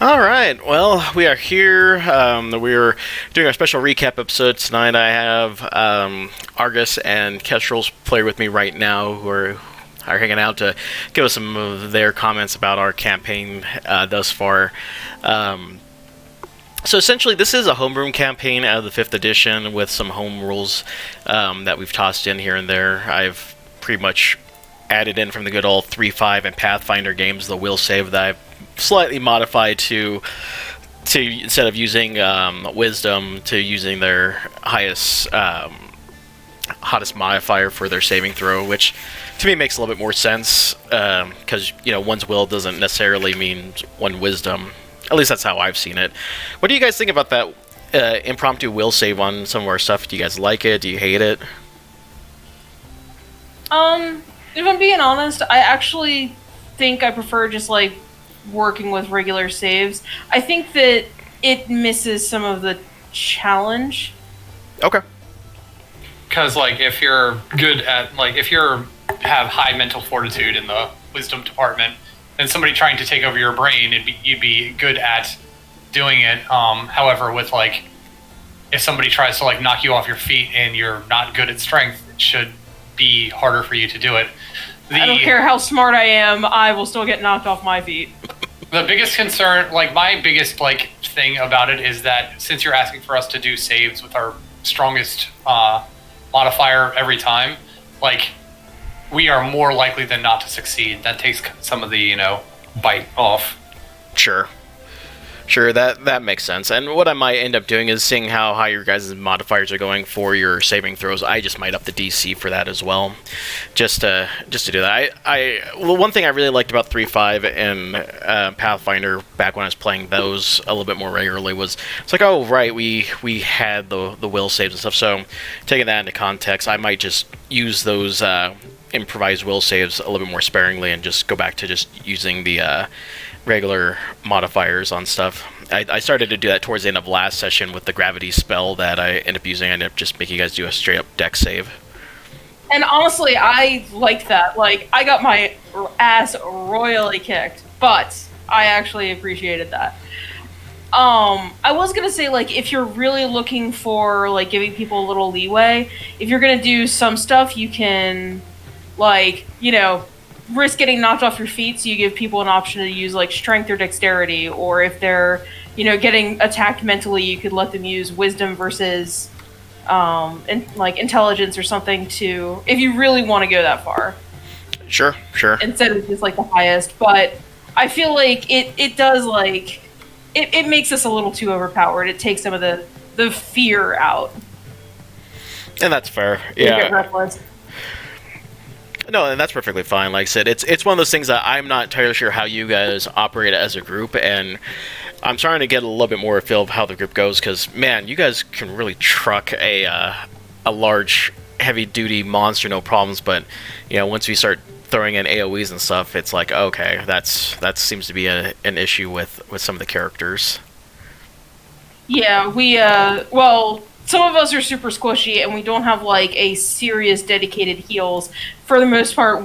All right. Well, we are here. We're doing our special recap episode tonight. I have Argus and Kestrel's player with me right now, who are hanging out to give us some of their comments about our campaign thus far. So essentially, this is a homeroom campaign out of the 5th edition with some home rules that we've tossed in here and there. I've pretty much added in from the good old 3.5 and Pathfinder games the will save that I've slightly modified to instead of using wisdom to using their hottest modifier for their saving throw, which to me makes a little bit more sense because one's will doesn't necessarily mean one wisdom. At least that's how I've seen it. What do you guys think about that impromptu will save on some of our stuff? Do you guys like it? Do you hate it? If I'm being honest, I actually think I prefer just like working with regular saves. I think that it misses some of the challenge. Okay. Because like if you're good at if you have high mental fortitude in the wisdom department, then somebody trying to take over your brain, you'd be good at doing it. However, with if somebody tries to knock you off your feet and you're not good at strength, it should be harder for you to do it. I don't care how smart I am, I will still get knocked off my feet. The biggest concern, my biggest thing about it is that since you're asking for us to do saves with our strongest modifier every time, we are more likely than not to succeed. That takes some of the bite off. Sure, that makes sense. And what I might end up doing is seeing how high your guys' modifiers are going for your saving throws. I just might up the DC for that as well, just to do that. Well, one thing I really liked about 3.5 and Pathfinder back when I was playing those a little bit more regularly was it's like, oh right, we had the will saves and stuff. So taking that into context, I might just use those improvised will saves a little bit more sparingly and just go back to just using the regular modifiers on stuff. I started to do that towards the end of last session with the gravity spell that I ended up using. I ended up just making you guys do a straight up dex save. And honestly, I liked that. I got my ass royally kicked, but I actually appreciated that. I was gonna say, if you're really looking for, giving people a little leeway, if you're gonna do some stuff, you can, risk getting knocked off your feet, so you give people an option to use strength or dexterity, or if they're getting attacked mentally, you could let them use wisdom versus intelligence or something to, if you really want to go that far. Sure. Instead of just the highest. But I feel like it does it makes us a little too overpowered. It takes some of the fear out. And that's fair. Yeah. No, and that's perfectly fine. Like I said, it's one of those things that I'm not entirely sure how you guys operate as a group, and I'm starting to get a little bit more a feel of how the group goes, because, man, you guys can really truck a large, heavy-duty monster, no problems, but, once we start throwing in AoEs and stuff, it's like, okay, that seems to be an issue with some of the characters. Yeah, some of us are super squishy, and we don't have a serious dedicated heals. For the most part,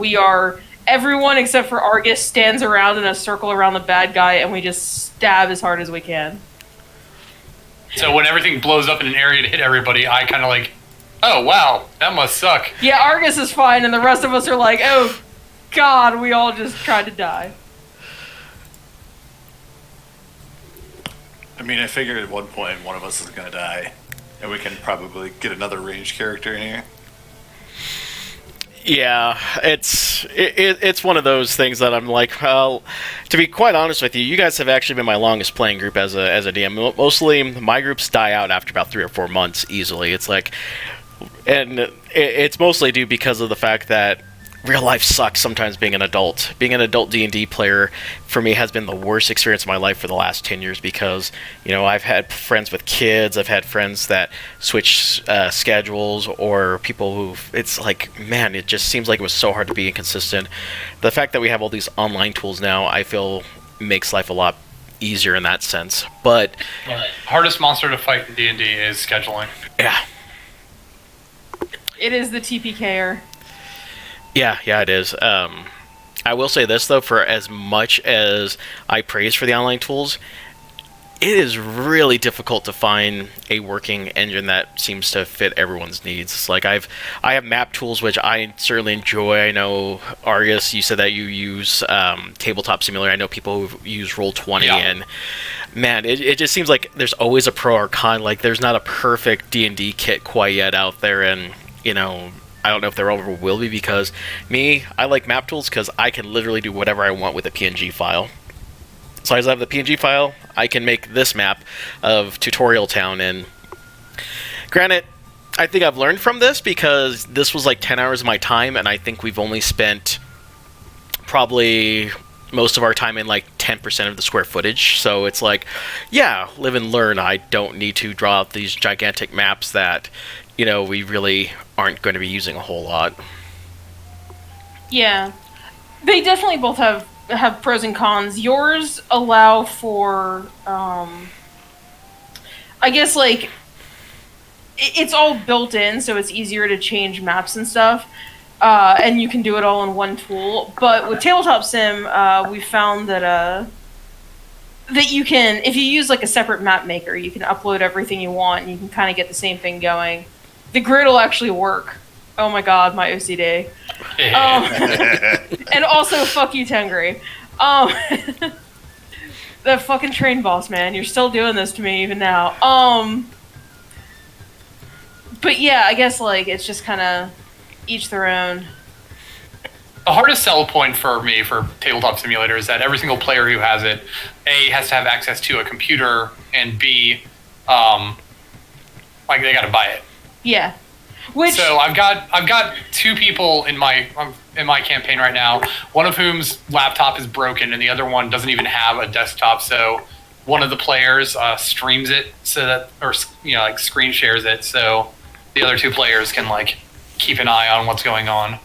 everyone except for Argus stands around in a circle around the bad guy, and we just stab as hard as we can. So when everything blows up in an area to hit everybody, I kind of oh wow, that must suck. Yeah, Argus is fine, and the rest of us are oh god, we all just tried to die. I mean, I figured at one point one of us is going to die. And we can probably get another ranged character in here. Yeah, it's one of those things that I'm well, to be quite honest with you, you guys have actually been my longest playing group as a DM. Mostly, my groups die out after about 3 or 4 months easily. It's and it's mostly due because of the fact that real life sucks sometimes being an adult. Being an adult D&D player, for me, has been the worst experience of my life for the last 10 years because, I've had friends with kids, I've had friends that switch schedules, or people who, it's man, it just seems like it was so hard to be inconsistent. The fact that we have all these online tools now, I feel, makes life a lot easier in that sense. But hardest monster to fight in D&D is scheduling. Yeah. It is the TPKer. Yeah, it is. I will say this though, for as much as I praise for the online tools, it is really difficult to find a working engine that seems to fit everyone's needs. It's like I have map tools which I certainly enjoy. I know Argus, you said that you use Tabletop Simulator. I know people who use Roll20, Yeah. and man, it just seems like there's always a pro or con. Like there's not a perfect D&D kit quite yet out there, and I don't know if there ever will be, because me, I like map tools because I can literally do whatever I want with a PNG file. So as I have the PNG file, I can make this map of Tutorial Town. And granted, I think I've learned from this, because this was like 10 hours of my time, and I think we've only spent probably most of our time in like 10% of the square footage. So it's like, yeah, live and learn. I don't need to draw out these gigantic maps that, we really aren't going to be using a whole lot. Yeah, they definitely both have pros and cons. Yours allow for, I guess, like, it's all built in, so it's easier to change maps and stuff, and you can do it all in one tool. But with Tabletop Sim, we found that you can, if you use like a separate map maker, you can upload everything you want, and you can kind of get the same thing going. The grid will actually work. Oh my god, my OCD. And also, fuck you, Tengri. The fucking train boss, man. You're still doing this to me even now. But yeah, I guess, like, it's just kind of each their own. The hardest sell point for me for Tabletop Simulator is that every single player who has it, A, has to have access to a computer, and B, they gotta buy it. Yeah. Which, So I've got two people in my campaign right now, one of whom's laptop is broken and the other one doesn't even have a desktop. So one of the players streams it so that, or screen shares it, so the other two players can like keep an eye on what's going on,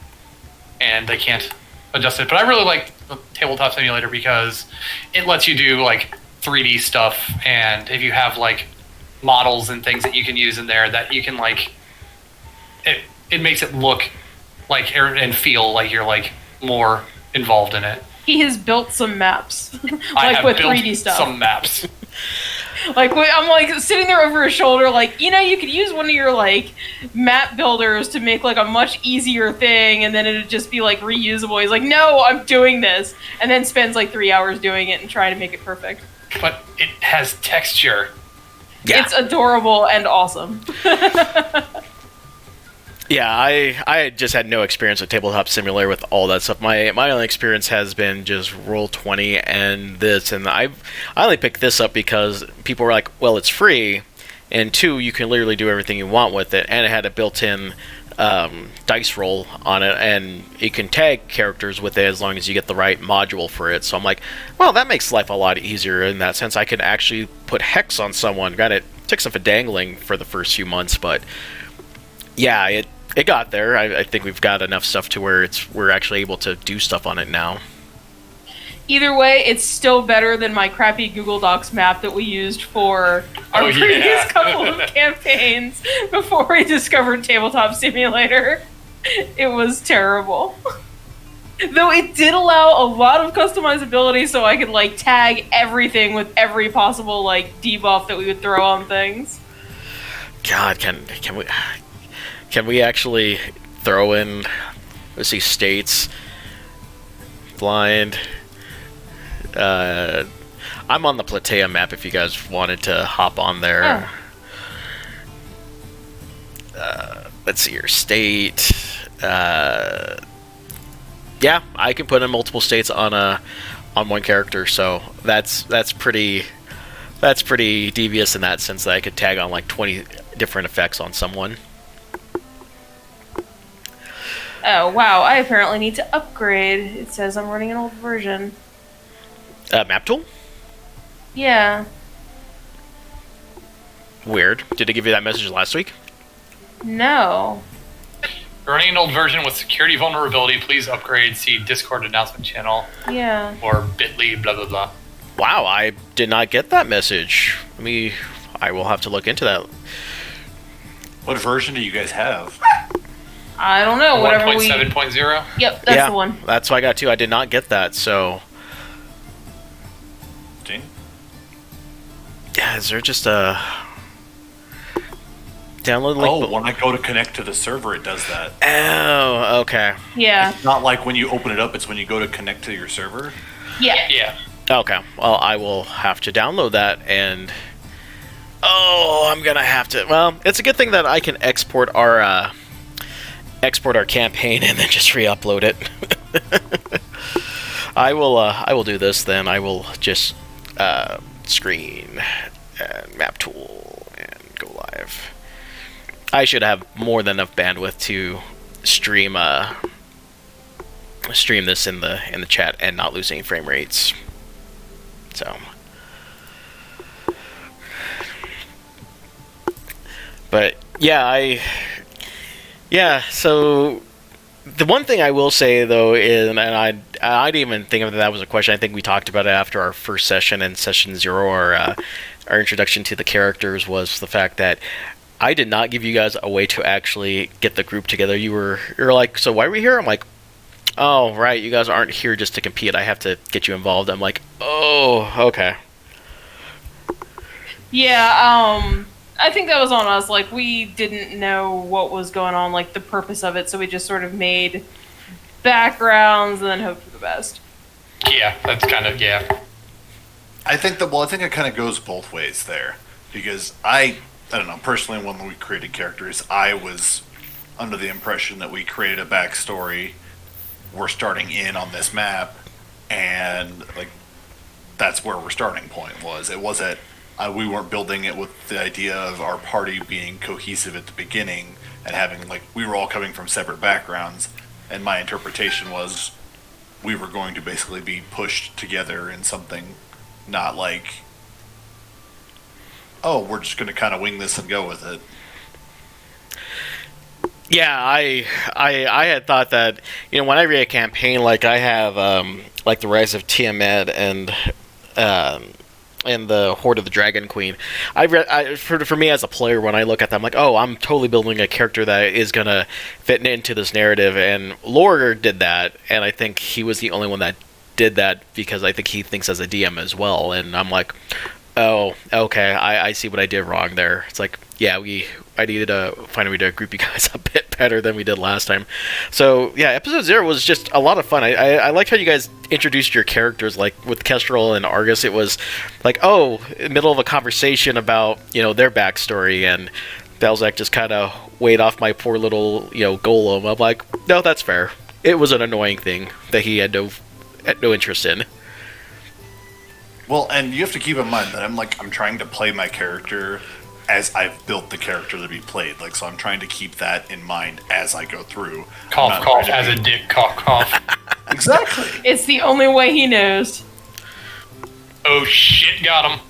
and they can't adjust it. But I really like the Tabletop Simulator because it lets you do like 3D stuff, and if you have like models and things that you can use in there, that you can like, it makes it look like and feel like you're like more involved in it. he has built some maps. I like have with built 3D stuff. some maps. Like, I'm like sitting there over his shoulder, like, you could use one of your like map builders to make like a much easier thing, and then it'd just be like reusable. He's like, no, I'm doing this, and then spends like 3 hours doing it and trying to make it perfect. But it has texture. Yeah. It's adorable and awesome. Yeah, I just had no experience with Tabletop Simulator with all that stuff. My only experience has been just Roll20 and this, and I only picked this up because people were like, well, it's free, and two, you can literally do everything you want with it, and it had a built-in dice roll on it, and you can tag characters with it as long as you get the right module for it. So I'm like, well, that makes life a lot easier in that sense. I could actually put hex on someone. Granted, it took some dangling for the first few months, but yeah, it got there. I think we've got enough stuff to where we're actually able to do stuff on it now. Either way, it's still better than my crappy Google Docs map that we used for our Oh, previous yeah. couple of campaigns before we discovered Tabletop Simulator. It was terrible. Though it did allow a lot of customizability, so I could like tag everything with every possible like debuff that we would throw on things. God, can we actually throw in, let's see, states, blind. I'm on the Platea map if you guys wanted to hop on there. Let's see your state. Yeah, I can put in multiple states on one character, so that's pretty devious in that sense that I could tag on like 20 different effects on someone. Oh wow, I apparently need to upgrade. It says I'm running an old version. Map tool? Yeah. Weird. Did it give you that message last week? No. You're running an old version with security vulnerability. Please upgrade. See Discord announcement channel Yeah. or bit.ly blah blah blah. Wow, I did not get that message. I will have to look into that. What version do you guys have? I don't know. Whatever we. 1.7.0. Yep, that's yeah, the one. that's what I got too. I did not get that, so Gene? yeah. Is there just a download link? Oh, when I go to connect to the server, it does that. Oh, okay. Yeah. It's not like when you open it up, it's when you go to connect to your server. Yeah. Yeah. Okay. Well, I will have to download that, and I'm gonna have to. Well, it's a good thing that I can export our campaign and then just re-upload it. I will do this then. I will just screen and map tool and go live. I should have more than enough bandwidth to stream this in the chat and not lose any frame rates. So, but yeah, so the one thing I will say though is, and I didn't even think of that was a question. I think we talked about it after our first session and session 0, our introduction to the characters, was the fact that I did not give you guys a way to actually get the group together. You're like, so why are we here? I'm like, oh right, you guys aren't here just to compete. I have to get you involved. I'm like, oh, okay. Yeah, I think that was on us. Like, we didn't know what was going on, like, the purpose of it, so we just sort of made backgrounds and then hoped for the best. Yeah, that's kind of, yeah. I think it kind of goes both ways there, because I don't know, personally, when we created characters, I was under the impression that we created a backstory. We're starting in on this map, and like that's where our starting point was. It wasn't we weren't building it with the idea of our party being cohesive at the beginning and having, like, we were all coming from separate backgrounds, and my interpretation was we were going to basically be pushed together in something, not like, oh, we're just going to kind of wing this and go with it. Yeah, I had thought that, when I read a campaign, like I have like the Rise of Tiamat and the Horde of the Dragon Queen. For me as a player, when I look at them, I'm like, oh, I'm totally building a character that is gonna fit into this narrative. And Lore did that, and I think he was the only one that did that because I think he thinks as a DM as well. And I'm like, oh, okay, I see what I did wrong there. It's like, yeah, I needed to find a way to group you guys a bit better than we did last time. So, yeah, episode 0 was just a lot of fun. I liked how you guys introduced your characters, like with Kestrel and Argus. It was like, oh, in the middle of a conversation about, their backstory, and Belzec just kind of weighed off my poor little, golem. I'm like, no, that's fair. It was an annoying thing that he had no interest in. Well, and you have to keep in mind that I'm trying to play my character as I've built the character to be played. Like, so I'm trying to keep that in mind as I go through. Cough, cough, as a dick, cough, cough. Exactly. It's the only way he knows. Oh shit, got him.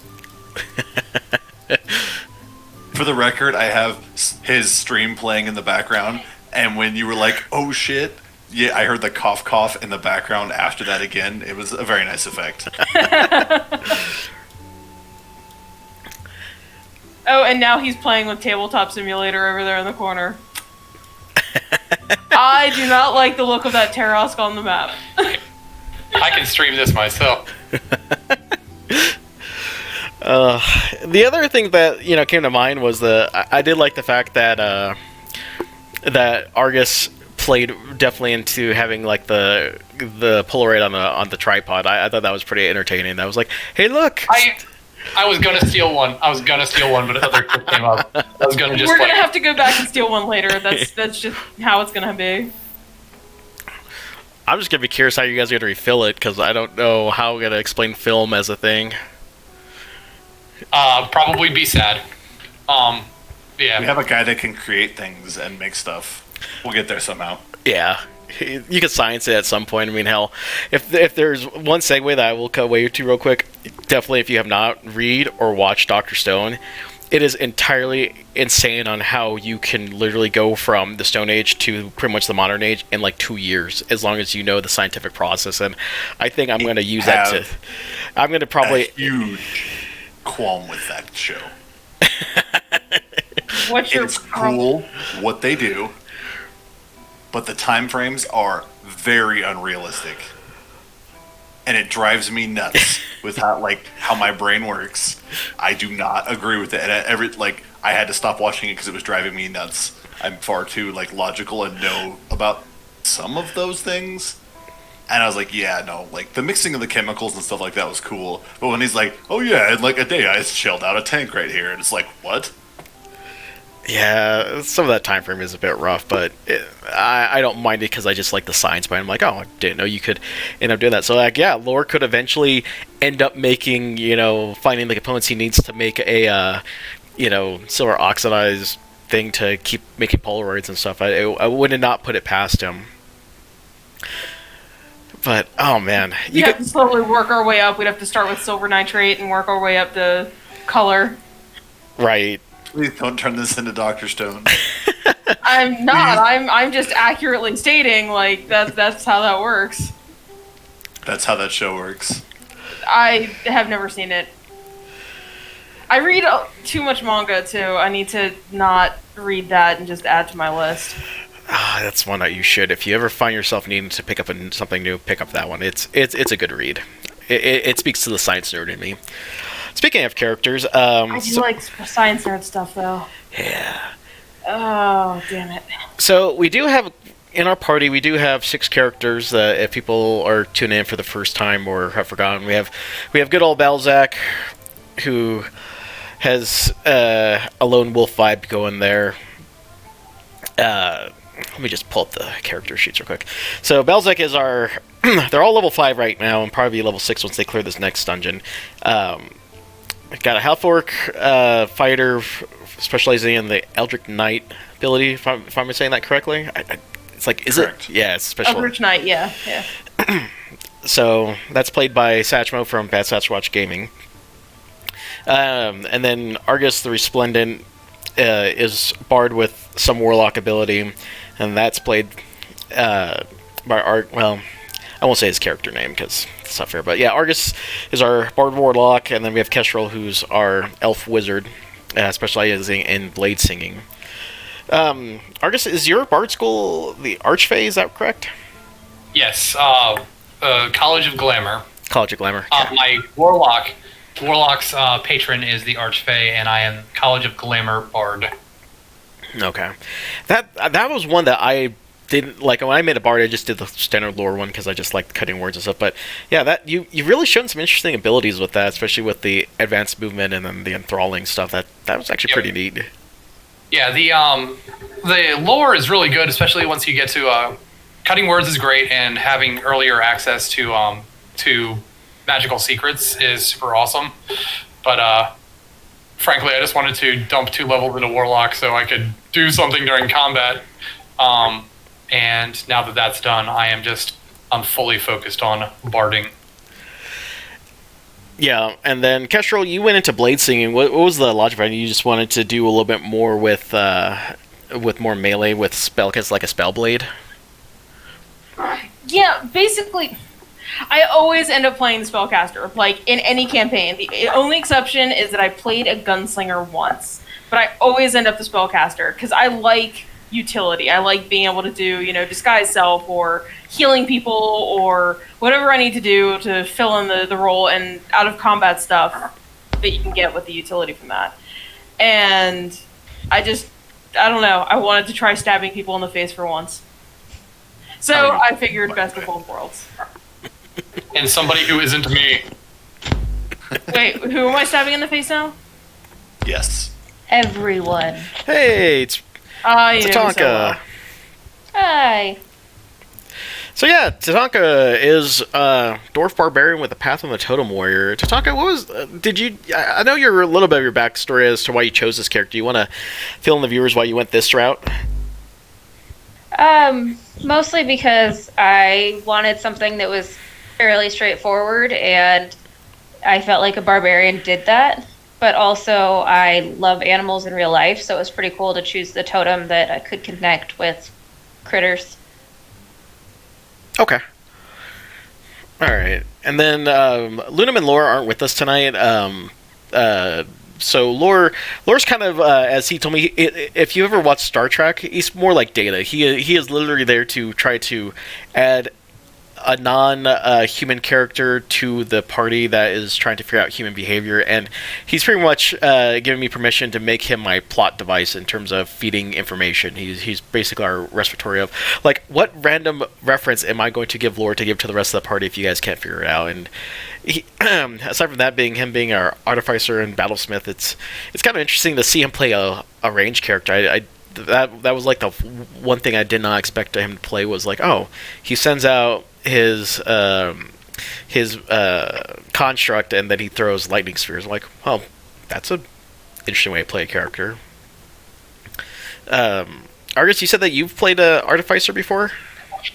For the record, I have his stream playing in the background, and when you were like, oh shit, yeah, I heard the cough cough in the background after that again. It was a very nice effect. Oh, and now he's playing with Tabletop Simulator over there in the corner. I do not like the look of that Terrask on the map. I can stream this myself. The other thing that came to mind was I did like the fact that that Argus played definitely into having like the Polaroid on the tripod. I thought that was pretty entertaining. I was like, hey, look. I was gonna steal one. But other shit came up. I was gonna just. We're gonna have to go back and steal one later. That's just how it's gonna be. I'm just gonna be curious how you guys are gonna refill it, because I don't know how we're gonna explain film as a thing. Probably be sad. Yeah. We have a guy that can create things and make stuff. We'll get there somehow. Yeah. You could science it at some point. I mean, hell, if there's one segue that I will cut away to real quick, definitely if you have not read or watched Dr. Stone, it is entirely insane on how you can literally go from the Stone Age to pretty much the modern age in like 2 years, as long as you know the scientific process. And I think I'm going to use that to... I'm going to probably... A huge qualm with that show. What's your It's cool what they do. but the time frames are very unrealistic, and it drives me nuts with how my brain works. I do not agree with it, and I had to stop watching it because it was driving me nuts. I'm far too logical and know about some of those things. And I was like, yeah, no, the mixing of the chemicals and stuff like that was cool. But when he's like, oh yeah, in a day I shelled out a tank right here, and it's like, what? Yeah, some of that time frame is a bit rough, but I don't mind it because I just like the science behind it. I'm like, oh, I didn't know you could end up doing that. So, Lore could eventually end up making, finding the components he needs to make a, silver oxidized thing to keep making Polaroids and stuff. I would not put it past him. But, oh man. You have to slowly work our way up. We'd have to start with silver nitrate and work our way up to color. Right. Please don't turn this into Dr. Stone. I'm not. I'm just accurately stating, that's how that works. That's how that show works. I have never seen it. I read too much manga, too. I need to not read that and just add to my list. That's one that you should. If you ever find yourself needing to pick up something new, pick up that one. It's a good read. It speaks to the science nerd in me. Speaking of characters, I do like science nerd stuff, though. Yeah. Oh, damn it. So we do have in our party. We do have 6 characters. If people are tuning in for the first time or have forgotten, we have good old Balzac, who has a lone wolf vibe going there. Let me just pull up the character sheets real quick. So Balzac is our... they're all level 5 right now, and probably level 6 once they clear this next dungeon. Got a half orc fighter specializing in the Eldritch Knight ability, if I'm saying that correctly. It's Correct. it? Yeah, it's special. Eldritch Knight, yeah. So that's played by Satchmo from Bad Sasquatch Gaming. And then Argus the Resplendent is Bard with some Warlock ability, and that's played by well, I won't say his character name because it's not fair, but yeah, Argus is our Bard Warlock, and then we have Kestrel, who's our Elf Wizard, specializing in blade singing. Argus, is your Bard school the Archfey, is that correct? Yes, College of Glamour. College of Glamour. My Warlock's patron is the Archfey, and I am College of Glamour Bard. Okay. That was one that I didn't like. When I made a bard, I just did the standard lore one because I just liked cutting words and stuff. But yeah, that you really shown some interesting abilities with that, especially with the advanced movement and then the enthralling stuff. That was actually pretty neat. Yeah, the lore is really good, especially once you get to cutting words is great, and having earlier access to magical secrets is super awesome. But frankly, I just wanted to dump 2 levels into Warlock so I could do something during combat. And now that that's done, I'm fully focused on barding. Yeah, and then Kestrel, you went into blade singing. What was the logic behind it? You just wanted to do a little bit more with more melee with spell, cause like a spell blade. Yeah, basically, I always end up playing the spellcaster, in any campaign. The only exception is that I played a gunslinger once, but I always end up the spellcaster because I like utility. I like being able to do, disguise self or healing people or whatever I need to do to fill in the role and out of combat stuff that you can get with the utility from that. And I don't know. I wanted to try stabbing people in the face for once. So I figured best of both worlds. And somebody who isn't me. Wait, who am I stabbing in the face now? Yes. Everyone. Hey, it's Tatanka. Hi. So yeah, Tatanka is a dwarf barbarian with a path on the totem warrior. Tatanka, what was? I know you're a little bit of your backstory as to why you chose this character. You want to fill in the viewers why you went this route? Mostly because I wanted something that was fairly straightforward, and I felt like a barbarian did that. But also, I love animals in real life, so it was pretty cool to choose the totem that I could connect with critters. Okay. All right. And then Lunam and Laura aren't with us tonight. so Lore's kind of as he told me, if you ever watch Star Trek, he's more like Data. He is literally there to try to add a non-human character to the party that is trying to figure out human behavior, and he's pretty much giving me permission to make him my plot device in terms of feeding information. He's basically our respiratory of, like, what random reference am I going to give Lore to give to the rest of the party if you guys can't figure it out? And he, aside from that being our artificer and battlesmith, it's kind of interesting to see him play a ranged character. That was like the one thing I did not expect him to play, was like, oh, he sends out his construct and then he throws lightning spheres. I'm like, well, that's an interesting way to play a character. Argus, you said that you've played a artificer before?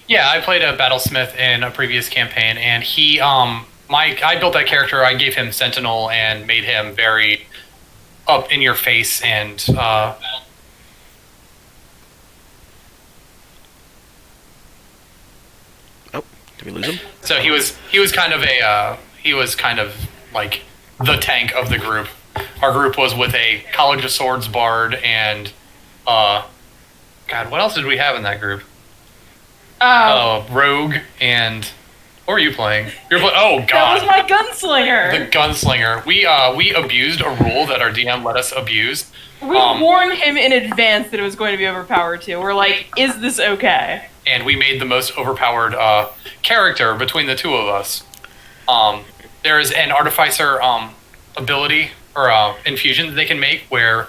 Yeah, I played a battlesmith in a previous campaign, and he I built that character. I gave him Sentinel and made him very up in your face and Did we lose him? so he was kind of like the tank of the group. Our group was with a College of Swords bard and God, what else did we have in that group? Rogue and what were you playing? You were playing. Oh God, that was my gunslinger. the gunslinger. We abused a rule that our DM let us abuse. We warned him in advance that it was going to be overpowered too. We're like, is this okay? And we made the most overpowered character between the two of us. There is an artificer ability or infusion that they can make where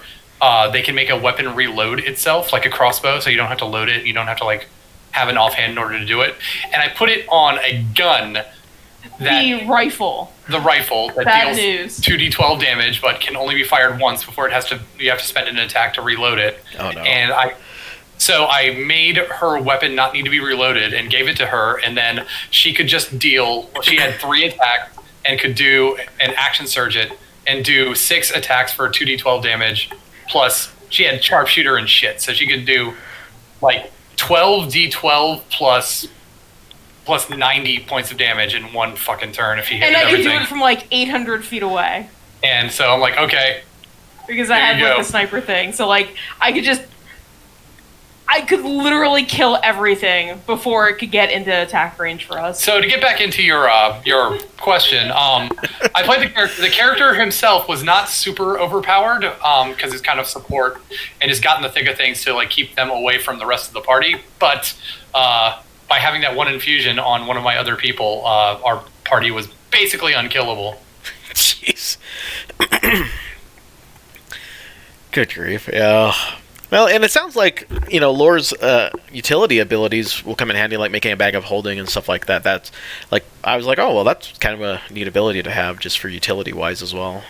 they can make a weapon reload itself, like a crossbow, so you don't have to load it. You don't have to like have an offhand in order to do it. And I put it on a gun. The rifle. The rifle that Bad deals news. 2d12 damage, but can only be fired once before you have to spend an attack to reload it. Oh no! And I made her weapon not need to be reloaded and gave it to her, and then she could just deal. She had 3 attacks and could do an action surge it and do 6 attacks for 2d12 damage. Plus, she had sharpshooter and shit, so she could do like 12d12 plus 90 points of damage in one fucking turn if he hit And I could do everything. it from like 800 feet away. And so I'm like, okay, Because I There had you like go. the sniper thing. So like I could literally kill everything before it could get into attack range for us. so to get back into your question, I played the character. The character himself was not super overpowered because he's kind of support and has gotten the thick of things to like keep them away from the rest of the party. But by having that one infusion on one of my other people, our party was basically unkillable. Jeez. Good grief. Yeah. Well, and it sounds like, Lore's utility abilities will come in handy, like making a bag of holding and stuff like that. That's like, I was like, oh, well, that's kind of a neat ability to have just for utility-wise as well.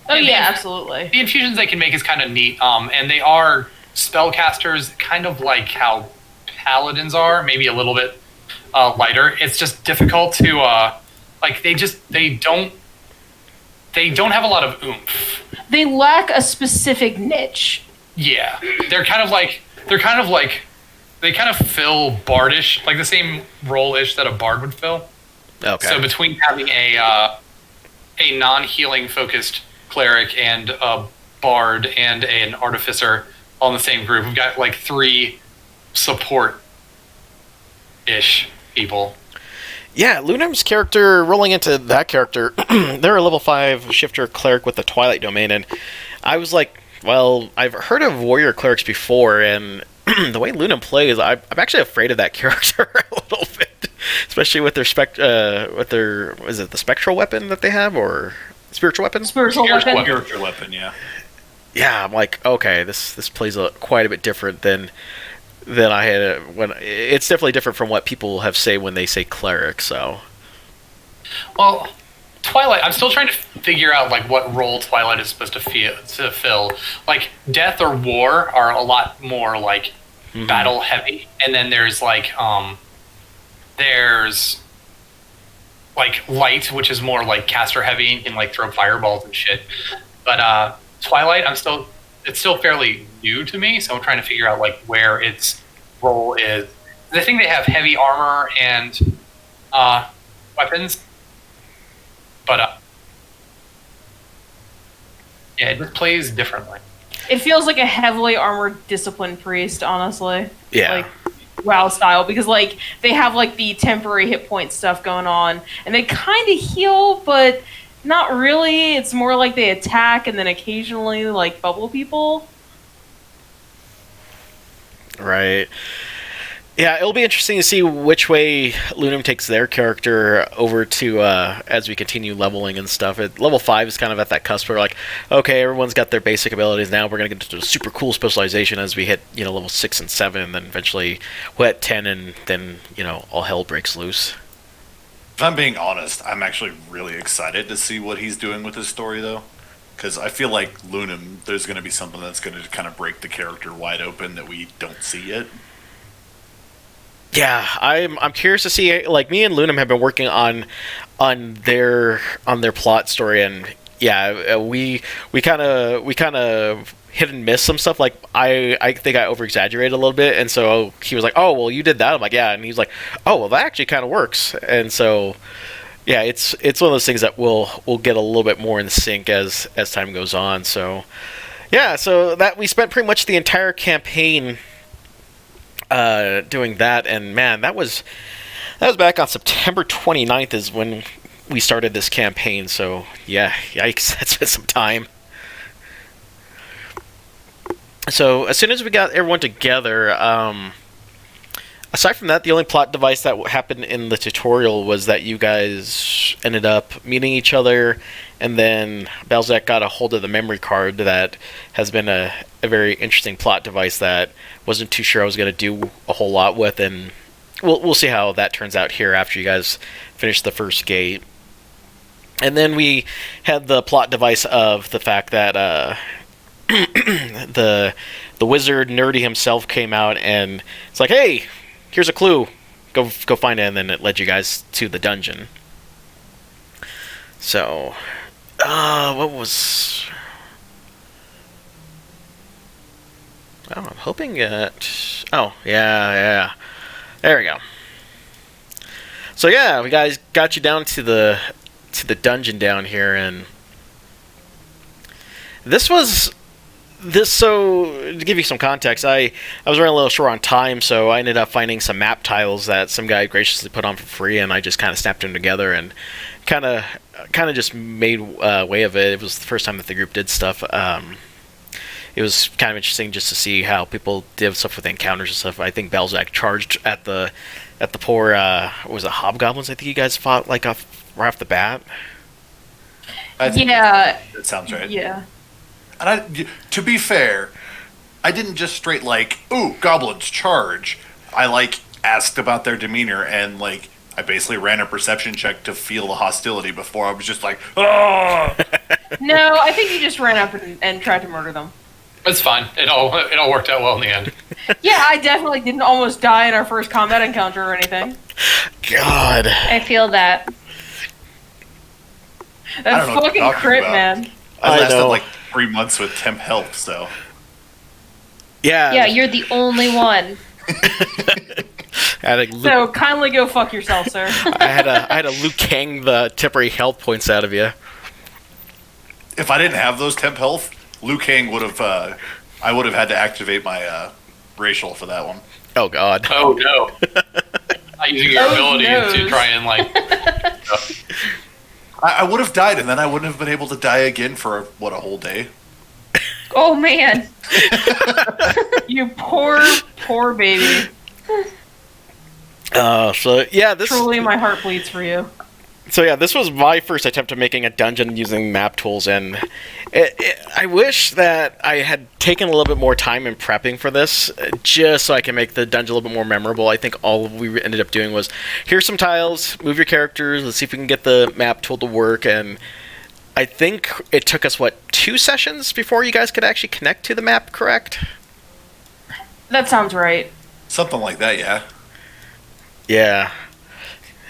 Oh And yeah, the- absolutely. The infusions they can make is kind of neat, and they are spellcasters, kind of like how paladins are, maybe a little bit lighter. It's just difficult to they don't have a lot of oomph. They lack a specific niche. Yeah, they kind of fill bardish, like the same role-ish that a bard would fill. Okay. So between having a non-healing focused cleric and a bard and an artificer all in the same group, we've got like 3 support-ish people. Yeah, Lunam's character, rolling into that character, they're a level 5 shifter cleric with the Twilight Domain, and I was like, well, I've heard of warrior clerics before, and the way Lunam plays, I'm actually afraid of that character a little bit, especially with their is it the spectral weapon that they have, or spiritual weapon? Spiritual weapon. Spiritual weapon, yeah. Yeah, I'm like, okay, this plays quite a bit different than I had when it's definitely different from what people have say when they say cleric. So, Well, Twilight, I'm still trying to figure out like what role Twilight is supposed to fill. Like death or war are a lot more like battle heavy, and then there's like light, which is more like caster heavy and can like throw fireballs and shit. But Twilight, it's still fairly new to me, so I'm trying to figure out like where its role is. I think they have heavy armor and weapons, but Yeah, it just plays differently. It feels like a heavily armored disciplined priest, honestly. Yeah. Like WoW style, because like they have like the temporary hit point stuff going on, and they kind of heal, but not really. It's more like they attack and then occasionally like bubble people. Right. Yeah, it'll be interesting to see which way Lunum takes their character over to as we continue leveling and stuff. Level 5 is kind of at that cusp where, like, okay, everyone's got their basic abilities now. We're going to get into a super cool specialization as we hit, level 6 and 7, and then eventually we'll hit 10, and then, all hell breaks loose. If I'm being honest, I'm actually really excited to see what he's doing with his story, though. Because I feel like Lunum, there's going to be something that's going to kind of break the character wide open that we don't see yet. Yeah, I'm curious to see. Like, me and Lunum have been working on their plot story, and yeah, we kind of hit and miss some stuff. Like, I think I over exaggerated a little bit, and so he was like, "Oh, well, you did that." I'm like, "Yeah," and he's like, "Oh, well, that actually kind of works." And so, yeah, it's one of those things that we'll get a little bit more in sync as time goes on. So, yeah, so that we spent pretty much the entire campaign doing that, and man, that was back on September 29th is when we started this campaign. So yeah, yikes, that's been some time. So as soon as we got everyone together, aside from that, the only plot device that happened in the tutorial was that you guys ended up meeting each other, and then Belzec got a hold of the memory card that has been a very interesting plot device that wasn't too sure I was going to do a whole lot with, and we'll see how that turns out here after you guys finish the first gate. And then we had the plot device of the fact that the wizard Nerdy himself came out, and it's like, hey, here's a clue, go find it, and then it led you guys to the dungeon. So, what was... Oh, I'm hoping that... Oh, yeah. There we go. So yeah, we guys got you down to the dungeon down here, and so to give you some context, I was running a little short on time, so I ended up finding some map tiles that some guy graciously put on for free, and I just kind of snapped them together and kind of just made way of it. It was the first time that the group did stuff. It was kind of interesting just to see how people did stuff with encounters and stuff. I think Belzec charged at the poor what was it, hobgoblins? I think you guys fought like right off the bat. I think Yeah. that sounds right. Yeah. And to be fair, I didn't just straight like, ooh, goblins charge. I asked about their demeanor, and I basically ran a perception check to feel the hostility before I was just like, oh. No, I think you just ran up and tried to murder them. It's fine. It all worked out well in the end. Yeah, I definitely didn't almost die in our first combat encounter or anything. God. I feel that. That know what fucking you're talking crit, about. man. I lasted know. 3 months with temp health, so. Yeah. Yeah, you're the only one. So kindly go fuck yourself, sir. I had to Liu Kang the temporary health points out of you. If I didn't have those temp health, Liu Kang would have. I would have had to activate my racial for that one. Oh God. Oh no! Not using your Oh, ability no. to try and I would have died, and then I wouldn't have been able to die again for a whole day. Oh man. You poor baby. So yeah, Truly, my heart bleeds for you. So yeah, this was my first attempt at making a dungeon using map tools, and I wish that I had taken a little bit more time in prepping for this, just so I can make the dungeon a little bit more memorable. I think all we ended up doing was, here's some tiles, move your characters, let's see if we can get the map tool to work, and I think it took us, 2 sessions before you guys could actually connect to the map, correct? That sounds right. Something like that, yeah. Yeah.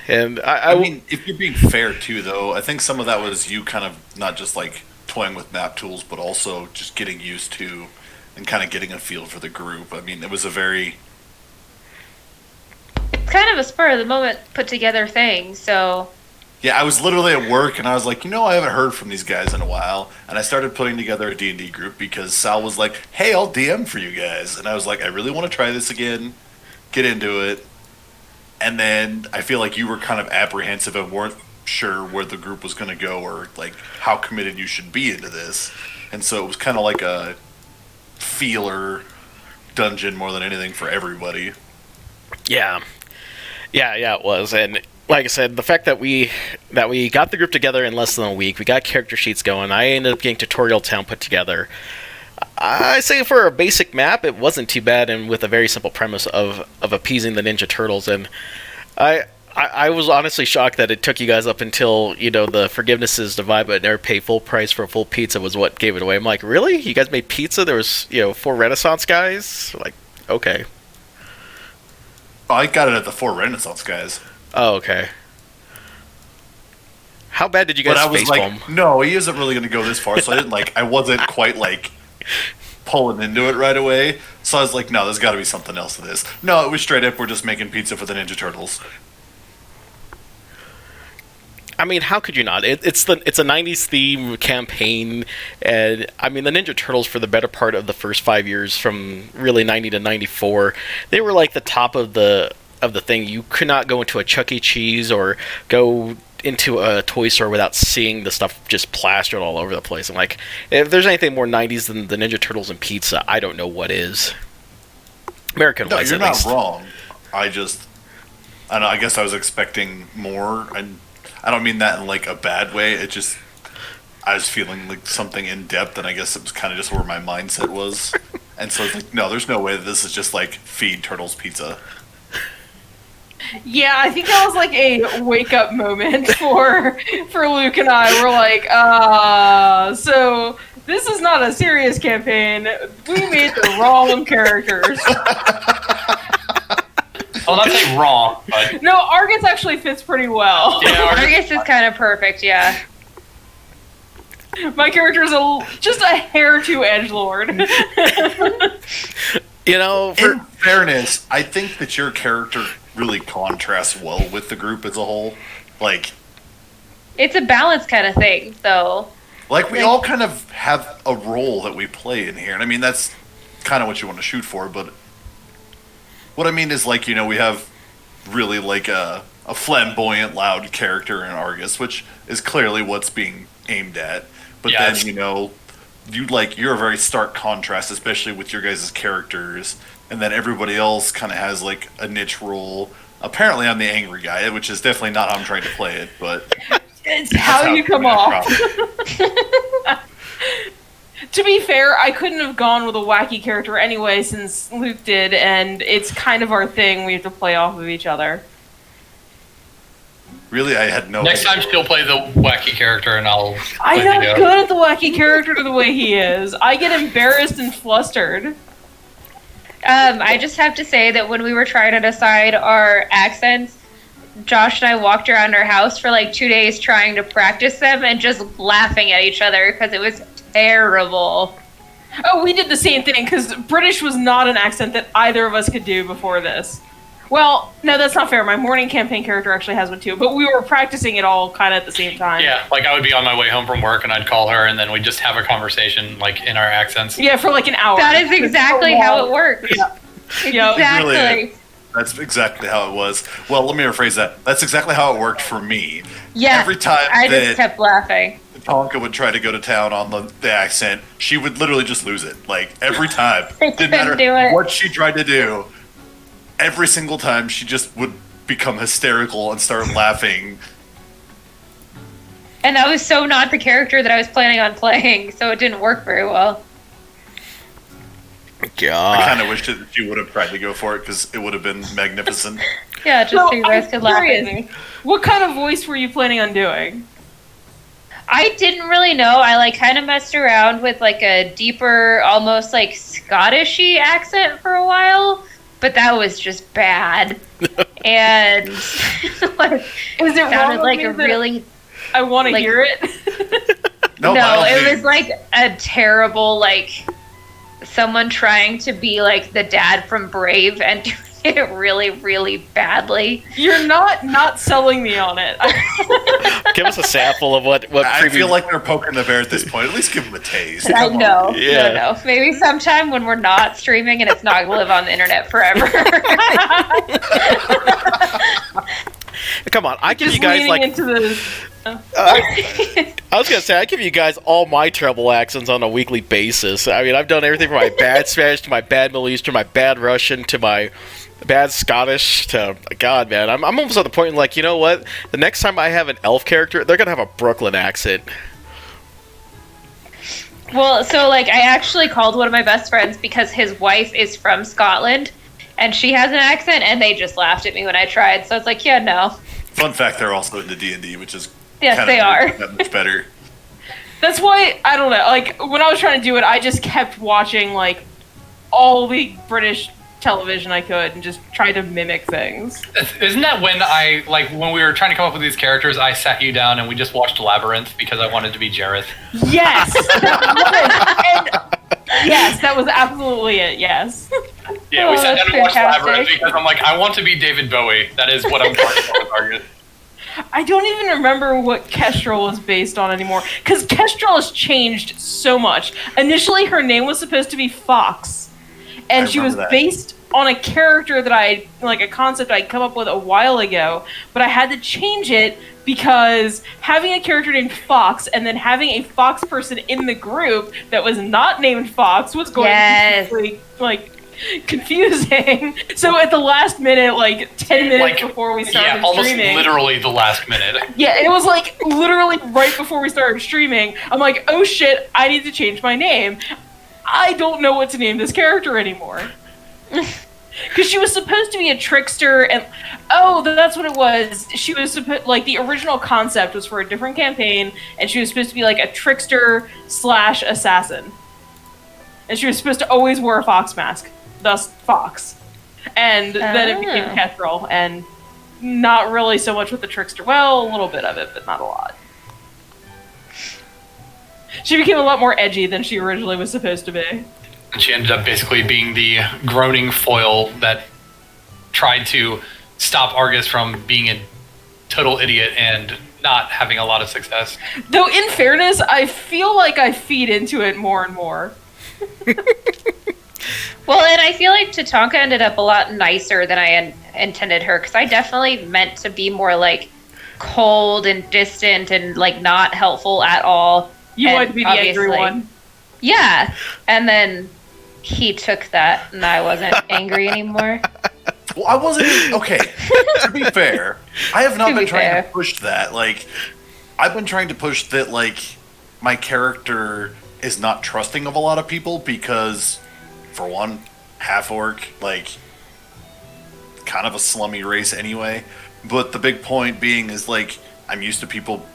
And I mean, if you're being fair too, though, I think some of that was you kind of not just toying with map tools, but also just getting used to and kind of getting a feel for the group. I mean, it was a very... It's kind of a spur of the moment put together thing, so Yeah, I was literally at work, and I was like, I haven't heard from these guys in a while, and I started putting together a D&D group because Sal was like, hey, I'll DM for you guys, and I was like, I really want to try this again, get into it, and then I feel like you were kind of apprehensive and weren't sure where the group was going to go or like how committed you should be into this, and so it was kind of like a feeler dungeon more than anything for everybody. Yeah, it was, and like I said, the fact that we got the group together in less than a week, we got character sheets going. I ended up getting Tutorial Town put together. I say for a basic map, it wasn't too bad, and with a very simple premise of appeasing the Ninja Turtles. And I was honestly shocked that it took you guys up until the forgiveness is divide, but never pay full price for a full pizza was what gave it away. I'm like, really? You guys made pizza? There was 4 Renaissance guys? Like, okay. I got it at the 4 Renaissance guys. Oh, okay. How bad did you guys But I was facepalm? like, no, he isn't really going to go this far, so I wasn't quite pulling into it right away. So I was like, no, there's got to be something else to this. No, it was straight up, we're just making pizza for the Ninja Turtles. I mean, how could you not? It's a 90s theme campaign, and I mean, the Ninja Turtles for the better part of the first 5 years, from really 90 to 94, they were like the top of the thing. You could not go into a Chuck E. Cheese or go into a toy store without seeing the stuff just plastered all over the place. And like, if there's anything more 90s than the Ninja Turtles and pizza, I don't know what is. American No, wise, you're at not least. wrong. I don't know, I guess I was expecting more, and I don't mean that in a bad way. It just, I was feeling like something in depth, and I guess it was kind of just where my mindset was. And so it's like, no, there's no way that this is just feed turtles pizza. Yeah, I think that was a wake up moment for Luke and I. We're like, so this is not a serious campaign. We made the wrong characters. Well, not saying wrong, but No, Argus actually fits pretty well. yeah, Argus is kind of perfect, yeah. My character is just a hair too edgelord. In fairness, I think that your character really contrasts well with the group as a whole. It's a balance kind of thing, though. We all kind of have a role that we play in here. And I mean, that's kind of what you want to shoot for, but what I mean is, we have really, a flamboyant, loud character in Argus, which is clearly what's being aimed at. But Yes. then, you're a very stark contrast, especially with your guys' characters. And then everybody else kind of has, a niche role. Apparently, I'm the angry guy, which is definitely not how I'm trying to play it, but It's how you come off. To be fair, I couldn't have gone with a wacky character anyway, since Luke did, and it's kind of our thing. We have to play off of each other. Really, I had no next idea. time she'll play the wacky character, and I'll. I'm let you not go. good at the wacky character the way he is. I get embarrassed and flustered. I just have to say that when we were trying to decide our accents, Josh and I walked around our house for 2 days trying to practice them and just laughing at each other because it was terrible. Oh, we did the same thing, because British was not an accent that either of us could do before this. Well, no, that's not fair. My morning campaign character actually has one too, but we were practicing it all kind of at the same time. Yeah, I would be on my way home from work, and I'd call her, and then we'd just have a conversation, in our accents. Yeah, for an hour. That is exactly how it works. Yeah. Exactly. Really That's exactly how it was. Well, let me rephrase that. That's exactly how it worked for me. Yeah. Every time I just that kept laughing. Tonka would try to go to town on the accent, she would literally just lose it. Every time. I Didn't matter couldn't do it. what she tried to do. Every single time, she just would become hysterical and start laughing. And that was so not the character that I was planning on playing, so it didn't work very well. I God. kind of wish that she would have tried to go for it because it would have been magnificent. Yeah, just So, so you guys I'm could laugh at curious. me. What kind of voice were you planning on doing? I didn't really know. I kind of messed around with a deeper, almost Scottish-y accent for a while, but that was just bad. And Is it wrong sounded with like me a that really I want to hear it. No, no. by all It means. was a terrible someone trying to be the dad from Brave and doing it really, really badly. You're not selling me on it. Give us a sample of what I feel like they're poking the bear at this point. At least give them a taste. I Come on. know. Yeah. No. Maybe sometime when we're not streaming and it's not going to live on the internet forever. Come on, I give Just you guys leaning like into the. I was gonna say I give you guys all my treble accents on a weekly basis. I mean, I've done everything from my bad Spanish to my bad Middle Eastern, my bad Russian to my bad Scottish to God, man. I'm almost at the point like, you know what? The next time I have an elf character, they're gonna have a Brooklyn accent. Well, so like I actually called one of my best friends because his wife is from Scotland and she has an accent and they just laughed at me when I tried. So it's like, yeah, no. Fun fact: they're also into D&D, which is Yes, kinda they are. that much better. That's why I don't know. Like when I was trying to do it, I just kept watching like all the British television I could and just tried to mimic things. Isn't that when we were trying to come up with these characters, I sat you down and we just watched Labyrinth because I wanted to be Jareth? Yes, yes, that was absolutely it. Yes. Yeah, Oh, we sat that's down and watched fantastic. Labyrinth because I'm like, I want to be David Bowie. That is what I'm trying to target. I don't even remember what Kestrel was based on anymore because Kestrel has changed so much. Initially, her name was supposed to be Fox, and I she was remember that. based on a character that a concept I'd come up with a while ago, but I had to change it because having a character named Fox and then having a Fox person in the group that was not named Fox was going Yes. to be confusing. So at the last minute, 10 minutes before we started almost streaming, literally the last minute. yeah, it was literally right before we started streaming. I'm like, oh shit, I need to change my name. I don't know what to name this character anymore. Because she was supposed to be a trickster, and that's what it was. She was supposed the original concept was for a different campaign, and she was supposed to be a trickster / assassin, and she was supposed to always wear a fox mask, thus Fox. And then it became Kestrel, and not really so much with the trickster. Well, a little bit of it, but not a lot. She became a lot more edgy than she originally was supposed to be. And she ended up basically being the groaning foil that tried to stop Argus from being a total idiot and not having a lot of success. Though, in fairness, I feel like I feed into it more and more. Well, and I feel like Tatanka ended up a lot nicer than I intended her, because I definitely meant to be more cold and distant and not helpful at all. You And wanted to be the angry obviously- one. Yeah, and then he took that, and I wasn't angry anymore. Well, I wasn't okay. To be fair, I have not To been be trying fair. to push that. I've been trying to push that. My character is not trusting of a lot of people because, for one, half orc, kind of a slummy race anyway. But the big point being is I'm used to people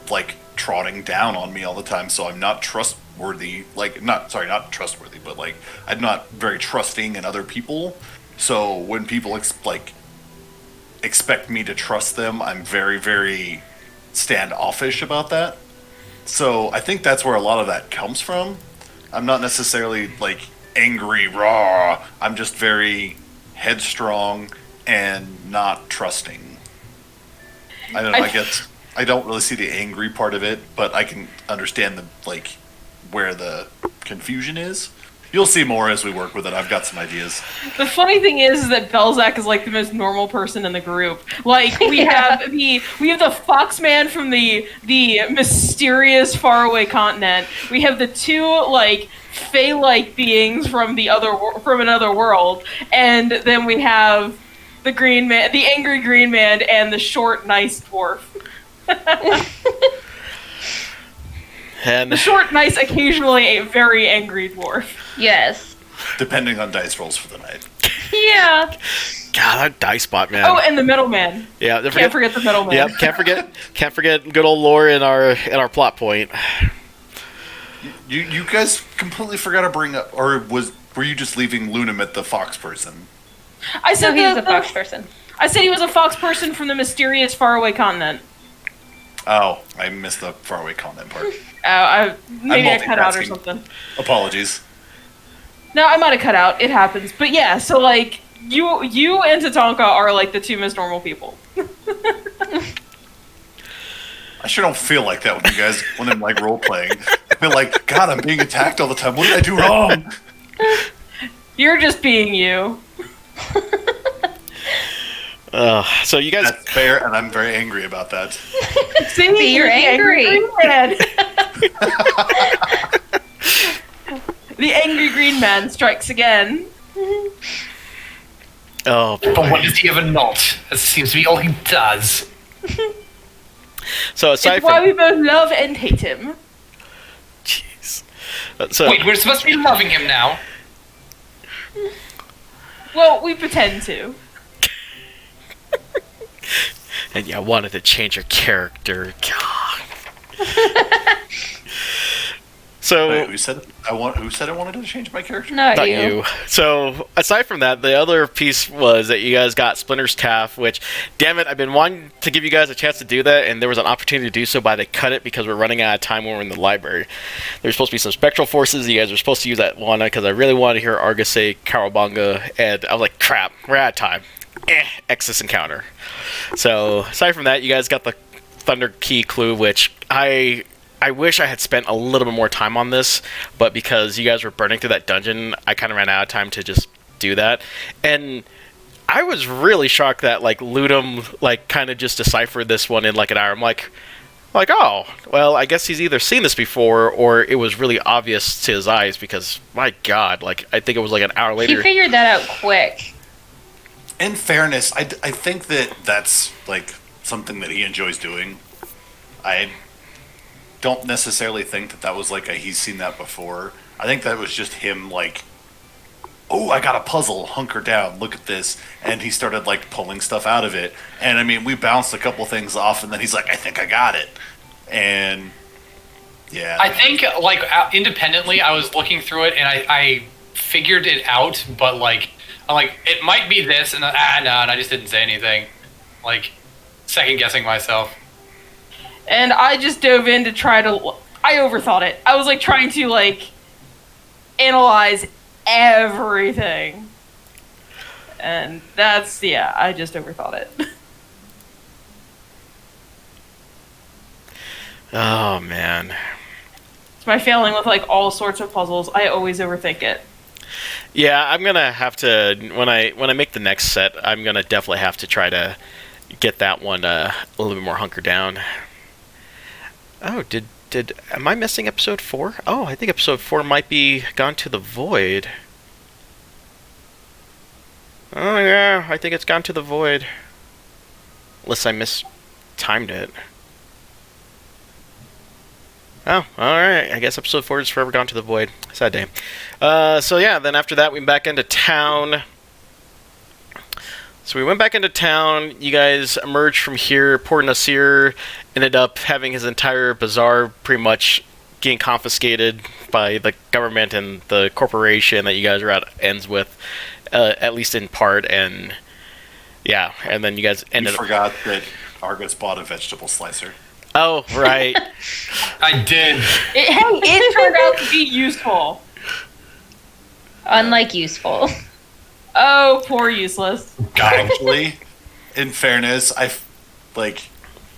trotting down on me all the time, so I'm not trustworthy. Not trustworthy, but I'm not very trusting in other people. So when people expect me to trust them, I'm very, very standoffish about that. So I think that's where a lot of that comes from. I'm not necessarily angry, raw. I'm just very headstrong and not trusting. I don't know. I guess I don't really see the angry part of it, but I can understand the where the confusion is. You'll see more as we work with it. I've got some ideas. The funny thing is that Belzak is the most normal person in the group. We have the Foxman from the mysterious faraway continent. We have the two Fey-like beings from another world, and then we have the green man, the angry green man, and the short, nice dwarf. And The short, nice, occasionally a very angry dwarf. Yes. Depending on dice rolls for the night. Yeah. God, that dice bot, man. Oh, and the middleman. Yeah, Can't forget the middleman. Yep, can't forget good old lore in our plot point. You guys completely forgot to bring up, or were you just leaving Lunamit the fox person? I said So he's a fox person. I said he was a fox person from the mysterious faraway continent. Oh, I missed the faraway comment part. Maybe I cut out or multitasking. something. Apologies. No, I might have cut out. It happens. But yeah, so You and Tatanka are like the two most normal people. I sure don't feel like that when I'm like role playing. I feel like, God, I'm being attacked all the time. What did I do wrong? You're just being you. So you guys, That's fair, and I'm very angry about that. See, you're the angry. Green Man. The angry green man strikes again. oh, But what does he ever not? That seems to be all he does. so aside It's why from, we both love and hate him. jeez, so Wait, we're supposed to be loving him now. Well, we pretend to. and you wanted to change your character. God. So Wait, who said I wanted to change my character? Not not you. you. So aside from that, the other piece was that you guys got Splinter's Calf, which, damn it, I've been wanting to give you guys a chance to do that, and there was an opportunity to do so, but they cut it because we're running out of time when we're in the library. There's supposed to be some spectral forces. You guys were supposed to use that one because I really wanted to hear Argus say Cowabunga, and I was like, crap, we're out of time. Exis encounter. So aside from that, you guys got the Thunder Key clue, which I wish I had spent a little bit more time on this, but because you guys were burning through that dungeon, I kind of ran out of time to just do that. And I was really shocked that like Ludum like kind of just deciphered this one in like an hour. I'm like, oh, well, I guess he's either seen this before or it was really obvious to his eyes because my God, like I think it was like an hour He later. figured that out quick. In fairness, I think that that's like something that he enjoys doing. I don't necessarily think that was like he's seen that before. I think that was just him like, oh, I got a puzzle, hunker down, look at this, and he started like pulling stuff out of it. And I mean, we bounced a couple things off, and then he's like, I think I got it. And yeah, I think, like, independently, I was looking through it and I figured it out, but like, I'm like, it might be this, and then, no, and I just didn't say anything. Like, second guessing myself. And I just dove in to try to. I overthought it. I was like trying to like analyze everything. And that's, yeah, I just overthought it. Oh man. It's my failing with like all sorts of puzzles. I always overthink it. Yeah, I'm gonna have to when I make the next set. I'm gonna definitely have to try to get that one a little bit more hunkered down. Oh, am I missing episode 4? Oh, I think episode 4 might be Gone to the Void. Oh yeah, I think it's Gone to the Void. Unless I mistimed it. Oh, alright. I guess episode 4 is Forever Gone to the Void. Sad day. So yeah, then after that we went back into town. So we went back into town. You guys emerged from here. Poor Nasir ended up having his entire bazaar pretty much getting confiscated by the government and the corporation that you guys are at ends with, at least in part. And yeah, and then you guys you ended up. forgot that Argus bought a vegetable slicer. Oh, right. I did. It turned out to be useful. Unlike useful. Oh, poor useless. Actually, in fairness,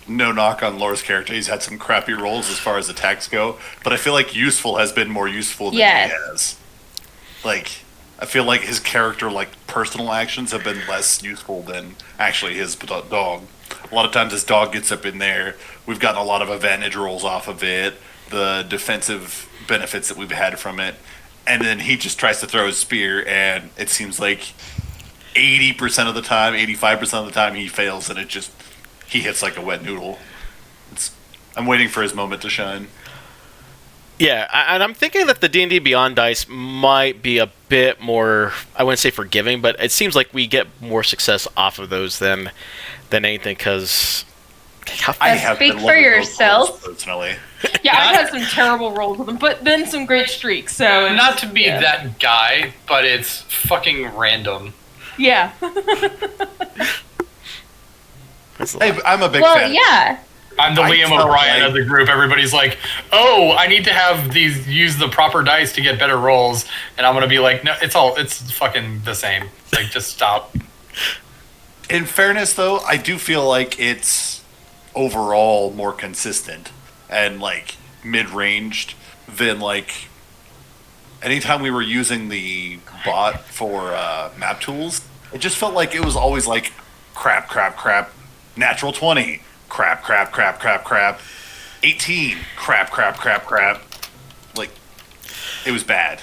no knock on Lore's character. He's had some crappy roles as far as attacks go, but I feel like useful has been more useful than Yes. he has. Like, I feel like his character, like, personal actions have been less useful than actually his dog. A lot of times his dog gets up in there. We've gotten a lot of advantage rolls off of it, the defensive benefits that we've had from it, and then he just tries to throw his spear, and it seems like 80% of the time, 85% of the time he fails, and he hits like a wet noodle. I'm waiting for his moment to shine. Yeah, and I'm thinking that the D&D Beyond dice might be a bit more, I wouldn't say forgiving, but it seems like we get more success off of those than anything, because... Speak for yourself. Personally. Yeah, I've had some terrible rolls with them, but then some great streaks, so... Not to be yeah. that guy, but it's fucking random. Yeah. That's a Hey, lot. I'm a big Well, fan. yeah. I'm the I Liam felt O'Brien like- of the group. Everybody's like, "Oh, I need to have these use the proper dice to get better rolls," and I'm gonna be like, "No, it's fucking the same. Like, just stop." In fairness, though, I do feel like it's overall more consistent and like mid-ranged than like anytime we were using the bot for map tools. It just felt like it was always like crap, natural 20, crap, 18, crap. Like, it was bad.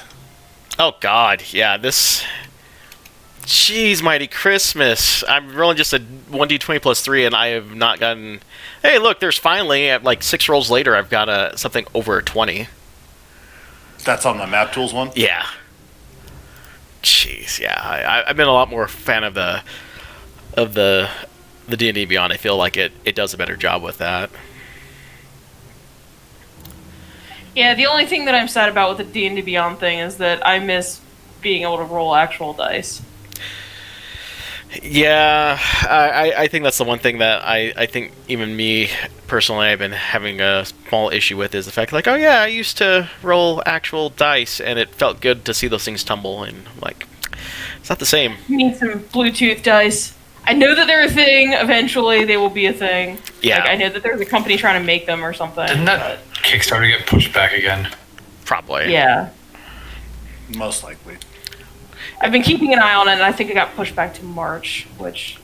Oh God, yeah. This. Jeez, mighty Christmas! I'm rolling just a 1d20 plus 3, and I have not gotten. Hey, look! There's finally at like 6 rolls later, I've got something over a 20. That's on the map tools one. Yeah. Jeez, yeah. I've been a lot more fan of the D&D Beyond. I feel like it does a better job with that. Yeah, the only thing that I'm sad about with the D&D Beyond thing is that I miss being able to roll actual dice. Yeah, I think that's the one thing that I think even me personally I've been having a small issue with is the fact like, oh yeah, I used to roll actual dice and it felt good to see those things tumble, and like it's not the same. You need some Bluetooth dice. I know that they're a thing. Eventually, they will be a thing. Yeah. Like, I know that there's a company trying to make them or something. Didn't that Kickstarter get pushed back again? Probably. Yeah. Most likely. I've been keeping an eye on it, and I think it got pushed back to March, which,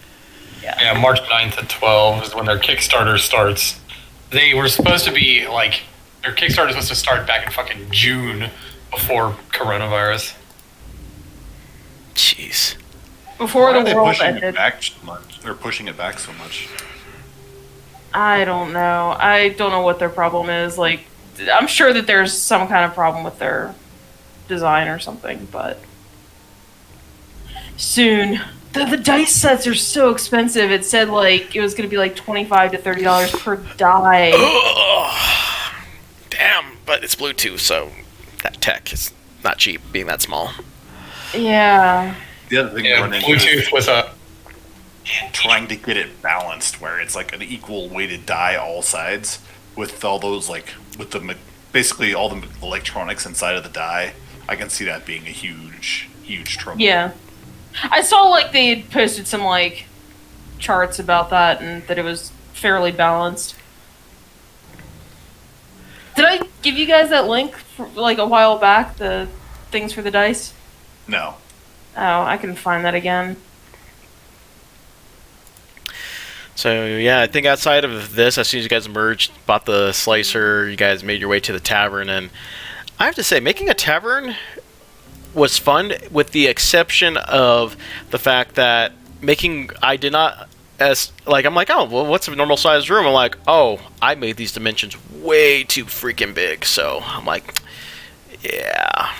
Yeah, March 9th at 12 is when their Kickstarter starts. They were supposed to be, like, their Kickstarter was supposed to start back in fucking June before coronavirus. Jeez. before Why are the they world pushing ended. it back so much? They're pushing it back so much. I don't know. I don't know what their problem is. Like, I'm sure that there's some kind of problem with their design or something, but soon. The dice sets are so expensive. It said like it was going to be like $25 to $30 per die. Ugh. Damn, but it's Bluetooth, so that tech is not cheap, being that small. Yeah. The other thing we Yeah, run into Bluetooth is with a trying to get it balanced, where it's like an equal weighted die all sides, with all those like with the basically all the electronics inside of the die. I can see that being a huge trouble. Yeah. I saw like they had posted some like charts about that and that it was fairly balanced. Did I give you guys that link for, like a while back, the things for the dice? No. Oh, I can find that again. So yeah, I think outside of this, as soon as you guys merged, bought the slicer, you guys made your way to the tavern, and I have to say, making a tavern was fun, with the exception of the fact that I did not as like I'm like, oh well, what's a normal sized room? I'm like, oh, I made these dimensions way too freaking big, so I'm like, yeah.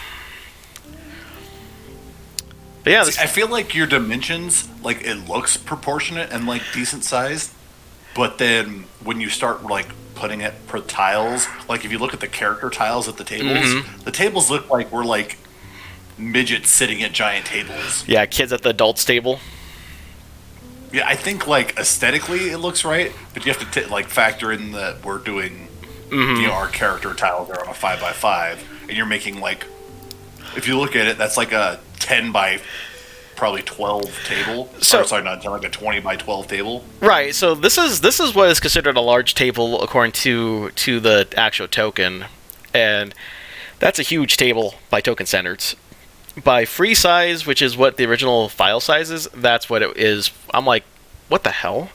But yeah, See, I feel like your dimensions, like it looks proportionate and like decent sized, but then when you start like putting it per tiles, like if you look at the character tiles at the tables, the tables look like we're like midgets sitting at giant tables. yeah, kids at the adults table. Yeah, I think like aesthetically it looks right, but you have to like factor in that we're doing, you know, our character tiles are on a 5x5, and you're making like, if you look at it, that's like a 10 by probably 12 table. So- Sorry, not 10, like a 20 by 12 table. Right. So this is what is considered a large table according to the actual token, and that's a huge table by token standards. By free size, which is what the original file size is, that's what it is. I'm like, what the hell?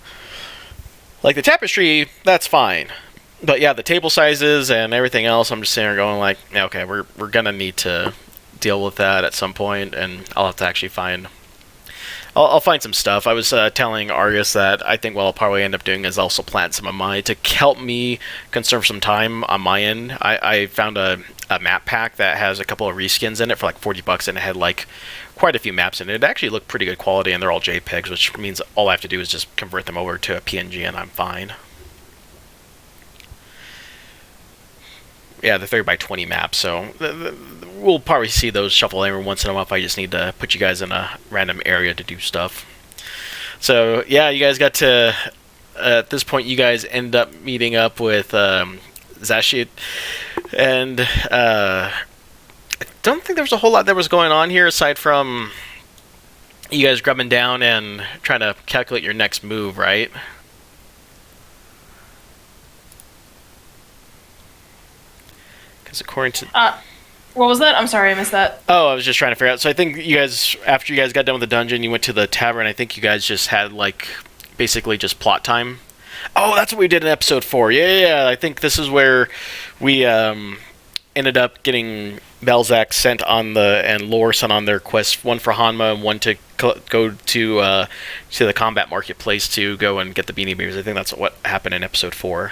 Like the tapestry, that's fine, but yeah, the table sizes and everything else, I'm just sitting there going like, yeah, okay, we're gonna need to deal with that at some point, and I'll have to actually find. I'll find some stuff. I was telling Argus that I think what I'll probably end up doing is also plant some of mine to help me conserve some time on my end. I found a map pack that has a couple of reskins in it for like $40, and it had like quite a few maps in it. It actually looked pretty good quality, and they're all JPEGs, which means all I have to do is just convert them over to a PNG, and I'm fine. Yeah, the 30 by 20 maps, so we'll probably see those shuffle every once in a while if I just need to put you guys in a random area to do stuff. So, yeah, you guys got to at this point, you guys end up meeting up with Zashid, and I don't think there was a whole lot that was going on here aside from you guys grubbing down and trying to calculate your next move, right? Because according to What was that? I'm sorry, I missed that. oh, I was just trying to figure out. So I think you guys, after you guys got done with the dungeon, you went to the tavern. I think you guys just had like basically just plot time. Oh, that's what we did in episode 4. Yeah. I think this is where we ended up getting Belzac sent on and Lore sent on their quest, one for Hanma and one to go to the combat marketplace to go and get the Beanie Babies. I think that's what happened in episode 4.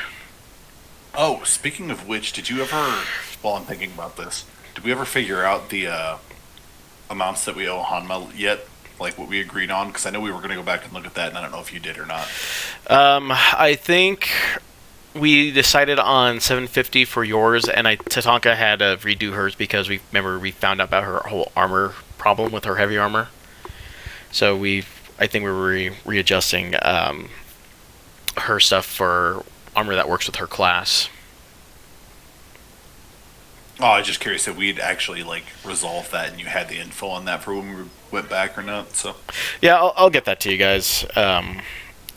Oh, speaking of which, did you ever, while I'm thinking about this, did we ever figure out the amounts that we owe Hanma yet? Like what we agreed on? Because I know we were going to go back and look at that, and I don't know if you did or not. I think we decided on 750 for yours, and Tatanka had to redo hers because we found out about her whole armor problem with her heavy armor. So I think we were readjusting her stuff for armor that works with her class. Oh, I was just curious if we'd actually like resolved that, and you had the info on that for when we went back or not. So yeah, I'll get that to you guys.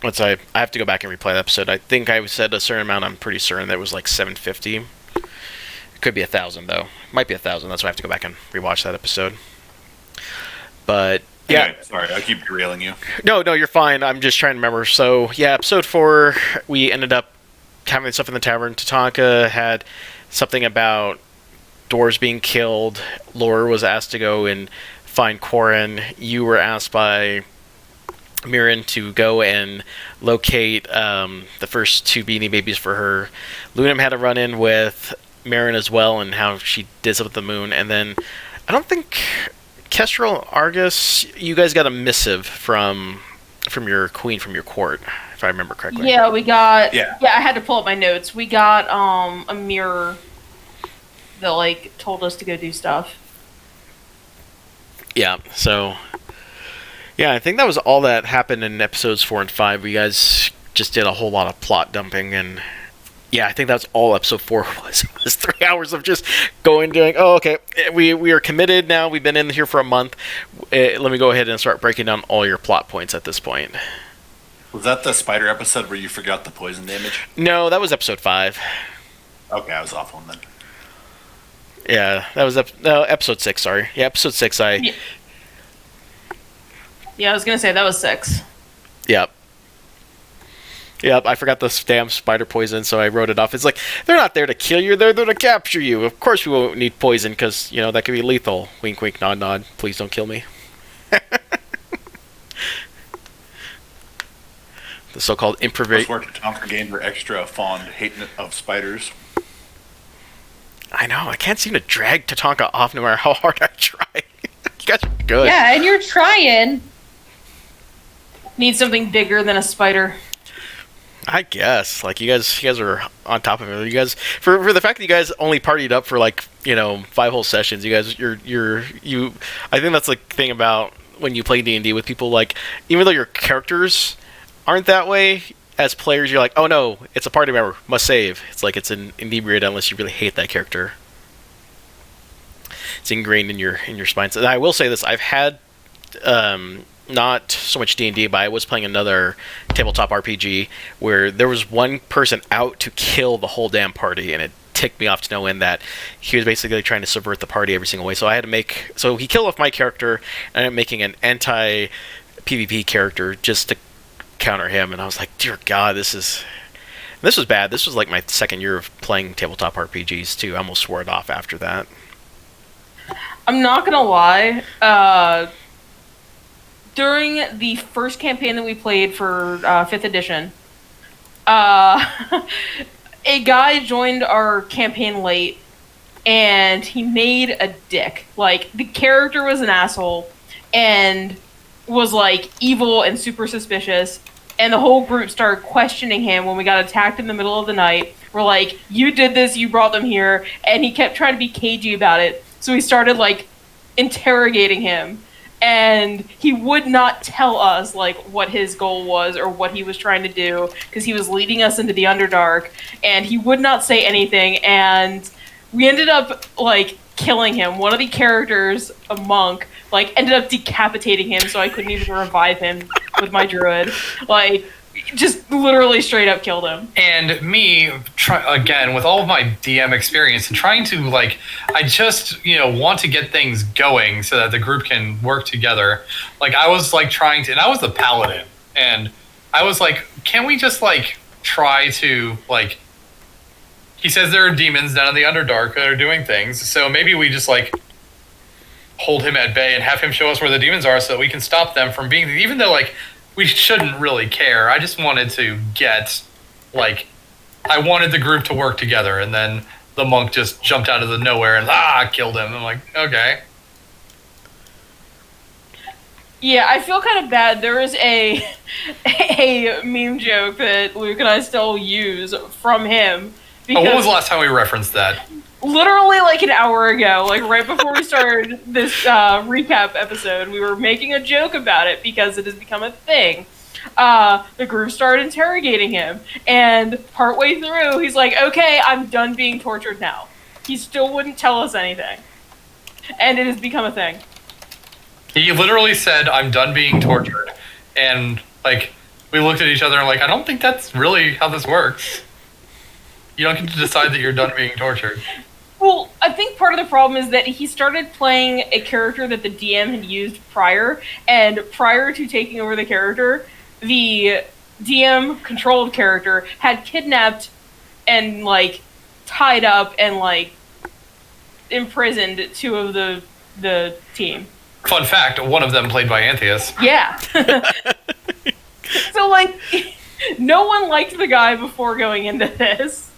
Once I have to go back and replay the episode. I think I said a certain amount. I'm pretty certain that it was like 750. It could be 1,000 though. Might be 1,000. That's why I have to go back and rewatch that episode. But yeah, anyway, sorry, I keep derailing you. No, you're fine. I'm just trying to remember. So yeah, episode 4, we ended up having stuff in the tavern. Tatanka had something about dwarves being killed. Lore was asked to go and find Quarren. You were asked by Mirren to go and locate the first 2 Beanie Babies for her. Lunam had a run-in with Mirren as well and how she did something with the moon. And then I don't think Kestrel, Argus, you guys got a missive from your queen, from your court, if I remember correctly. Yeah, we got. Yeah. I had to pull up my notes. We got a mirror that like told us to go do stuff. Yeah. So yeah, I think that was all that happened in episodes 4 and 5. You guys just did a whole lot of plot dumping, and yeah, I think that's all episode 4 was. It was 3 hours of just doing. Oh, okay, we are committed now. We've been in here for a month. Let me go ahead and start breaking down all your plot points at this point. Was that the spider episode where you forgot the poison damage? No, that was episode 5. Okay, I was off on then. Yeah, that was episode 6. Sorry, yeah, episode 6. Yeah, I was gonna say that was 6. Yep, I forgot the damn spider poison, so I wrote it off. It's like, they're not there to kill you, they're there to capture you. Of course we won't need poison, because, that could be lethal. Wink, wink, nod, nod. Please don't kill me. The so-called First work at Tonker gained her extra fond hate of spiders. I know, I can't seem to drag Tatanka off no matter how hard I try. You guys are good. Yeah, and you're trying. Need something bigger than a spider. I guess. Like, you guys are on top of it. You guys, for the fact that you guys only partied up for 5 whole sessions, you guys, I think that's the thing about when you play D&D with people, like, even though your characters aren't that way, as players, you're like, oh no, it's a party member, must save. It's like it's an inebriated unless you really hate that character. It's ingrained in your spine. So I will say this: I've had not so much D&D, but I was playing another tabletop RPG where there was one person out to kill the whole damn party, and it ticked me off to no end that he was basically trying to subvert the party every single way. So I had to so he killed off my character, and I'm making an anti-PvP character just to counter him, and I was like, dear God, this was bad. This was like my second year of playing tabletop RPGs too. I almost swore it off after that. I'm not gonna lie. During the first campaign that we played for 5th edition, a guy joined our campaign late, and he made a dick. Like, the character was an asshole, and was like evil and super suspicious. And the whole group started questioning him when we got attacked in the middle of the night. We're like, you did this, you brought them here. And he kept trying to be cagey about it. So we started, interrogating him. and he would not tell us like what his goal was or what he was trying to do because he was leading us into the Underdark, and he would not say anything, and we ended up like killing him. One of the characters, a monk, like ended up decapitating him, so I couldn't even revive him with my druid. Like, just literally straight up killed him. And me, again, with all of my DM experience and trying to, like, I just, want to get things going so that the group can work together. Like, I was, like, trying to, and I was the paladin, and I was like, can we just, like, try to, like, he says there are demons down in the Underdark that are doing things, so maybe we just, like, hold him at bay and have him show us where the demons are so that we can stop them from being, even though, like, we shouldn't really care. I just wanted to get, like, I wanted the group to work together, and then the monk just jumped out of the nowhere and killed him. I'm like, okay. Yeah, I feel kind of bad. There is a meme joke that Luke and I still use from him. What was the last time we referenced that? Literally like an hour ago, like right before we started this recap episode, we were making a joke about it because it has become a thing. The group started interrogating him, and partway through, he's like, okay, I'm done being tortured now. He still wouldn't tell us anything. And it has become a thing. He literally said, I'm done being tortured. And, like, we looked at each other and, like, I don't think that's really how this works. You don't get to decide that you're done being tortured. Well, I think part of the problem is that he started playing a character that the DM had used prior, and prior to taking over the character, the DM controlled character had kidnapped and, like, tied up and, like, imprisoned two of the team. Fun fact, one of them played by Antheus. Yeah. So, like, no one liked the guy before going into this.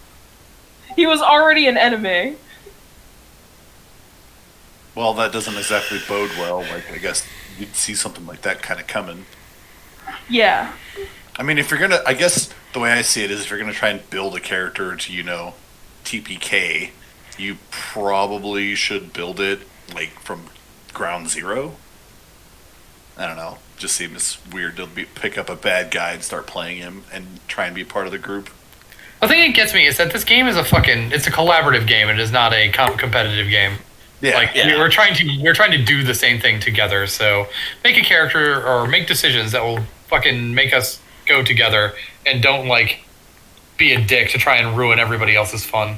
He was already an enemy. Well, that doesn't exactly bode well. Like, I guess you'd see something like that kind of coming. Yeah. I mean, if you're gonna, I guess the way I see it is, if you're gonna try and build a character to, TPK, you probably should build it like from ground zero. I don't know. Just seems weird to pick up a bad guy and start playing him and try and be part of the group. The thing that gets me is that this game is it's a collaborative game. It is not a competitive game. Yeah. We're trying to do the same thing together. So make a character or make decisions that will fucking make us go together, and don't like be a dick to try and ruin everybody else's fun.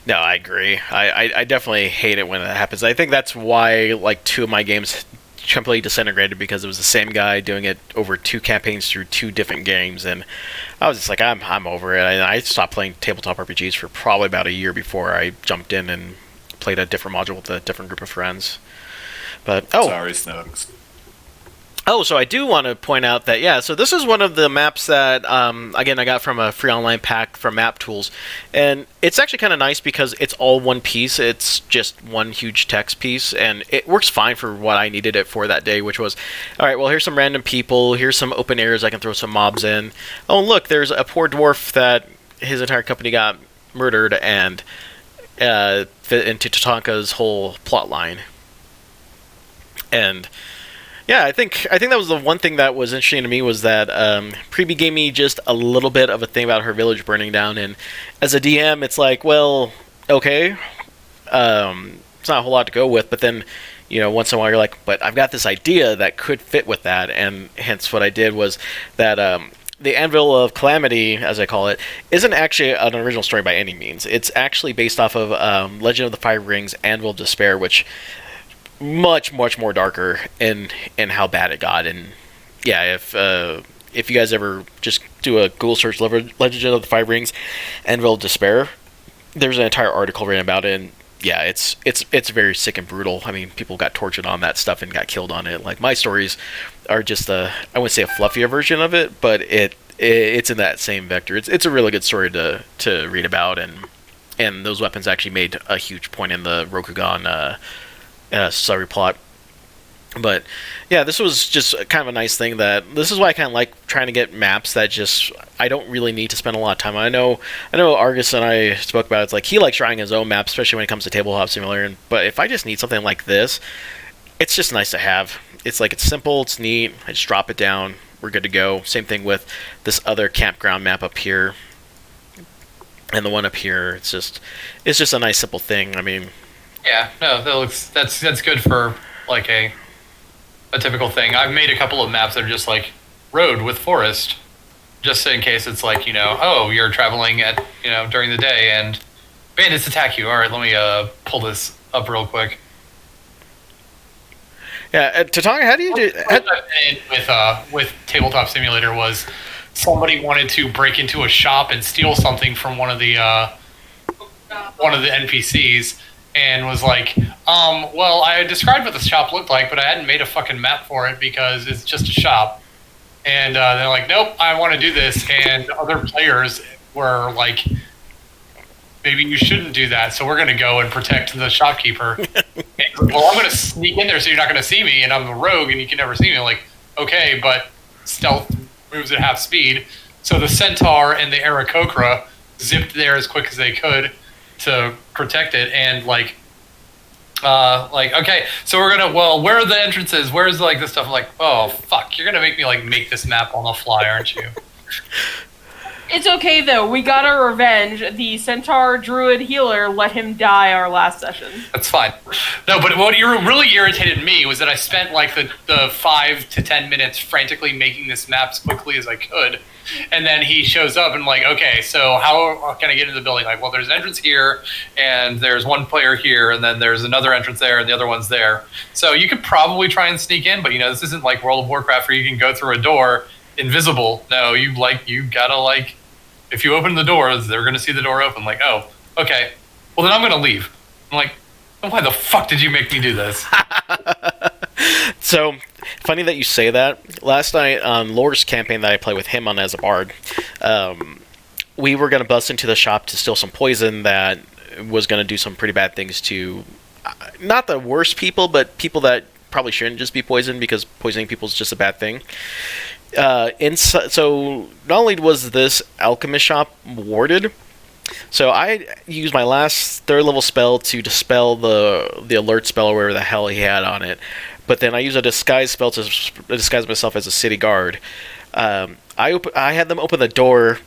No, I agree. I definitely hate it when that happens. I think that's why like two of my games completely disintegrated, because it was the same guy doing it over two campaigns through two different games, and I was just like, I'm over it. I stopped playing tabletop RPGs for probably about a year before I jumped in and played a different module with a different group of friends. But Sorry, Snugs. So I do want to point out that, so this is one of the maps that, again, I got from a free online pack from Map Tools, and it's actually kind of nice because it's all one piece. It's just one huge text piece, and it works fine for what I needed it for that day, which was, all right, well, here's some random people, here's some open areas I can throw some mobs in. Oh, and look, there's a poor dwarf that his entire company got murdered and fit into Tatanka's whole plot line. And yeah, I think that was the one thing that was interesting to me, was that Preeby gave me just a little bit of a thing about her village burning down, and as a DM, it's like, well, okay, it's not a whole lot to go with, but then, once in a while you're like, but I've got this idea that could fit with that, and hence what I did was that the Anvil of Calamity, as I call it, isn't actually an original story by any means. It's actually based off of Legend of the Five Rings, Anvil of Despair, which much more darker in how bad it got. And yeah, if you guys ever just do a Google search, Legend of the Five Rings, Anvil of Despair, there's an entire article written about it, and yeah, it's very sick and brutal. I mean, people got tortured on that stuff and got killed on it. Like, my stories are just I wouldn't say a fluffier version of it, but it's in that same vector. It's a really good story to read about, and those weapons actually made a huge point in the Rokugan story plot. But yeah, this was just kind of a nice thing. That this is why I kind of like trying to get maps that just I don't really need to spend a lot of time on. I know Argus and I spoke about it. It's like he likes trying his own maps, especially when it comes to Tabletop Simulator. But if I just need something like this, it's just nice to have. It's like it's simple, it's neat. I just drop it down. We're good to go. Same thing with this other campground map up here, and the one up here. It's just a nice simple thing. I mean, Yeah, no, that's good for like a typical thing. I've made a couple of maps that are just like road with forest, just in case it's like, oh, you're traveling at during the day and bandits attack you. All right, let me pull this up real quick. yeah. Tatanga, how do you do? What I did with Tabletop Simulator was somebody wanted to break into a shop and steal something from one of the NPCs, and was like, well, I described what the shop looked like, but I hadn't made a fucking map for it because it's just a shop. And they're like, nope, I want to do this. And other players were like, maybe you shouldn't do that, so we're going to go and protect the shopkeeper. And, well, I'm going to sneak in there so you're not going to see me, and I'm a rogue and you can never see me. Like, okay, but stealth moves at half speed. So the Centaur and the Aarakocra zipped there as quick as they could to protect it, and okay, so we're gonna, well, where are the entrances? Where's like this stuff? I'm like, oh fuck, you're gonna make me like make this map on the fly, aren't you? It's okay though. We got our revenge. The Centaur Druid healer let him die our last session. That's fine. No, but what really irritated me was that I spent like the 5 to 10 minutes frantically making this map as quickly as I could. And then he shows up and like, okay, so how can I get into the building? Like, well, there's an entrance here, and there's one player here, and then there's another entrance there, and the other one's there. So you could probably try and sneak in, but this isn't like World of Warcraft where you can go through a door invisible. No, you gotta if you open the doors, they're gonna see the door open. Like, oh, okay, well then I'm gonna leave. I'm like, why the fuck did you make me do this? So, funny that you say that. Last night on Lore's campaign that I play with him on as a bard, we were going to bust into the shop to steal some poison that was going to do some pretty bad things to, not the worst people, but people that probably shouldn't just be poisoned, because poisoning people is just a bad thing. So, not only was this alchemist shop warded, so I used my last 3rd level spell to dispel the alert spell or whatever the hell he had on it. But then I used a disguise spell to disguise myself as a city guard. I had them open the door,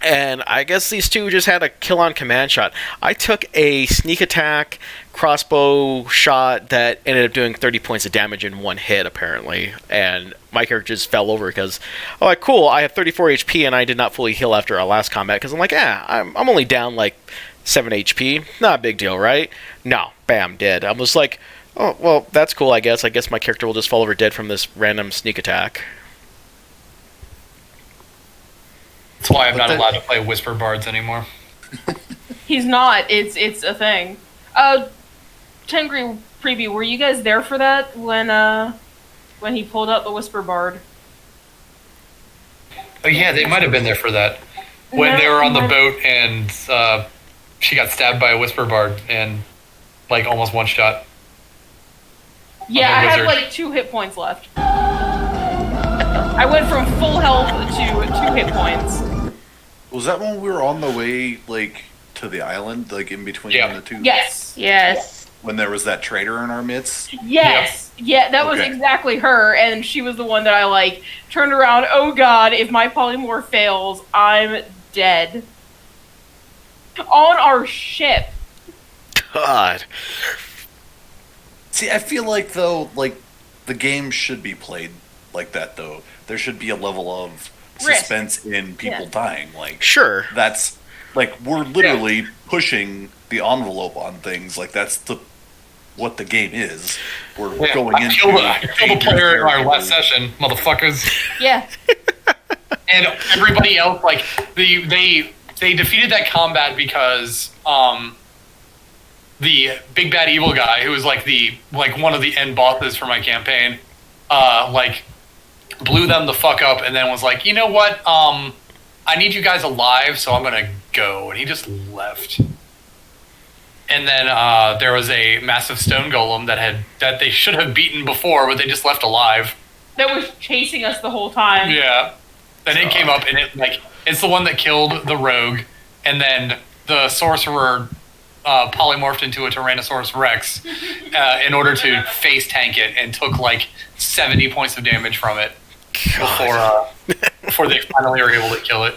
and I guess these two just had a kill on command shot. I took a sneak attack crossbow shot that ended up doing 30 points of damage in one hit, apparently. And my character just fell over because, oh, like, cool, I have 34 HP and I did not fully heal after our last combat, because I'm like, I'm only down like 7 HP. Not a big deal, right? No, bam, dead. I was like, oh, well, that's cool, I guess. I guess my character will just fall over dead from this random sneak attack. That's why I'm not allowed to play Whisper Bards anymore. He's not. It's a thing. Tengri preview. Were you guys there for that when he pulled out the Whisper Bard? Oh yeah, they might have been there for that. When they were on the boat and she got stabbed by a Whisper Bard and like almost one shot. Yeah, I had like 2 hit points left. I went from full health to 2 hit points. Was that when we were on the way, to the island, in between the two? Yes. When there was that traitor in our midst? Yes. Yep. Yeah, that was exactly her, and she was the one that I, turned around, oh god, if my polymorph fails, I'm dead. On our ship. God. See, I feel like, though, the game should be played like that, though. There should be a level of suspense in people dying. Sure. That's, we're literally pushing the envelope on things. That's what the game is. We're going into... I killed a player in our last session, motherfuckers. Yeah. And everybody else, they defeated that combat because, the big bad evil guy, who was one of the end bosses for my campaign, blew them the fuck up and then was like, you know what, I need you guys alive, so I'm gonna go, and he just left. And then there was a massive stone golem that they should have beaten before, but they just left alive. That was chasing us the whole time. Yeah. Then it came up, and it's the one that killed the rogue, and then the sorcerer polymorphed into a Tyrannosaurus Rex in order to face tank it, and took like 70 points of damage from it before they finally were able to kill it.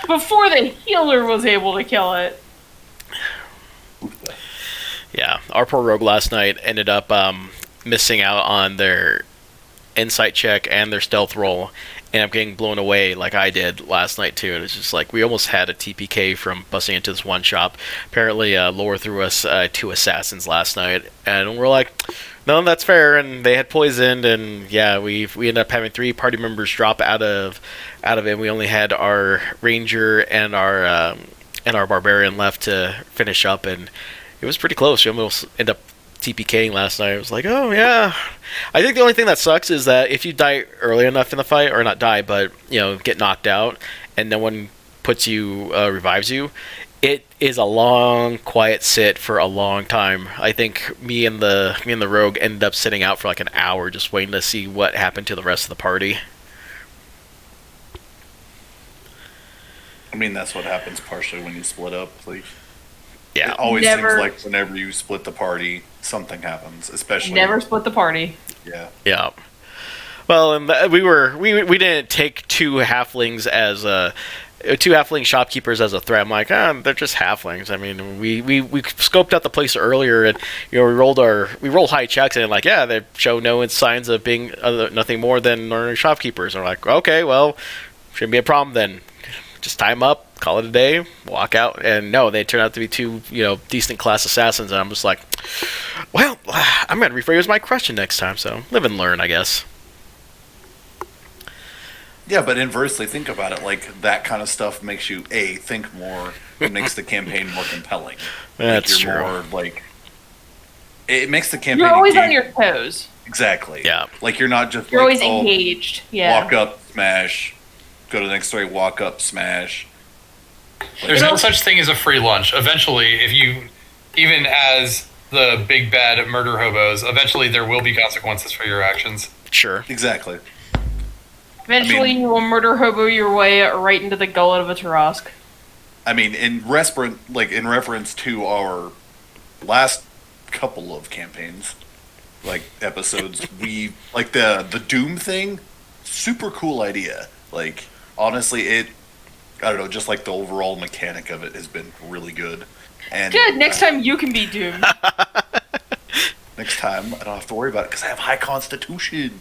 Before the healer was able to kill it. Yeah, our poor rogue last night ended up missing out on their insight check and their stealth roll, and I'm getting blown away like I did last night too. And it's just like we almost had a TPK from busting into this one shop. Apparently, Lore threw us 2 assassins last night, and we're like, no, that's fair. And they had poisoned, and yeah, we ended up having 3 party members drop out of it. We only had our ranger and our barbarian left to finish up, and it was pretty close. We almost ended up TPKing last night. I was like, oh yeah. I think the only thing that sucks is that if you die early enough in the fight, or not die, but get knocked out, and no one puts you revives you, it is a long, quiet sit for a long time. I think me and the rogue ended up sitting out for like an hour, just waiting to see what happened to the rest of the party. I mean, that's what happens partially when you split up. Like, Yeah. it always Never- seems like whenever you split the party, something happens. Especially Never split the party. Yeah. Yeah. Well, and we didn't take 2 halflings as 2 halfling shopkeepers as a threat. I'm like, they're just halflings. I mean, we scoped out the place earlier, and we rolled high checks, and like, yeah, they show no signs of being nothing more than ordinary shopkeepers. And we're like, okay, well, shouldn't be a problem then. Just tie them up, call it a day, walk out. And no, they turn out to be 2 decent class assassins, and I'm just like, well, I'm gonna rephrase my question next time. So live and learn, I guess. Yeah, but inversely, think about it. Like, that kind of stuff makes you, think more. It makes the campaign more compelling. That's you're true. More, like, it makes the campaign... You're always on engage- your toes. Exactly. Yeah. Like, you're not just You're like, always engaged. Yeah. walk up, smash, go to the next story, walk up, smash. There's no such thing as a free lunch. Eventually, even as the big bad murder hobos, eventually there will be consequences for your actions. Sure. Exactly. Eventually, I mean- you will murder hobo your way right into the gullet of a Tarask. I mean, in reference to our last couple of campaigns, episodes, we like the Doom thing. Super cool idea. Like, honestly, I don't know, just like the overall mechanic of it has been really good. And Good. Next time you can be doomed. next time I don't have to worry about it because I have high constitution.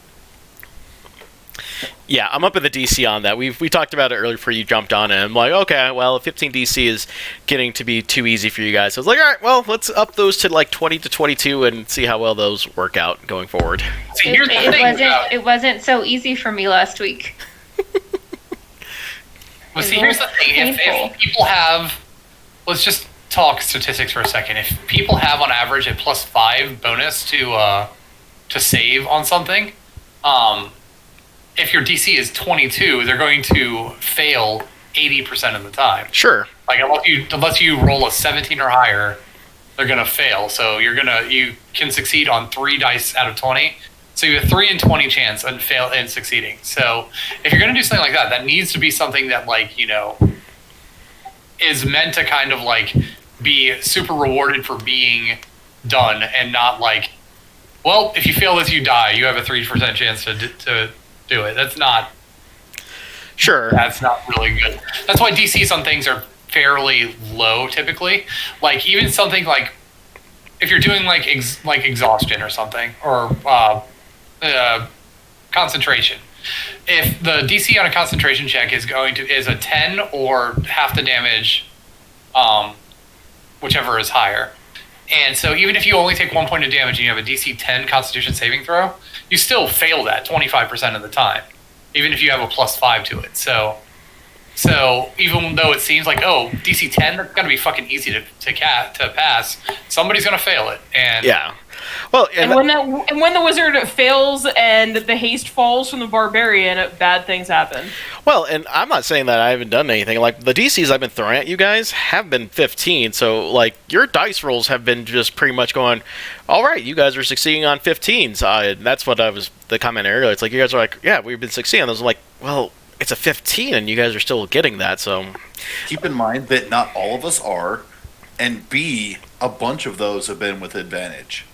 Yeah, I'm up in the DC on that. We talked about it earlier before you jumped on it. I'm like, okay, well, 15 DC is getting to be too easy for you guys. So I was like, all right, well, let's up those to like 20 to 22 and see how well those work out going forward. See, here's the thing. It wasn't so easy for me last week. Well, see, here's the thing. Painful. If people have, let's just talk statistics for a second. If people have on average a +5 bonus to save on something, if your DC is 22, they're going to fail 80% of the time. Sure. Like unless you roll a 17 or higher, they're gonna fail. So you can succeed on 3 dice out of 20. So you have 3 in 20 chance and fail in succeeding. So if you're gonna do something like that, that needs to be something that is meant to kind of be super rewarded for being done, and not like, well, if you fail this, you die. You have a 3% chance to do it. That's not really good. That's why DCs on things are fairly low typically. Like even something like if you're doing like exhaustion or something, or concentration. If the DC on a concentration check is a 10 or half the damage, whichever is higher. And so even if you only take 1 point of damage and you have a DC 10 Constitution saving throw, you still fail that 25% of the time, even if you have a +5 to it. So even though it seems like, oh, DC 10, that's gonna be fucking easy to pass, somebody's gonna fail it. And Yeah. Well, And when the wizard fails and the haste falls from the barbarian, bad things happen. well, and I'm not saying that I haven't done anything. Like the DCs I've been throwing at you guys have been 15. So like your dice rolls have been just pretty much going, all right, you guys are succeeding on 15s. That's what the comment earlier. It's like you guys are like, yeah, we've been succeeding on those. I'm like, well, it's a 15 and you guys are still getting that. So Keep in mind that not all of us are, and B, a bunch of those have been with advantage.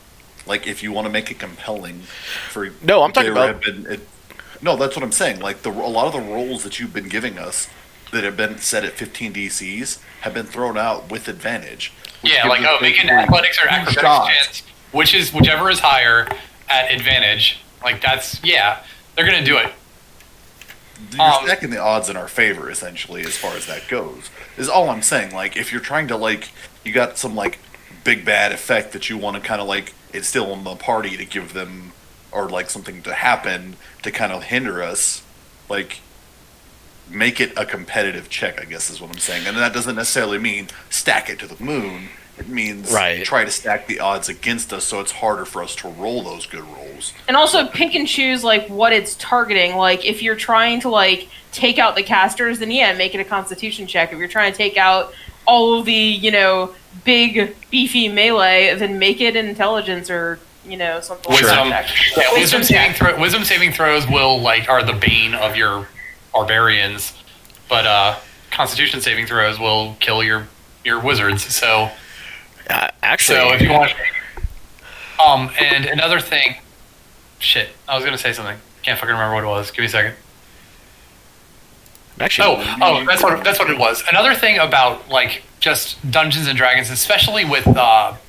Like, if you want to make it compelling for No, I'm talking there about- have been- no, that's what I'm saying. Like, a lot of the rolls that you've been giving us that have been set at 15 DCs have been thrown out with advantage. which Yeah, gives like, us make an basically athletics or two acrobatics shots. chance, whichever is higher at advantage. Like, they're gonna do it. You're stacking the odds in our favor, essentially, as far as that goes. Is all I'm saying. Like, if you're trying to, like, you got some, like, big bad effect that you want to kind of, like, instill in the party to give them, or, like, something to happen to kind of hinder us, like, make it a competitive check, I guess is what I'm saying. And that doesn't necessarily mean stack it to the moon. It means Right. try to stack the odds against us so it's harder for us to roll those good rolls. And also pick and choose like what it's targeting. Like if you're trying to like take out the casters, then yeah, make it a Constitution check. If you're trying to take out all of the, you know, big beefy melee, then make it intelligence or, you know, something Wisdom. like that. Yeah, wisdom check. saving throws will are the bane of your barbarians, but Constitution saving throws will kill your wizards. So Actually, if you want, and another thing, shit, I was gonna say something. Can't fucking remember what it was. Give me a second. actually, That's what it was. Another thing about like just Dungeons and Dragons, especially with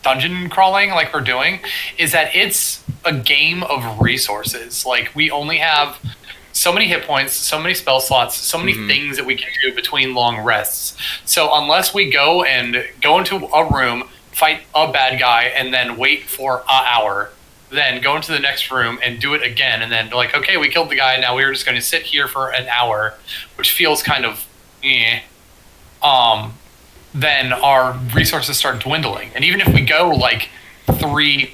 dungeon crawling, like we're doing, is that it's a game of resources. Like we only have so many hit points, so many spell slots, so many things that we can do between long rests. So unless we go into a room, fight a bad guy, and then wait for an hour, then go into the next room and do it again, and then be like, okay, we killed the guy, now we're just going to sit here for an hour, which feels kind of then our resources start dwindling. And even if we go like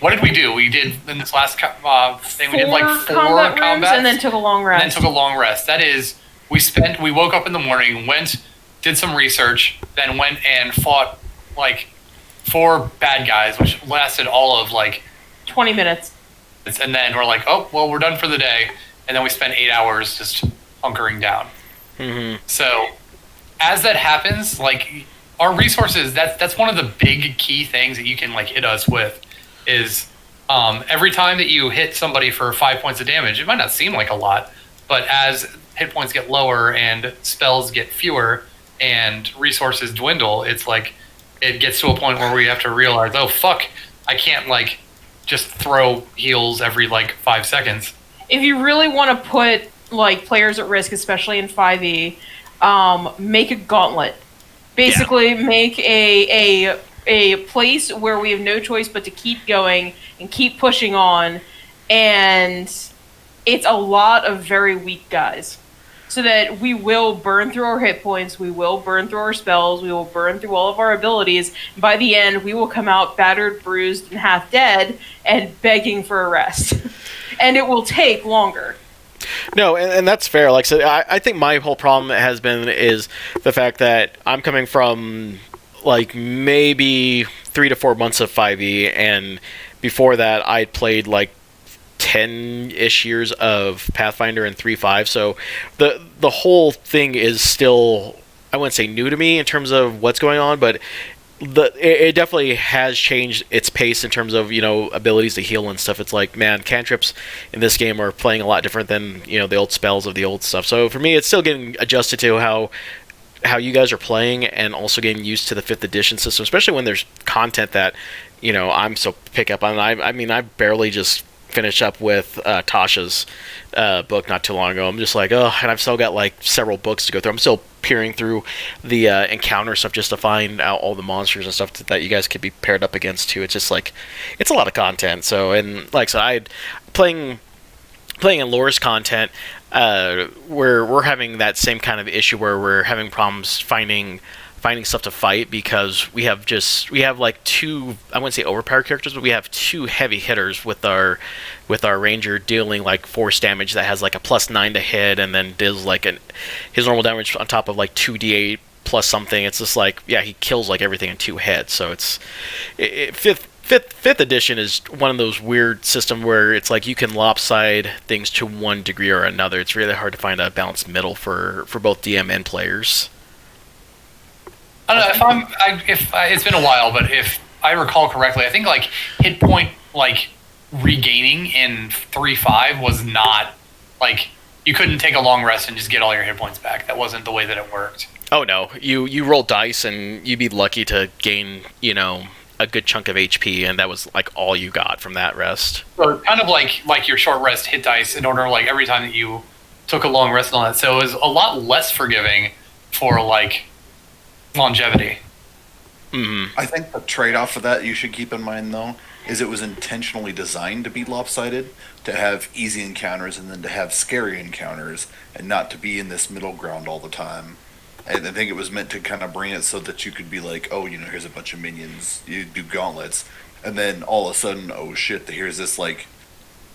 what did we do? We did in this last thing, we did like 4 combat rooms combats and then took a long rest. and then took a long rest. That is, we woke up in the morning, did some research, then went and fought like 4 bad guys, which lasted all of like 20 minutes. and then we're like, oh, well, we're done for the day. And then we spent 8 hours just hunkering down. So as that happens, like our resources, that's one of the big key things that you can like hit us with is every time that you hit somebody for 5 points of damage, it might not seem like a lot, but as hit points get lower and spells get fewer and resources dwindle, it's like it gets to a point where we have to realize, oh fuck, I can't like just throw heals every like 5 seconds. If you really want to put like players at risk, especially in 5e, make a gauntlet. Basically, make a place where we have no choice but to keep going and keep pushing on, and it's a lot of very weak guys. So that we will burn through our hit points, we will burn through our spells, we will burn through all of our abilities, and by the end, we will come out battered, bruised, and half dead, and begging for a rest. And it will take longer. No, and that's fair. Like I said, I think my whole problem is the fact that I'm coming from like maybe 3 to 4 months of 5e, and before that I'd played like 10-ish years of Pathfinder and 3.5. So the whole thing is still, I wouldn't say new to me in terms of what's going on, but it definitely has changed its pace in terms of, you know, abilities to heal and stuff. It's like, man, cantrips in this game are playing a lot different than, you know, the old spells of the old stuff. So for me, it's still getting adjusted to how you guys are playing, and also getting used to the 5th edition system, especially when there's content that, you know, I'm so pick up on. I mean, I barely just finished up with Tasha's book not too long ago. I'm just like, oh, and I've still got like several books to go through. I'm still peering through the encounter stuff just to find out all the monsters and stuff that you guys could be paired up against too. It's just like, it's a lot of content. So, and like I said, I playing in Lore's content, we're having that same kind of issue where we're having problems finding stuff to fight, because we have like 2, I wouldn't say overpowered characters, but we have 2 heavy hitters with our ranger dealing like force damage that has like a +9 to hit, and then does like his normal damage on top of like 2d8 plus something. It's just like, yeah, he kills like everything in 2 hits. So it's fifth edition is one of those weird systems where it's like you can lopside things to one degree or another. It's really hard to find a balanced middle for both DM and players. I don't know if it's been a while, but if I recall correctly, I think like hit point like regaining in 3.5 was not like you couldn't take a long rest and just get all your hit points back. That wasn't the way that it worked. Oh no, you roll dice and you'd be lucky to gain, a good chunk of HP, and that was like all you got from that rest. So kind of like your short rest hit dice in order like every time that you took a long rest on that. So it was a lot less forgiving for like longevity. Mm-hmm. I think the trade-off for that you should keep in mind, though, is it was intentionally designed to be lopsided, to have easy encounters and then to have scary encounters, and not to be in this middle ground all the time. And I think it was meant to kind of bring it so that you could be like, oh, here's a bunch of minions, you do gauntlets, and then all of a sudden, oh shit, here's this like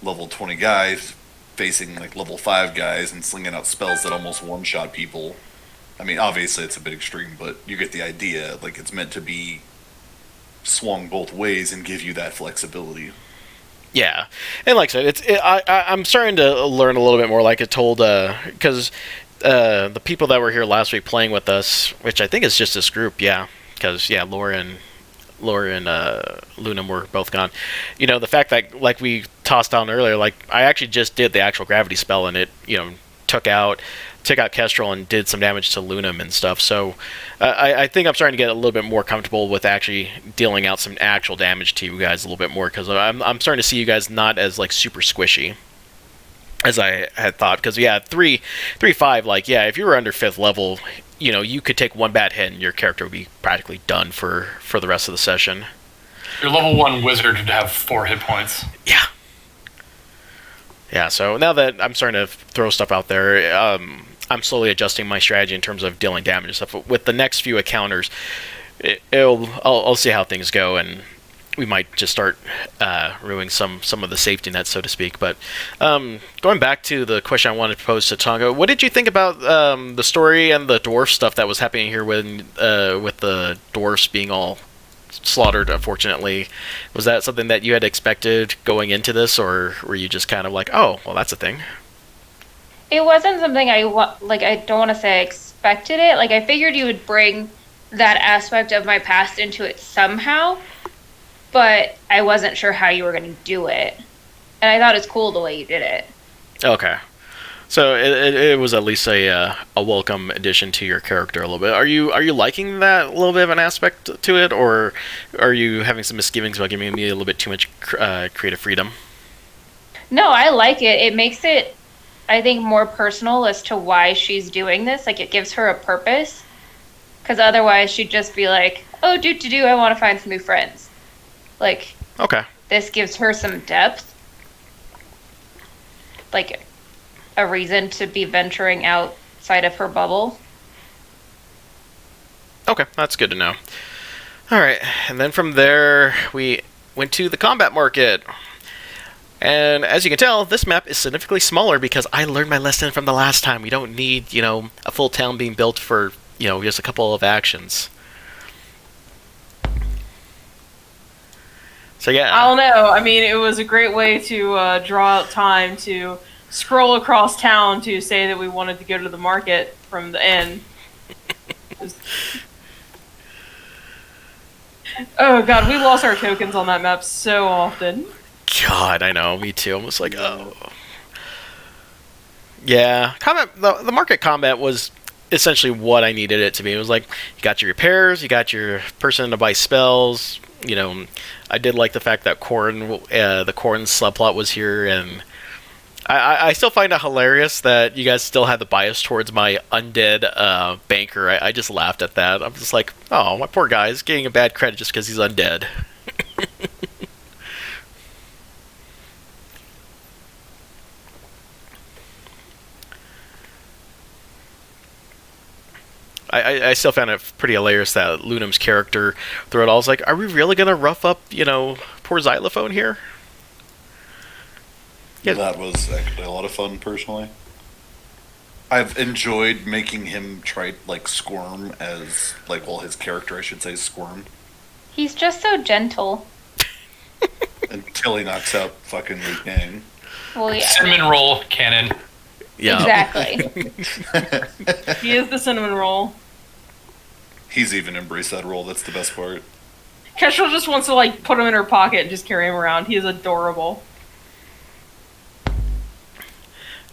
level 20 guys facing like level 5 guys and slinging out spells that almost one-shot people. I mean, obviously it's a bit extreme, but you get the idea. Like, it's meant to be swung both ways and give you that flexibility. Yeah, and like I said, I'm starting to learn a little bit more. Like I told, because the people that were here last week playing with us, which I think is just this group, because Laura and Lunam were both gone. The fact that like we tossed down earlier, like I actually just did the actual gravity spell and it, took out Kestrel and did some damage to Lunam and stuff. So I think I'm starting to get a little bit more comfortable with actually dealing out some actual damage to you guys a little bit more, because I'm starting to see you guys not as like super squishy as I had thought. Because 3-5, like if you were under 5th level, you could take one bad hit and your character would be practically done for the rest of the session. Your level 1 wizard would have 4 hit points. Yeah, so now that I'm starting to throw stuff out there, I'm slowly adjusting my strategy in terms of dealing damage and stuff. With the next few encounters, I'll see how things go, and we might just start ruining some of the safety nets, so to speak. But going back to the question I wanted to pose to Tonga, what did you think about the story and the dwarf stuff that was happening here with the dwarfs being all slaughtered, unfortunately? Was that something that you had expected going into this, or were you just kind of like, oh, well, that's a thing? It wasn't something I don't want to say I expected it. Like, I figured you would bring that aspect of my past into it somehow, but I wasn't sure how you were going to do it. And I thought it's cool the way you did it. Okay. So it was at least a welcome addition to your character a little bit. Are you liking that little bit of an aspect to it, or are you having some misgivings about giving me a little bit too much creative freedom? No, I like it. It makes it, I think, more personal as to why she's doing this. Like, it gives her a purpose. Because otherwise she'd just be like, oh, I want to find some new friends. Like, okay. This gives her some depth. Like, a reason to be venturing outside of her bubble. Okay, that's good to know. Alright, and then from there, we went to the combat market. And as you can tell, this map is significantly smaller because I learned my lesson from the last time. We don't need, a full town being built for, just a couple of actions. So yeah. I don't know. I mean, it was a great way to draw out time to scroll across town to say that we wanted to go to the market from the inn. Oh god, we lost our tokens on that map so often. God, I know, me too. I'm just like, oh. Yeah, the market combat was essentially what I needed it to be. It was like, you got your repairs, you got your person to buy spells. I did like the fact that the Corn subplot was here, and I still find it hilarious that you guys still had the bias towards my undead banker. I just laughed at that. I'm just like, oh, my poor guy is getting a bad credit just because he's undead. I still found it pretty hilarious that Lunam's character through it all was like, are we really going to rough up, poor Xylophone here? Yeah. That was actually a lot of fun, personally. I've enjoyed making him try, squirm as, his character, I should say, squirm. He's just so gentle. Until he knocks out fucking Liu Kang. Well, yeah. Cinnamon roll cannon. Yeah. Exactly. He is the cinnamon roll. He's even embraced that role. That's the best part. Kestrel just wants to like put him in her pocket and just carry him around. He is adorable.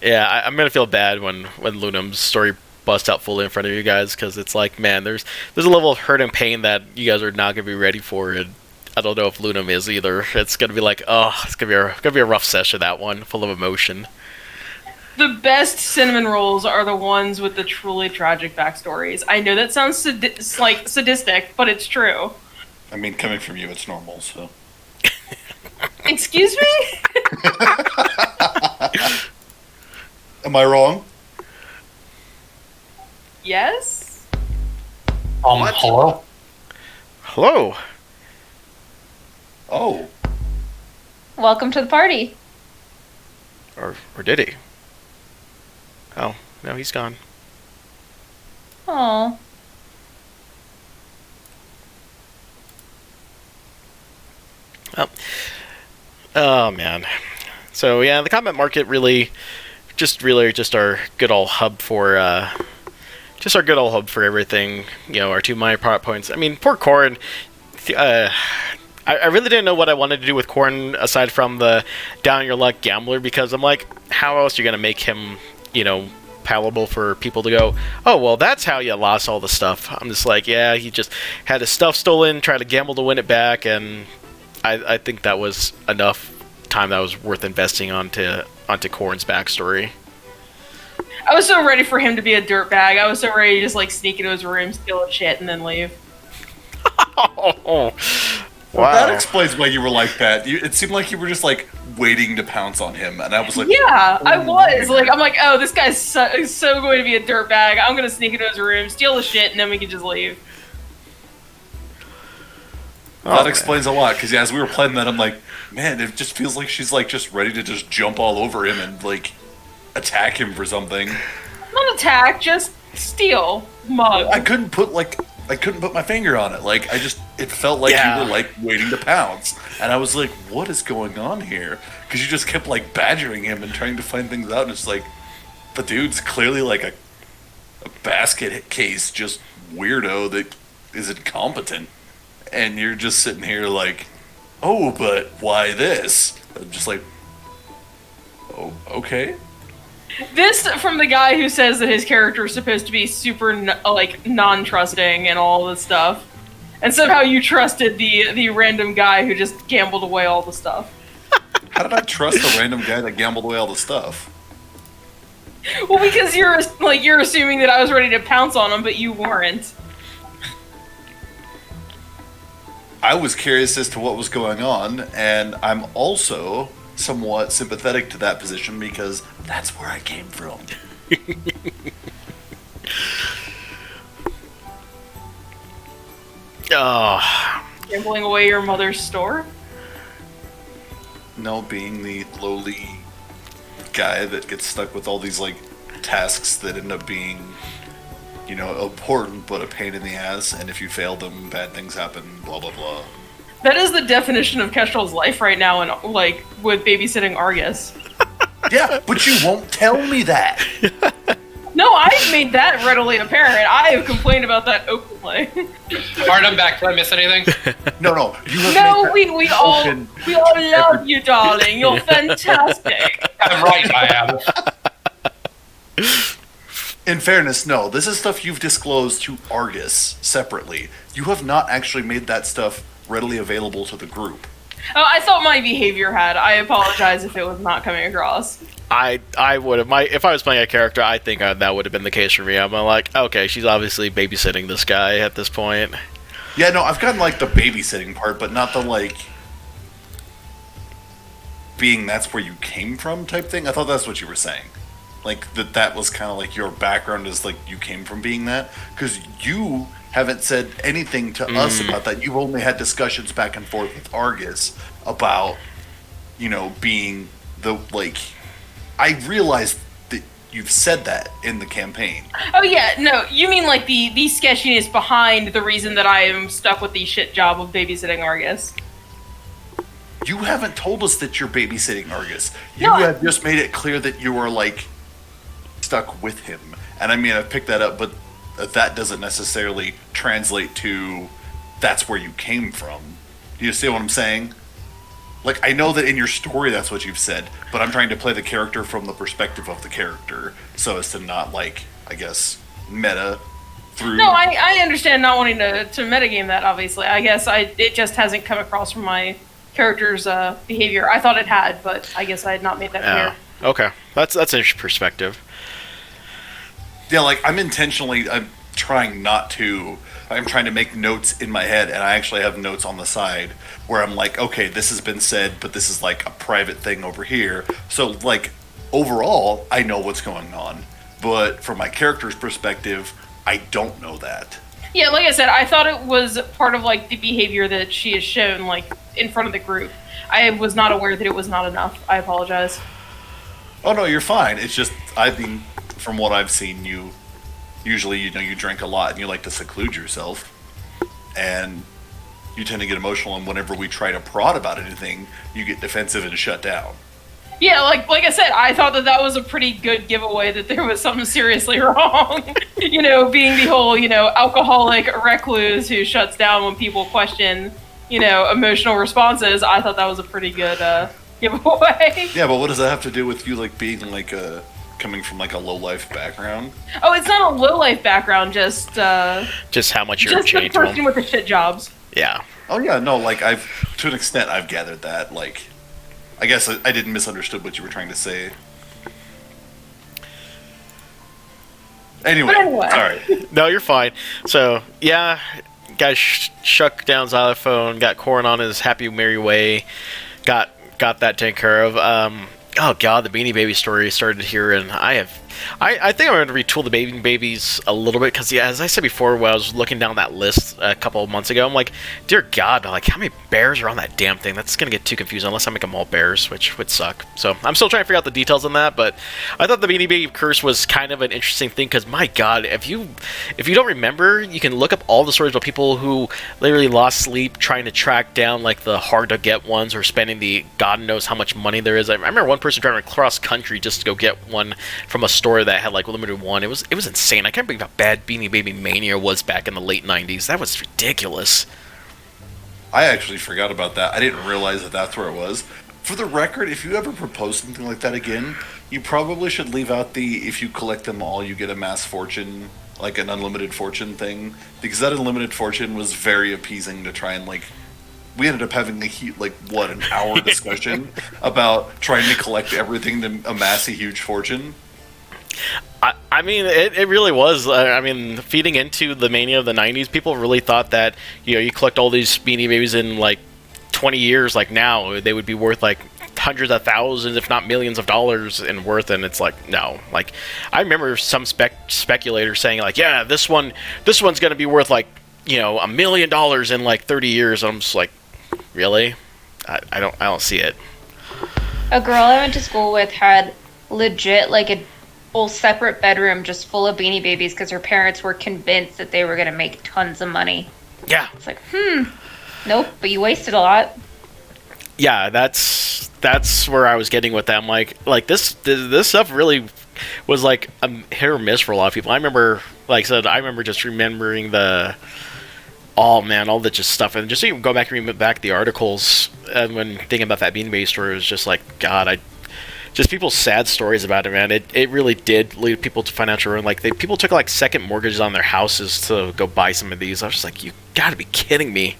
Yeah, I'm gonna feel bad when Lunam's story busts out fully in front of you guys, because it's like, man, there's a level of hurt and pain that you guys are not gonna be ready for, and I don't know if Lunam is either. It's gonna be like, oh, it's gonna be a rough session, that one, full of emotion. The best cinnamon rolls are the ones with the truly tragic backstories. I know that sounds sadistic, but it's true. I mean, coming from you, it's normal. So. Excuse me? Am I wrong? Yes? Hello? Hello. Oh. Welcome to the party. Or did he? Oh, no, he's gone. Oh. Oh man. So yeah, the combat market really just our good old hub for everything. You know, our 2 minor product points. I mean, poor Corrin. I really didn't know what I wanted to do with Corrin aside from the down your luck gambler, because I'm like, how else are you gonna make him, you know, palatable for people to go, oh, well, that's how you lost all the stuff. I'm just like, yeah, he just had his stuff stolen, tried to gamble to win it back, and I think that was enough time that was worth investing onto Corrin's backstory. I was so ready for him to be a dirtbag. I was so ready to just like sneak into his room, steal his shit, and then leave. Oh, Well, wow. that explains why you were like that. It seemed like you were just like waiting to pounce on him, and I was like, Yeah, I was. Like, I'm like, oh, this guy's so going to be a dirtbag. I'm going to sneak into his room, steal his shit, and then we can just leave. that explains a lot. Because as we were playing that, I'm like, man, it just feels like she's like just ready to just jump all over him and like attack him for something. Not attack, just steal. Mug. I couldn't put my finger on it. Like it felt like Yeah. you were like waiting to pounce, and I was like, what is going on here? Because you just kept like badgering him and trying to find things out, and it's like the dude's clearly like a basket case, just weirdo that is incompetent, and you're just sitting here like, oh, but why this? I'm just like, oh, okay. This from the guy who says that his character is supposed to be super non-trusting and all this stuff, and somehow you trusted the random guy who just gambled away all the stuff. How did I trust a random guy that gambled away all the stuff? Well, because you're assuming that I was ready to pounce on him, but you weren't. I was curious as to what was going on, and I'm also somewhat sympathetic to that position because that's where I came from. Oh, Gambling away your mother's store? No, being the lowly guy that gets stuck with all these like tasks that end up being, you know, important but a pain in the ass, and if you fail them, bad things happen, blah blah blah. That is the definition of Kestrel's life right now, and like with babysitting Argus. Yeah, but you won't tell me that. No, I've made that readily apparent. I have complained about that openly. Alright, I'm back. Did I miss anything? No, you have No, made that we all open. love you, darling. You're fantastic. I'm right, I am. In fairness, no, this is stuff you've disclosed to Argus separately. You have not actually made that stuff readily available to the group. Oh, I thought my behavior had. I apologize if it was not coming across. I would have if I was playing a character, I think that would have been the case for me. I'm like, okay, she's obviously babysitting this guy at this point. Yeah, no, I've gotten like the babysitting part, but not the like being that's where you came from type thing. I thought that's what you were saying. Like that was kind of like your background is like you came from being that, because you haven't said anything to us about that. You've only had discussions back and forth with Argus about, you know, being the like. I realized that you've said that in the campaign. Oh yeah, no, you mean like the sketchiness behind the reason that I am stuck with the shit job of babysitting Argus. You haven't told us that you're babysitting Argus. You No, have just made it clear that you are like stuck with him. And I mean, I've picked that up, but that doesn't necessarily translate to that's where you came from. Do you see what I'm saying? Like, I know that in your story that's what you've said, but I'm trying to play the character from the perspective of the character, so as to not, like, I guess, meta through... No, I understand not wanting to metagame that, obviously. I guess it just hasn't come across from my character's behavior. I thought it had, but I guess I had not made that clear. Okay. That's an interesting perspective. Yeah, like, I'm trying not to... I'm trying to make notes in my head, and I actually have notes on the side where I'm like, okay, this has been said, but this is like a private thing over here. So, like, overall, I know what's going on. But from my character's perspective, I don't know that. Yeah, like I said, I thought it was part of, like, the behavior that she has shown, like, in front of the group. I was not aware that it was not enough. I apologize. Oh, no, you're fine. It's just, I mean, from what I've seen, you usually, you drink a lot and you like to seclude yourself. And you tend to get emotional, and whenever we try to prod about anything, you get defensive and shut down. Yeah, like I said, I thought that was a pretty good giveaway that there was something seriously wrong. Being the whole, alcoholic recluse who shuts down when people question, emotional responses. I thought that was a pretty good giveaway. Yeah, but what does that have to do with you, like, being, like, coming from, like, a low-life background? Oh, it's not a low-life background, just how much you're just the chained to person them. with the shit jobs. Yeah. Oh, yeah, no, like, to an extent, I've gathered that, like, I guess I didn't misunderstood what you were trying to say. Anyway, sorry. No, you're fine. So, yeah, guy shuck down Xylophone, got Corn on his happy merry way, got that taken care of. Oh god, the Beanie Baby story started here, and I think I'm going to retool the Beanie Babies a little bit, because, yeah, as I said before, when I was looking down that list a couple of months ago, I'm like, dear god, like, how many bears are on that damn thing? That's going to get too confusing, unless I make them all bears, which would suck. So, I'm still trying to figure out the details on that, but I thought the Beanie Baby curse was kind of an interesting thing, because, my god, if you don't remember, you can look up all the stories about people who literally lost sleep trying to track down, like, the hard-to-get ones, or spending the god knows how much money there is. I remember one person driving across country just to go get one from a store that had, like, limited one. It was insane. I can't believe how bad Beanie Baby Mania was back in the late 90s. That was ridiculous. I actually forgot about that. I didn't realize that that's where it was. For the record, if you ever propose something like that again, you probably should leave out the if you collect them all, you get a mass fortune, like an unlimited fortune thing. Because that unlimited fortune was very appeasing to try and, like, we ended up having an hour discussion about trying to collect everything to amass a huge fortune. I mean, it really was. I mean, feeding into the mania of the 90s, people really thought that, you collect all these Beanie Babies in, like, 20 years, like, now, they would be worth, like, hundreds of thousands, if not millions of dollars in worth, and it's like, no. Like, I remember some speculators saying, like, yeah, this one's going to be worth, like, $1 million in, like, 30 years. I'm just like, really? I don't see it. A girl I went to school with had legit, like, a whole separate bedroom just full of Beanie Babies because her parents were convinced that they were going to make tons of money. Yeah. It's like, nope, but you wasted a lot. Yeah, that's where I was getting with that. I'm like this stuff really was like a hit or miss for a lot of people. I remember, like I said, just remembering all the just stuff, and just even go back and read back the articles, and when thinking about that Beanie Baby story, it was just like, God, just people's sad stories about it, man. It really did lead people to financial ruin. Like, people took, like, second mortgages on their houses to go buy some of these. I was just like, you gotta be kidding me.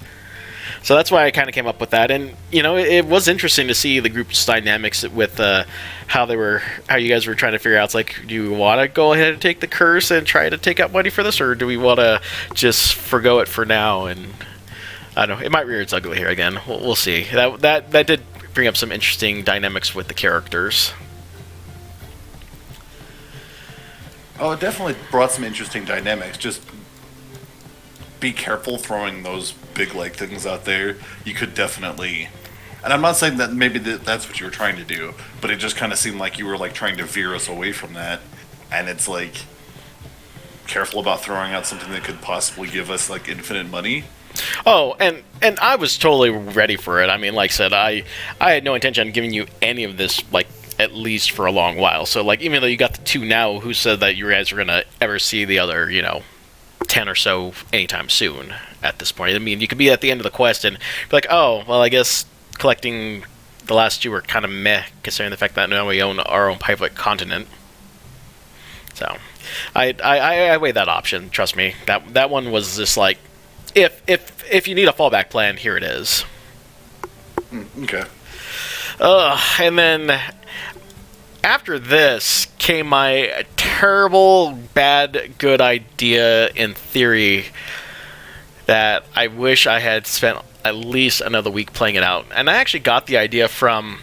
So that's why I kind of came up with that. And, it was interesting to see the group's dynamics with how you guys were trying to figure out. It's like, do you want to go ahead and take the curse and try to take out money for this, or do we want to just forgo it for now? And I don't know. It might rear its ugly here again. We'll see. That did bring up some interesting dynamics with the characters. Oh, it definitely brought some interesting dynamics. Just be careful throwing those big, like, things out there. You could definitely... And I'm not saying that maybe that's what you were trying to do, but it just kind of seemed like you were, like, trying to veer us away from that. And it's like, careful about throwing out something that could possibly give us, like, infinite money. Oh, and I was totally ready for it. I mean, like I said, I had no intention on giving you any of this, like, at least for a long while. So, like, even though you got the two now, who said that you guys were going to ever see the other, 10 or so anytime soon at this point. I mean, you could be at the end of the quest and be like, oh, well, I guess collecting the last two were kind of meh, considering the fact that now we own our own private continent. So, I weigh that option. Trust me, that one was just like, if you need a fallback plan, here it is. Okay. And then after this came my terrible, bad, good idea in theory that I wish I had spent at least another week playing it out. And I actually got the idea from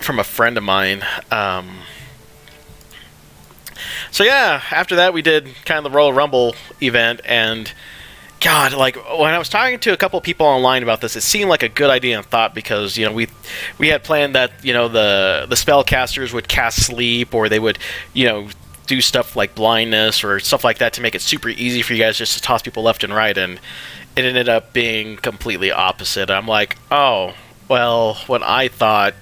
a friend of mine. So yeah, after that we did kind of the Royal Rumble event, and God, like when I was talking to a couple of people online about this, it seemed like a good idea and thought, because we had planned that the spellcasters would cast sleep, or they would do stuff like blindness or stuff like that to make it super easy for you guys just to toss people left and right, and it ended up being completely opposite. I'm like, oh well, what I thought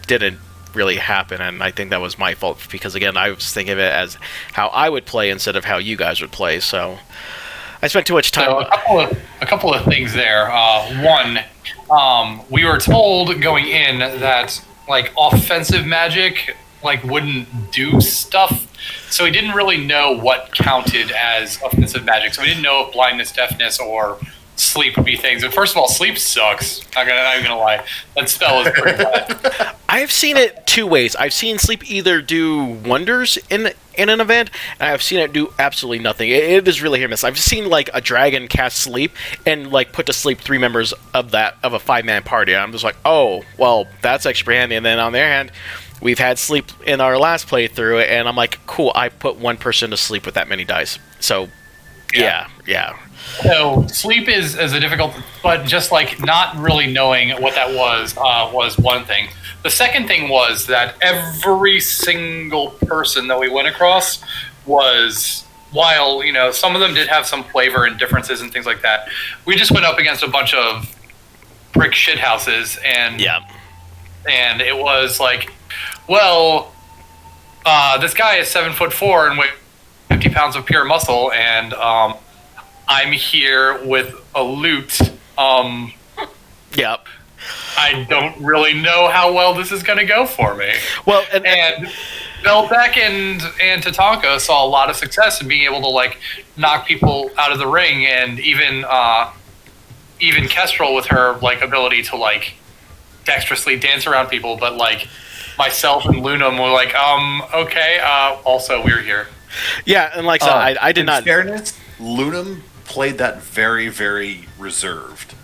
didn't really happen, and I think that was my fault, because again, I was thinking of it as how I would play instead of how you guys would play. So I spent too much time. So a couple of things there. One, we were told going in that like offensive magic wouldn't do stuff, so we didn't really know what counted as offensive magic. So we didn't know if blindness, deafness, or sleep would be things. And first of all, sleep sucks. Not even gonna lie, that spell is pretty bad. I've seen it two ways. I've seen sleep either do wonders in an event, and I've seen it do absolutely nothing. It is really hit or miss. I've seen like a dragon cast sleep and like put to sleep 3 members of a 5-man party. I'm just like, oh well, that's extra handy. And then on the other hand, we've had sleep in our last playthrough, and I'm like, cool, I put 1 person to sleep with that many dice. So yeah. So sleep is a difficult, but just like not really knowing what that was one thing. The second thing was that every single person that we went across was, while some of them did have some flavor and differences and things like that, we just went up against a bunch of brick shithouses, and and it was like, well, this guy is 7'4" and weighs 50 pounds of pure muscle, and I'm here with a lute. Yep. I don't really know how well this is going to go for me. Well, and Belbeck and Tatanka saw a lot of success in being able to knock people out of the ring, and even Kestrel with her ability to dexterously dance around people. But myself and Lunam were like, okay. Also, we're here. Yeah, and I said, I did not. In fairness, Lunam played that very, very reserved.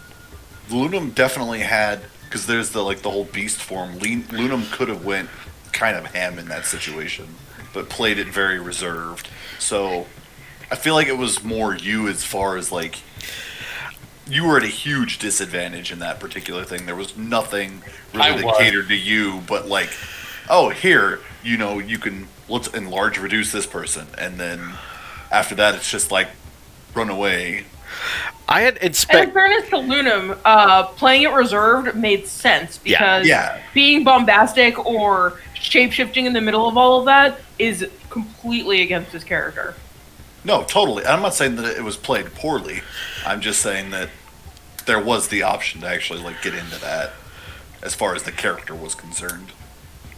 Lunam definitely had, because there's the whole beast form. Lunam could have went kind of ham in that situation, but played it very reserved. So I feel like it was more you, as far as you were at a huge disadvantage in that particular thing. There was nothing really that catered to you, but oh, here, you can, let's reduce this person, and then after that it's just run away. And in fairness to Lunam, playing it reserved made sense, because being bombastic or shape-shifting in the middle of all of that is completely against his character. No, totally. I'm not saying that it was played poorly. I'm just saying that there was the option to actually get into that as far as the character was concerned.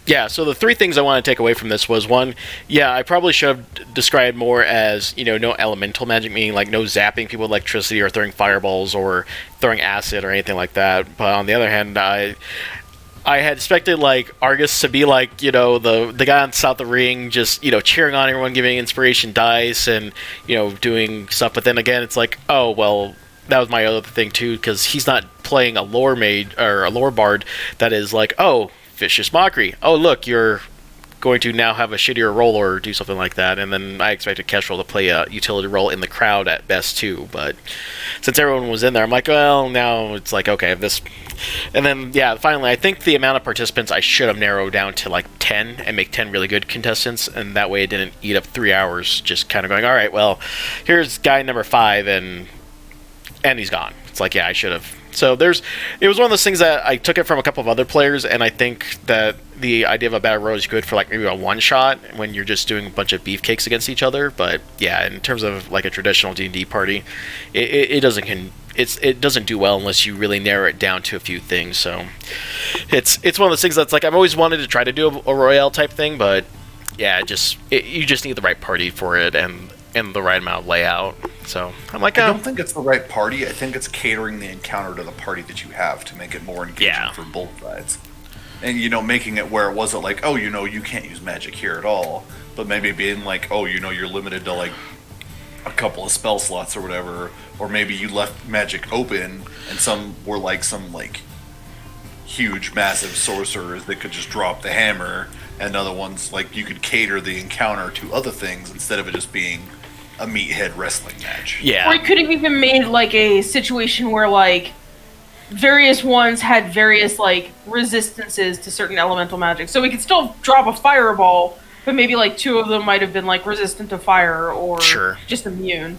Yeah, so the 3 things I want to take away from this was, 1, I probably should have described more as, no elemental magic, meaning no zapping people with electricity or throwing fireballs or throwing acid or anything like that. But on the other hand, I had expected Argus to be the guy on south of the ring, just cheering on everyone, giving inspiration dice and doing stuff. But then again, it's oh well, that was my other thing too, because he's not playing a lore mage or a lore bard that is oh, vicious mockery. Oh, look, you're going to now have a shittier role or do something like that. And then I expected Kestrel to play a utility role in the crowd at best too. But since everyone was in there, I'm well, now it's okay, this. And then, finally, I think the amount of participants I should have narrowed down to 10 and make 10 really good contestants. And that way it didn't eat up 3 hours just kind of going, all right, well, here's guy number 5 and he's gone. It's I should have So it was one of those things that I took it from a couple of other players, and I think that the idea of a battle royale is good for like maybe a one shot when you're just doing a bunch of beefcakes against each other. But yeah, in terms of like a traditional D&D party, it doesn't do well unless you really narrow it down to a few things. So it's one of those things that's like I've always wanted to try to do a royale type thing, but yeah, you just need the right party for it and the right amount of layout. So I'm like, I don't think it's the right party. I think it's catering the encounter to the party that you have to make it more engaging for both sides. And, making it where it wasn't like, oh, you can't use magic here at all. But maybe being like, oh, you're limited to, like, a couple of spell slots or whatever. Or maybe you left magic open and some were, like, huge, massive sorcerers that could just drop the hammer. And other ones, like, you could cater the encounter to other things instead of it just being a meathead wrestling match. Yeah. Or you could have even made like a situation where like various ones had various like resistances to certain elemental magic. So we could still drop a fireball, but maybe like two of them might have been like resistant to fire or just immune.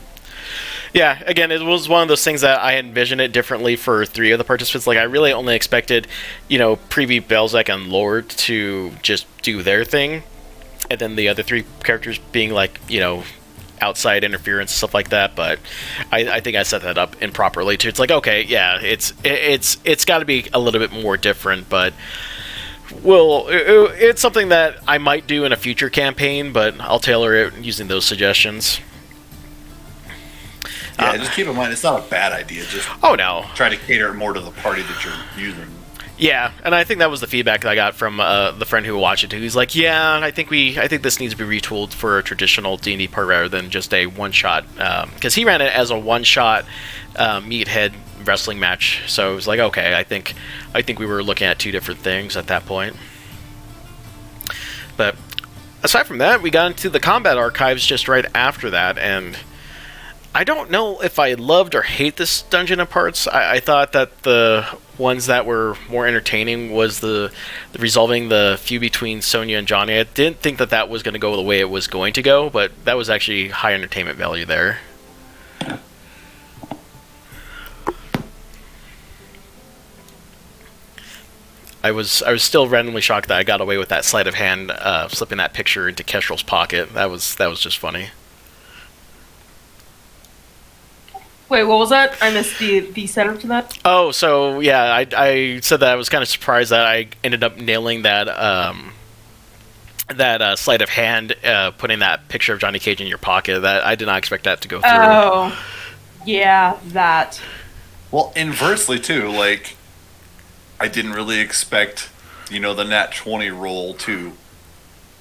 Yeah, again, it was one of those things that I envisioned it differently for three of the participants. Like, I really only expected, Privy, Belzec, and Lord to just do their thing, and then the other three characters being like, outside interference and stuff like that. But I think I set that up improperly too. It's like, okay, yeah, it's got to be a little bit more different, but it's something that I might do in a future campaign, but I'll tailor it using those suggestions. Yeah, just keep in mind, it's not a bad idea. Just try to cater it more to the party that you're using. Yeah, and I think that was the feedback that I got from the friend who watched it too. He's like, "Yeah, I think this needs to be retooled for a traditional D&D part rather than just a one shot." Because he ran it as a one shot meathead wrestling match, so it was like, okay, I think we were looking at two different things at that point. But aside from that, we got into the combat archives just right after that, and I don't know if I loved or hate this dungeon in parts. I thought that the ones that were more entertaining was the resolving the feud between Sonya and Johnny. I didn't think that was going to go the way it was going to go, but that was actually high entertainment value there. I was still randomly shocked that I got away with that sleight of hand, slipping that picture into Kestrel's pocket. That was just funny. Wait, what was that? I missed the setup to that. Oh, so yeah, I said that I was kind of surprised that I ended up nailing that sleight of hand, putting that picture of Johnny Cage in your pocket. That I did not expect that to go through. Oh, yeah, that. Well, inversely too, like I didn't really expect, the nat 20 roll to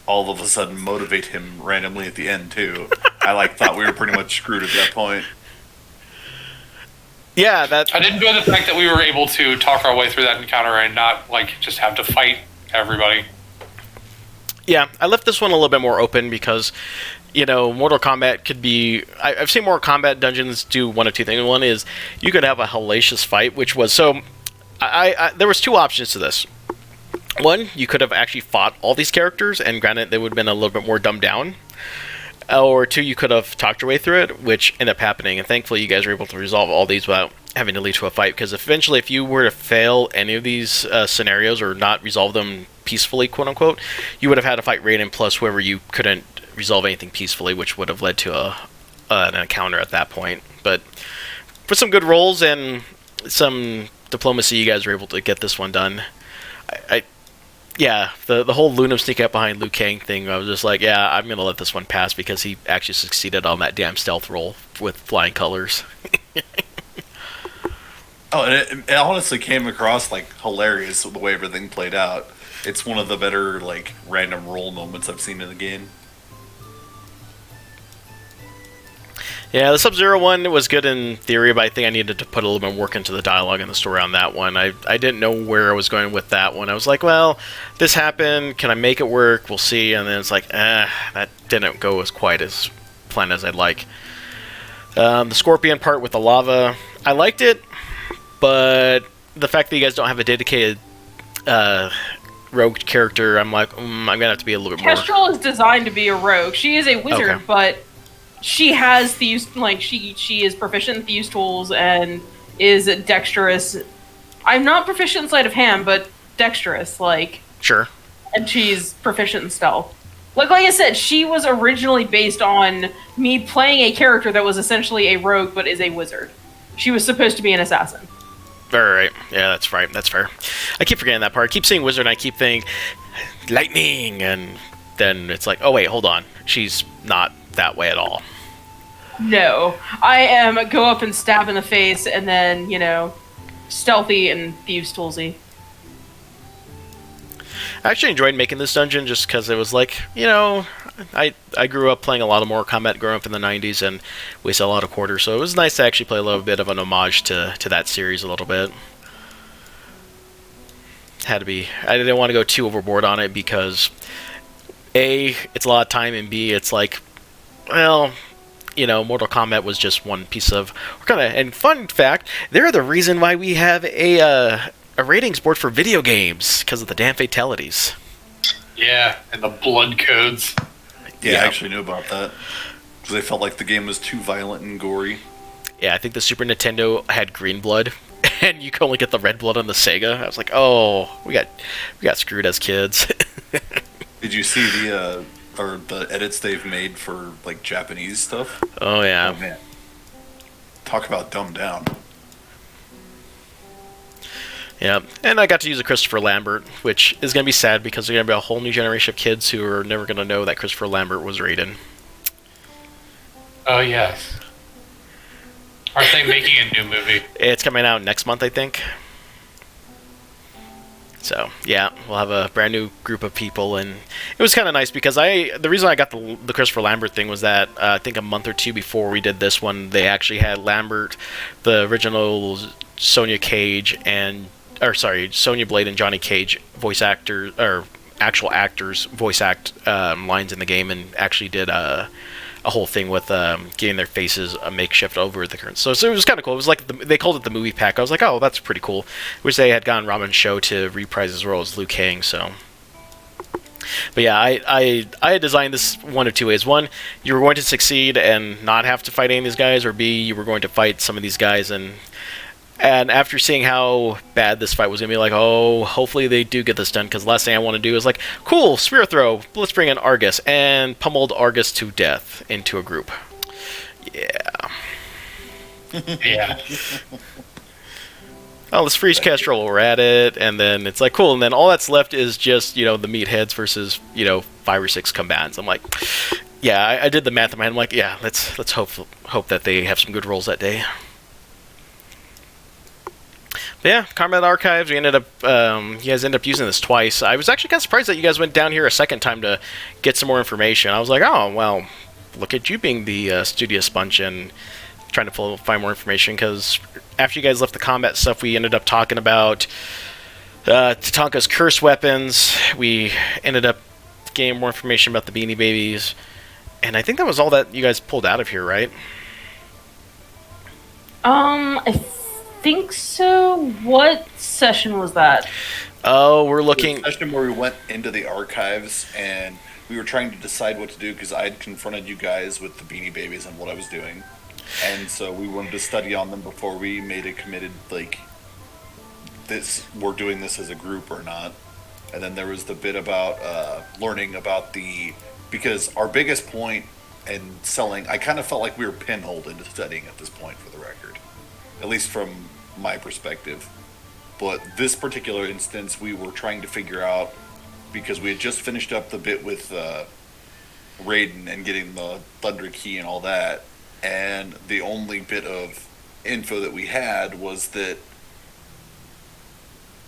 all of a sudden motivate him randomly at the end too. I thought we were pretty much screwed at that point. Yeah, I did enjoy the fact that we were able to talk our way through that encounter and not just have to fight everybody. Yeah, I left this one a little bit more open because, Mortal Kombat could be... I've seen Mortal Kombat dungeons do one of two things. One is you could have a hellacious fight, which was... So, there was two options to this. One, you could have actually fought all these characters, and granted, they would have been a little bit more dumbed down. Or two, you could have talked your way through it, which ended up happening, and thankfully you guys were able to resolve all these without having to lead to a fight, because eventually if you were to fail any of these scenarios or not resolve them peacefully, quote-unquote, you would have had to fight Raiden plus whoever you couldn't resolve anything peacefully, which would have led to an encounter at that point. But for some good rolls and some diplomacy, you guys were able to get this one done. Yeah, the whole Lunam sneak up behind Liu Kang thing, I was just like, yeah, I'm going to let this one pass because he actually succeeded on that damn stealth roll with flying colors. Oh, and it honestly came across hilarious the way everything played out. It's one of the better random roll moments I've seen in the game. Yeah, the Sub-Zero one was good in theory, but I think I needed to put a little bit of work into the dialogue and the story on that one. I didn't know where I was going with that one. I was like, well, this happened. Can I make it work? We'll see. And then it's like, that didn't go as quite as planned as I'd like. The Scorpion part with the lava, I liked it, but the fact that you guys don't have a dedicated rogue character, I'm like, I'm going to have to be a little bit more... Kestrel is designed to be a rogue. She is a wizard, okay. But... she has thieves, she is proficient in thieves tools, and is dexterous. I'm not proficient in sleight of hand, but dexterous, like, Sure. and she's proficient in stealth. Like I said, she was originally based on me playing a character that was essentially a rogue but is a wizard. She was supposed to be an assassin. All right. Yeah, that's right. That's fair. I keep forgetting that part. I keep seeing wizard, and I keep thinking lightning, and then it's like, oh wait, hold on. She's not that way at all. No, I am go up and stab in the face, and then stealthy and thieves toolsy. I actually enjoyed making this dungeon just because it was like, I grew up playing a lot of Mortal Kombat growing up in the 90s, and we saw a lot of quarters, so it was nice to actually play a little bit of an homage to that series a little bit. I didn't want to go too overboard on it because, A, it's a lot of time, and B, it's like, well, Mortal Kombat was just one piece of... And fun fact, they're the reason why we have a ratings board for video games, because of the damn fatalities. Yeah, and the blood codes. Yeah, I actually knew about that. Because they felt like the game was too violent and gory. Yeah, I think the Super Nintendo had green blood, and you could only get the red blood on the Sega. I was like, oh, we got screwed as kids. Did you see the edits they've made for like Japanese stuff? Oh yeah. Oh man, talk about dumbed down. Yeah, and I got to use a Christopher Lambert, which is going to be sad because there's going to be a whole new generation of kids who are never going to know that Christopher Lambert was Raiden. Oh, yes. Aren't they making a new movie? It's coming out next month, I think. So, yeah, we'll have a brand new group of people, and it was kind of nice because the reason I got the Christopher Lambert thing was that I think a month or two before we did this one, they actually had Lambert, the original Sonya Blade and Johnny Cage voice actors, or actual actors voice act lines in the game, and actually did a whole thing with getting their faces a makeshift over the current. So it was kind of cool. It was like they called it the movie pack. I was like, oh, that's pretty cool. Which they had gotten Ramen Show to reprise his role as Liu Kang. So, but yeah, I had designed this one of two ways. One, you were going to succeed and not have to fight any of these guys, or B, you were going to fight some of these guys and after seeing how bad this fight was going to be, like, oh, hopefully they do get this done, because the last thing I want to do is like, cool, spear throw, let's bring in Argus, and pummeled Argus to death into a group. Yeah. Yeah. Oh, let's freeze cast roll, we're at it, and then it's like, cool, and then all that's left is just, the meatheads versus, 5 or 6 combatants. I'm like, yeah, I did the math in my head. I'm like, yeah, let's hope that they have some good rolls that day. But yeah, Combat Archives, you guys ended up using this twice. I was actually kind of surprised that you guys went down here a second time to get some more information. I was like, oh, well, look at you being the studious sponge and trying to find more information, because after you guys left the combat stuff, we ended up talking about Tatanka's curse weapons. We ended up getting more information about the Beanie Babies, and I think that was all that you guys pulled out of here, right? I think so. What session was that? Oh, we're looking... The session where we went into the archives and we were trying to decide what to do, because I had confronted you guys with the Beanie Babies and what I was doing. And so we wanted to study on them before we made a committed, like, we're doing this as a group or not. And then there was the bit about learning about because our biggest point in selling, I kind of felt like we were pinholed into studying at this point, for the record. At least from my perspective. But this particular instance, we were trying to figure out, because we had just finished up the bit with Raiden and getting the Thunder Key and all that, and the only bit of info that we had was that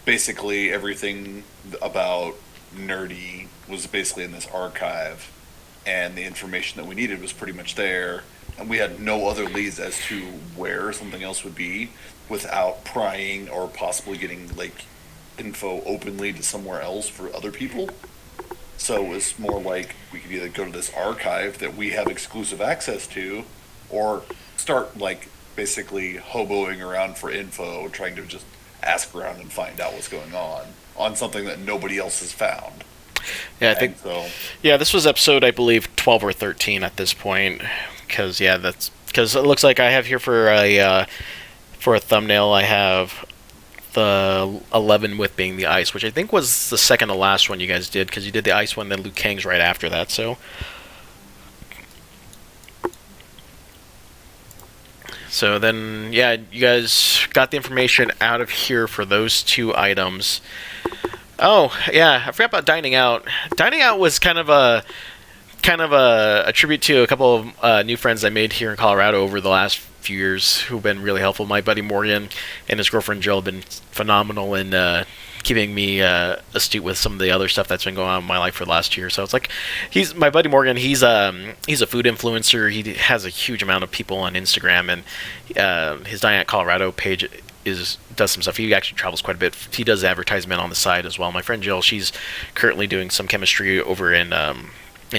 basically everything about Nerdy was basically in this archive, and the information that we needed was pretty much there. And we had no other leads as to where something else would be without prying or possibly getting, like, info openly to somewhere else for other people. So it was more like we could either go to this archive that we have exclusive access to, or start, like, basically hoboing around for info, trying to just ask around and find out what's going on something that nobody else has found. Yeah, I think so. Yeah, this was episode, I believe, 12 or 13 at this point. Because it looks like I have here for a for a thumbnail, I have the 11 with being the ice, which I think was the second to last one you guys did, because you did the ice one, then Liu Kang's right after that. So then, yeah, you guys got the information out of here for those two items. Oh, yeah, I forgot about dining out. Dining out was kind of a tribute to a couple of new friends I made here in Colorado over the last few years who've been really helpful. My buddy Morgan and his girlfriend Jill have been phenomenal in keeping me astute with some of the other stuff that's been going on in my life for the last year. So it's like, he's my buddy Morgan. He's a food influencer. He has a huge amount of people on Instagram, and his Dining at Colorado page does some stuff. He actually travels quite a bit. He does advertisement on the side as well. My friend Jill, she's currently doing some chemistry over in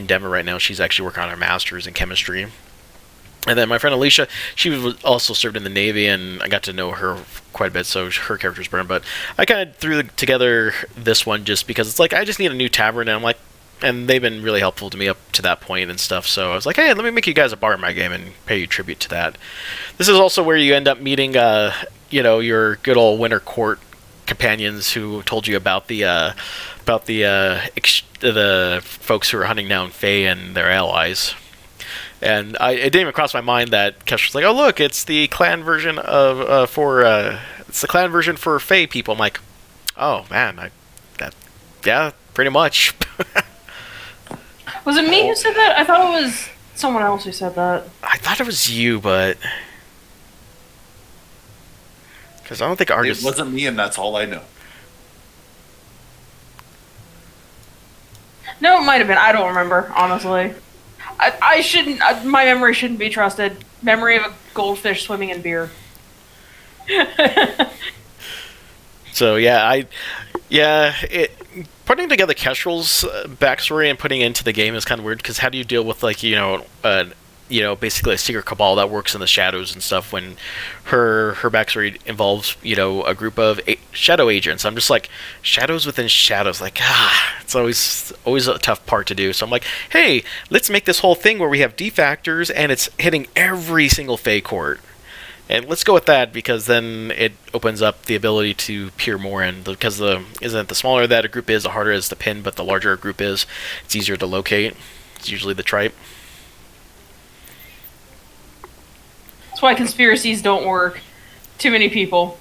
Denver right now. She's actually working on her master's in chemistry. And then my friend Alicia, she was also served in the Navy, and I got to know her quite a bit, so her character's burned. But I kind of threw together this one just because it's like, I just need a new tavern, and I'm like, and they've been really helpful to me up to that point and stuff. So I was like, hey, let me make you guys a bar in my game and pay you tribute to that. This is also where you end up meeting, your good old Winter Court companions who told you about the folks who are hunting down Fae and their allies. And it didn't even cross my mind that Kesh was like, "Oh, look, it's the clan version it's the clan version for Fae people." I'm like, "Oh man, yeah, pretty much." Was it me who said that? I thought it was someone else who said that. I thought it was you, but because I don't think Argus. It wasn't me, and that's all I know. No, it might have been. I don't remember, honestly. I shouldn't. My memory shouldn't be trusted. Memory of a goldfish swimming in beer. So putting together Kestrel's backstory and putting it into the game is kind of weird, because how do you deal with basically a secret cabal that works in the shadows and stuff when her backstory involves a group of shadow agents. I'm just like, shadows within shadows, like it's always a tough part to do. So I'm like, hey, let's make this whole thing where we have defactors and it's hitting every single Fae court, and let's go with that, because then it opens up the ability to peer more in, because the smaller that a group is, the harder it is to pin, but the larger a group is, it's easier to locate. It's usually the tripe. That's why conspiracies don't work. Too many people.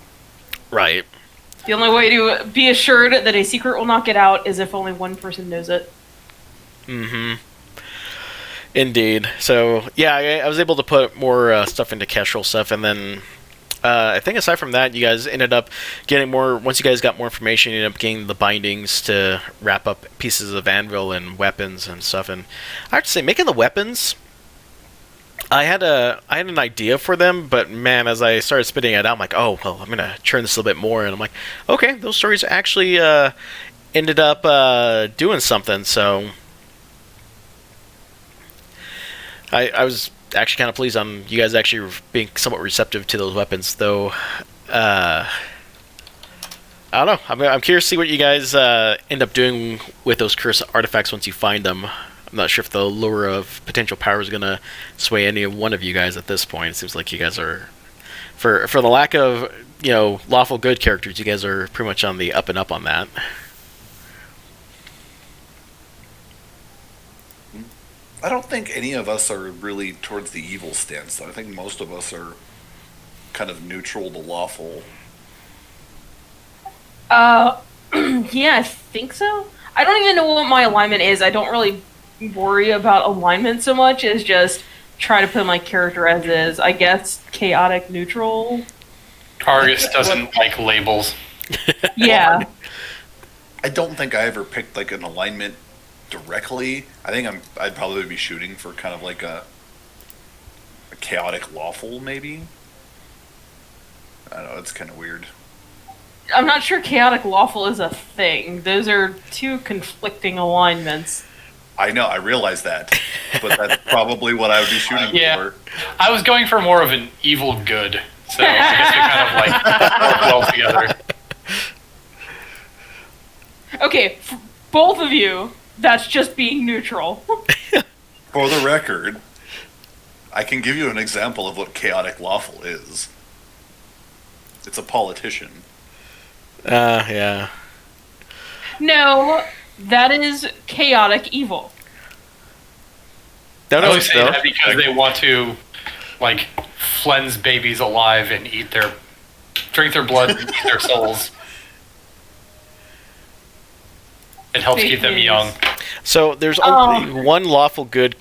Right. The only way to be assured that a secret will not get out is if only one person knows it. Mm-hmm. Indeed. So, yeah, I was able to put more stuff into Kestrel stuff, and then I think aside from that, you guys ended up getting more. Once you guys got more information, you ended up getting the bindings to wrap up pieces of anvil and weapons and stuff. And I have to say, making the weapons, I had an idea for them, but man, as I started spitting it out, I'm like, oh, well, I'm gonna churn this a little bit more, and I'm like, okay, those stories actually ended up doing something. So I was actually kind of pleased on you guys actually being somewhat receptive to those weapons, though. I don't know. I'm curious to see what you guys end up doing with those cursed artifacts once you find them. I'm not sure if the lure of potential power is going to sway any one of you guys at this point. It seems like you guys are, for the lack of lawful good characters, you guys are pretty much on the up and up on that. I don't think any of us are really towards the evil stance, though. I think most of us are kind of neutral to lawful. Yeah, I think so. I don't even know what my alignment is. I don't really worry about alignment so much as just try to put my character as is. I guess chaotic neutral. Argus doesn't like labels. Yeah. I don't think I ever picked like an alignment directly. I think I'd probably be shooting for kind of like a chaotic lawful, maybe. I don't know, it's kind of weird. I'm not sure chaotic lawful is a thing. Those are two conflicting alignments. I know, I realize that, but that's probably what I would be shooting for. I was going for more of an evil good, so I guess they kind of like work well together. Okay, for both of you, that's just being neutral. For the record, I can give you an example of what chaotic lawful is. It's a politician. Yeah. No, that is chaotic evil. Don't I know. only say that because they want to, like, cleanse babies alive and drink their blood and eat their souls. It helps keep them young. So there's only one lawful good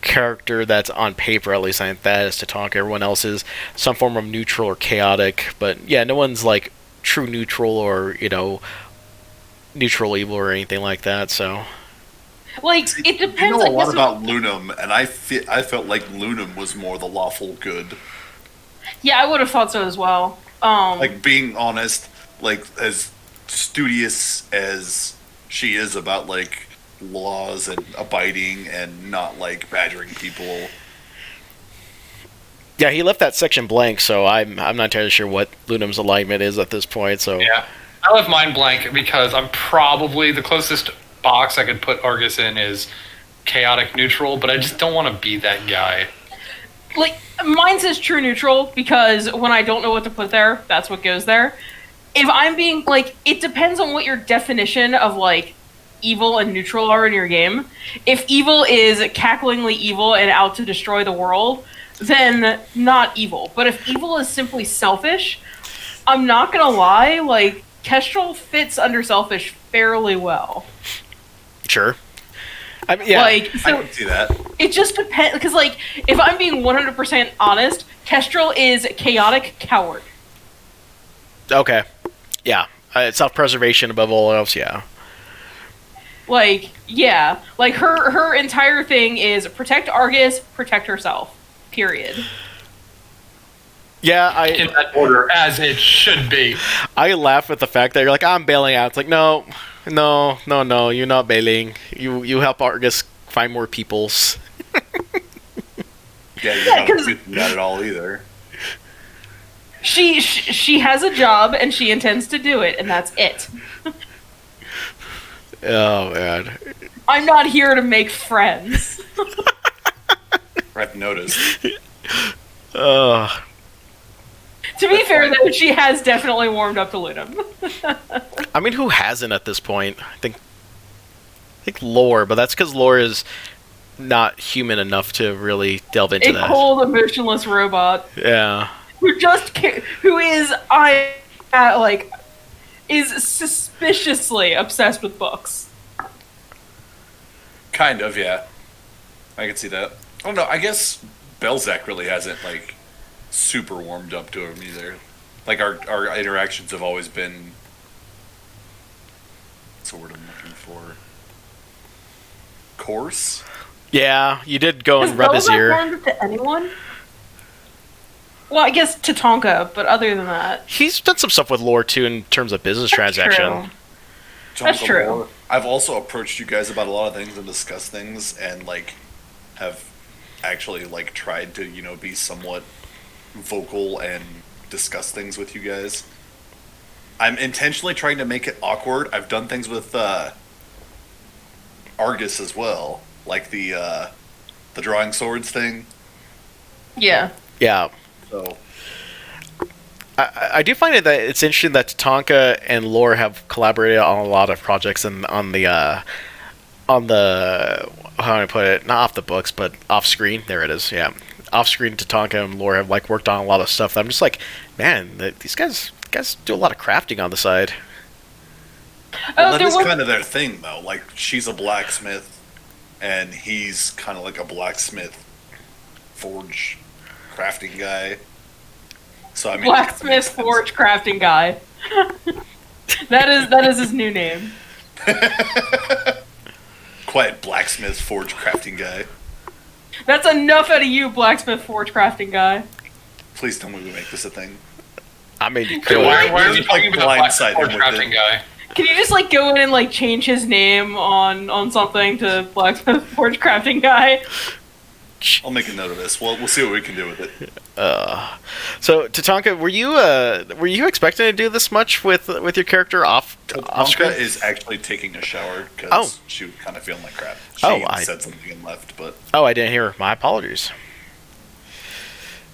character that's on paper, at least, and that is Tatanka. Everyone else is some form of neutral or chaotic. But yeah, no one's like true neutral or neutral evil or anything like that. So Like, it depends. You know a I lot guess about Lunam, and I felt like Lunam was more the lawful good. Yeah, I would have thought so as well. Like, being honest, like, as studious as she is about, like, laws and abiding and not, like, badgering people. yeah, he left that section blank. So I'm not entirely sure what Lunam's alignment is at this point. So Yeah. I left mine blank because I'm probably the closest box I could put Argus in is chaotic neutral, but I just don't want to be that guy. like, mine says true neutral because when I don't know what to put there, that's what goes there. If I'm being, like, it depends on what your definition of, like, evil and neutral are in your game. If evil is cacklingly evil and out to destroy the world, then not evil. But if evil is simply selfish, I'm not gonna lie, like, Kestrel fits under selfish fairly well. sure. I mean, yeah. Like, I so can see that. it just depends, because, like, if I'm being 100% honest, Kestrel is chaotic coward. Okay. Yeah. Self-preservation above all else. Yeah. Like, yeah, like her entire thing is protect Argus, protect herself. Period. Yeah. In that order, as it should be. I laugh at the fact that you're like, I'm bailing out. It's like, no, you're not bailing. You help Argus find more peoples. Yeah, you're Yeah, not 'cause- doing that at all either. She has a job and she intends to do it, and that's it. Oh man. I'm not here to make friends. I've noticed. Oh. To be fair, though, she has definitely warmed up to Lunam. I mean, who hasn't at this point? I think Lore, but that's because Lore is not human enough to really delve into A that. cold, emotionless robot Yeah. who is is suspiciously obsessed with books. Kind of, yeah. I can see that. I don't know, I guess Belzac really hasn't, like, super warmed up to him either. Like, our interactions have always been... What's the word I'm looking for? Coarse? Yeah, you did go Has and rub his Belzac ear. warmed up to anyone? Well, I guess Tatanka, but other than that, He's done some stuff with Lore too in terms of business transaction. true. That's Tonka true. Lore. I've also approached you guys about a lot of things and discussed things and, like, have actually, like, tried to, be somewhat vocal and discuss things with you guys. I'm intentionally trying to make it awkward. I've done things with Argus as well, like the drawing swords thing. Yeah. Yeah. So I do find it that it's interesting that Tatanka and Lore have collaborated on a lot of projects and on the how do I put it? Not off the books, but off screen. There it is. Yeah, off screen. Tatanka and Lore have like worked on a lot of stuff. That I'm just like, man, these guys do a lot of crafting on the side. that is kind of their thing, though. Like, she's a blacksmith, and he's kind of like a blacksmith forge crafting guy. So I mean, Blacksmith forge crafting guy. that is his new name. Quiet blacksmith forge crafting guy. That's enough out of you, blacksmith forge crafting guy. Please tell me we make this a thing. I mean, you Why, could. why are you Like, talking about Black blindside Sword him with crafting it. guy? Can you just like go in and like change his name on something to blacksmith forge crafting guy? I'll make a note of this. We'll see what we can do with it. So Tatanka, were you expecting to do this much with your character off screen? Tonka is actually taking a shower because Oh. she was kind of feeling like crap. She I said something and left, but Oh, I didn't hear. My apologies.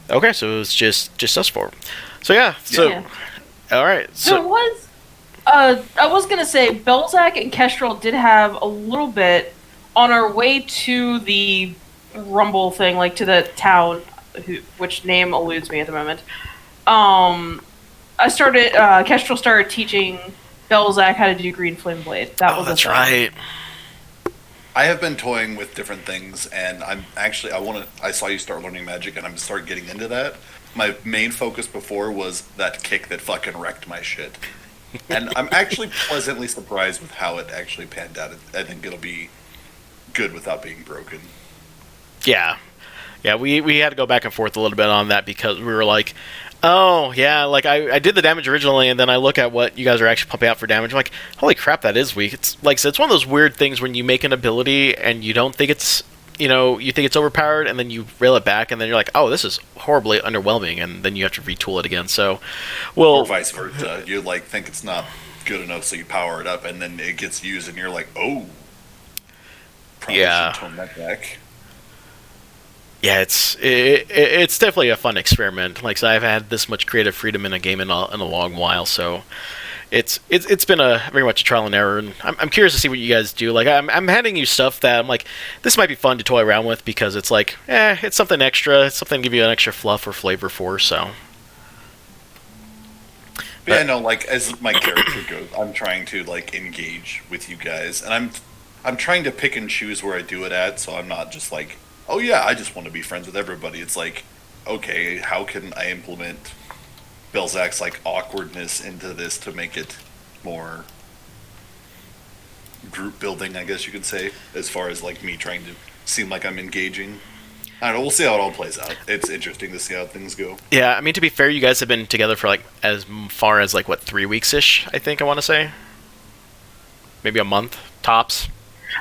Okay, so it was just us four. So yeah, so Yeah. All right. There So was, I was gonna say, Belzac and Kestrel did have a little bit on our way to the Rumble thing, like to the town, which name eludes me at the moment. I started, Kestrel started teaching Belzac how to do Green Flame Blade. That was a that's thing. right. I have been toying with different things, and I saw you start learning magic, and I'm start getting into that. My main focus before was that kick that fucking wrecked my shit, and I'm actually pleasantly surprised with how it actually panned out. I think it'll be good without being broken. Yeah. Yeah, we had to go back and forth a little bit on that because we were like, oh, yeah, like I did the damage originally, and then I look at what you guys are actually pumping out for damage. I'm like, holy crap, that is weak. It's like, so it's one of those weird things when you make an ability and you don't think it's, you think it's overpowered, and then you rail it back, and then you're like, oh, this is horribly underwhelming, and then you have to retool it again. So, well, Or vice versa. You like think it's not good enough, so you power it up, and then it gets used, and you're like, oh, probably Yeah. should tone that back. yeah, it's definitely a fun experiment. Like, so I've had this much creative freedom in a game in a long while, so it's been a very much a trial and error, and I'm curious to see what you guys do. Like, I'm handing you stuff that I'm like, this might be fun to toy around with because it's like, it's something extra, it's something to give you an extra fluff or flavor for. So, But yeah, no, like as my character goes, I'm trying to like engage with you guys, and I'm trying to pick and choose where I do it at, so I'm not just like, oh yeah, I just want to be friends with everybody. It's like, okay, how can I implement Belzac's like awkwardness into this to make it more group building, I guess you could say, as far as like me trying to seem like I'm engaging. I don't know. We'll see how it all plays out. It's interesting to see how things go. yeah, I mean, to be fair, you guys have been together for like as far as like what 3 weeks ish. I think I want to say, maybe a month tops.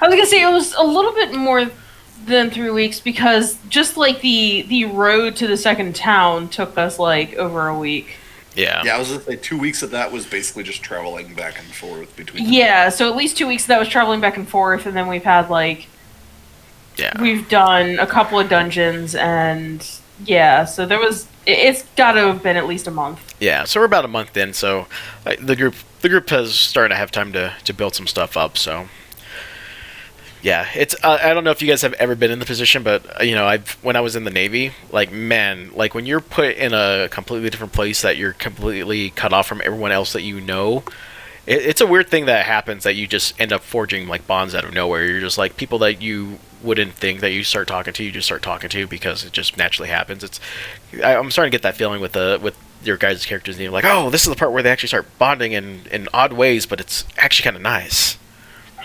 I was gonna say it was a little bit more than 3 weeks because just like the road to the second town took us like over a week. Yeah. Yeah, I was gonna say 2 weeks of that was basically just traveling back and forth between. Yeah, so at least 2 weeks that was traveling back and forth, and then we've had like Yeah. we've done a couple of dungeons, and yeah, so it's got to have been at least a month. Yeah, so we're about a month in, so the group has started to have time to build some stuff up. So yeah, it's I don't know if you guys have ever been in the position, but when I was in the Navy, like man, like when you're put in a completely different place that you're completely cut off from everyone else that you know. It's a weird thing that happens that you just end up forging like bonds out of nowhere. You're just like people that you wouldn't think that you start talking to, you just start talking to because it just naturally happens. I'm starting to get that feeling with your guys' characters, and you're like, oh, this is the part where they actually start bonding in odd ways, but it's actually kind of nice.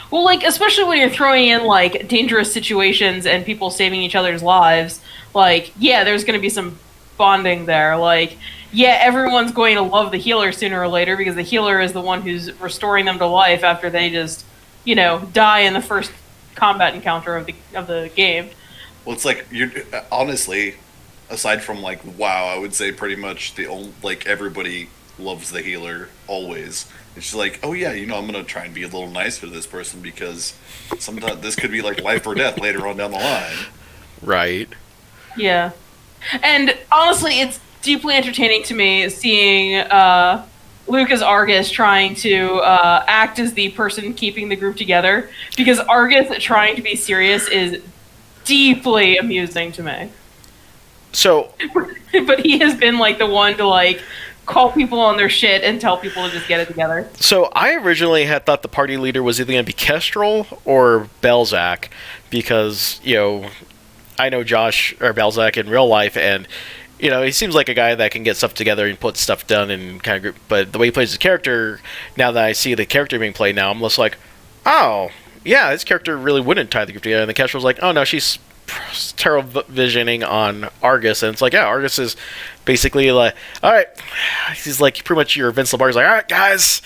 Well, like especially when you're throwing in like dangerous situations and people saving each other's lives, like yeah, there's going to be some bonding there. Like yeah, everyone's going to love the healer sooner or later because the healer is the one who's restoring them to life after they just, die in the first combat encounter of the game. Well, it's like you're honestly, aside from like WoW, I would say pretty much the only like everybody loves the healer always. It's just like, oh yeah, I'm gonna try and be a little nicer to this person because sometimes this could be like life or death later on down the line. Right. Yeah. And honestly, it's deeply entertaining to me seeing Lucas Argus trying to act as the person keeping the group together, because Argus trying to be serious is deeply amusing to me. So But he has been like the one to like call people on their shit and tell people to just get it together. So I originally had thought the party leader was either going to be Kestrel or Belzac because, I know Josh or Belzac in real life, and he seems like a guy that can get stuff together and put stuff done and kind of group. But the way he plays his character, now that I see the character being played now, I'm just like, oh, yeah, this character really wouldn't tie the group together. And the Kestrel's like, oh no, she's terrible visioning on Argus, and it's like, yeah, Argus is basically like, all right, he's like pretty much your Vince Lombardi's like, all right, guys,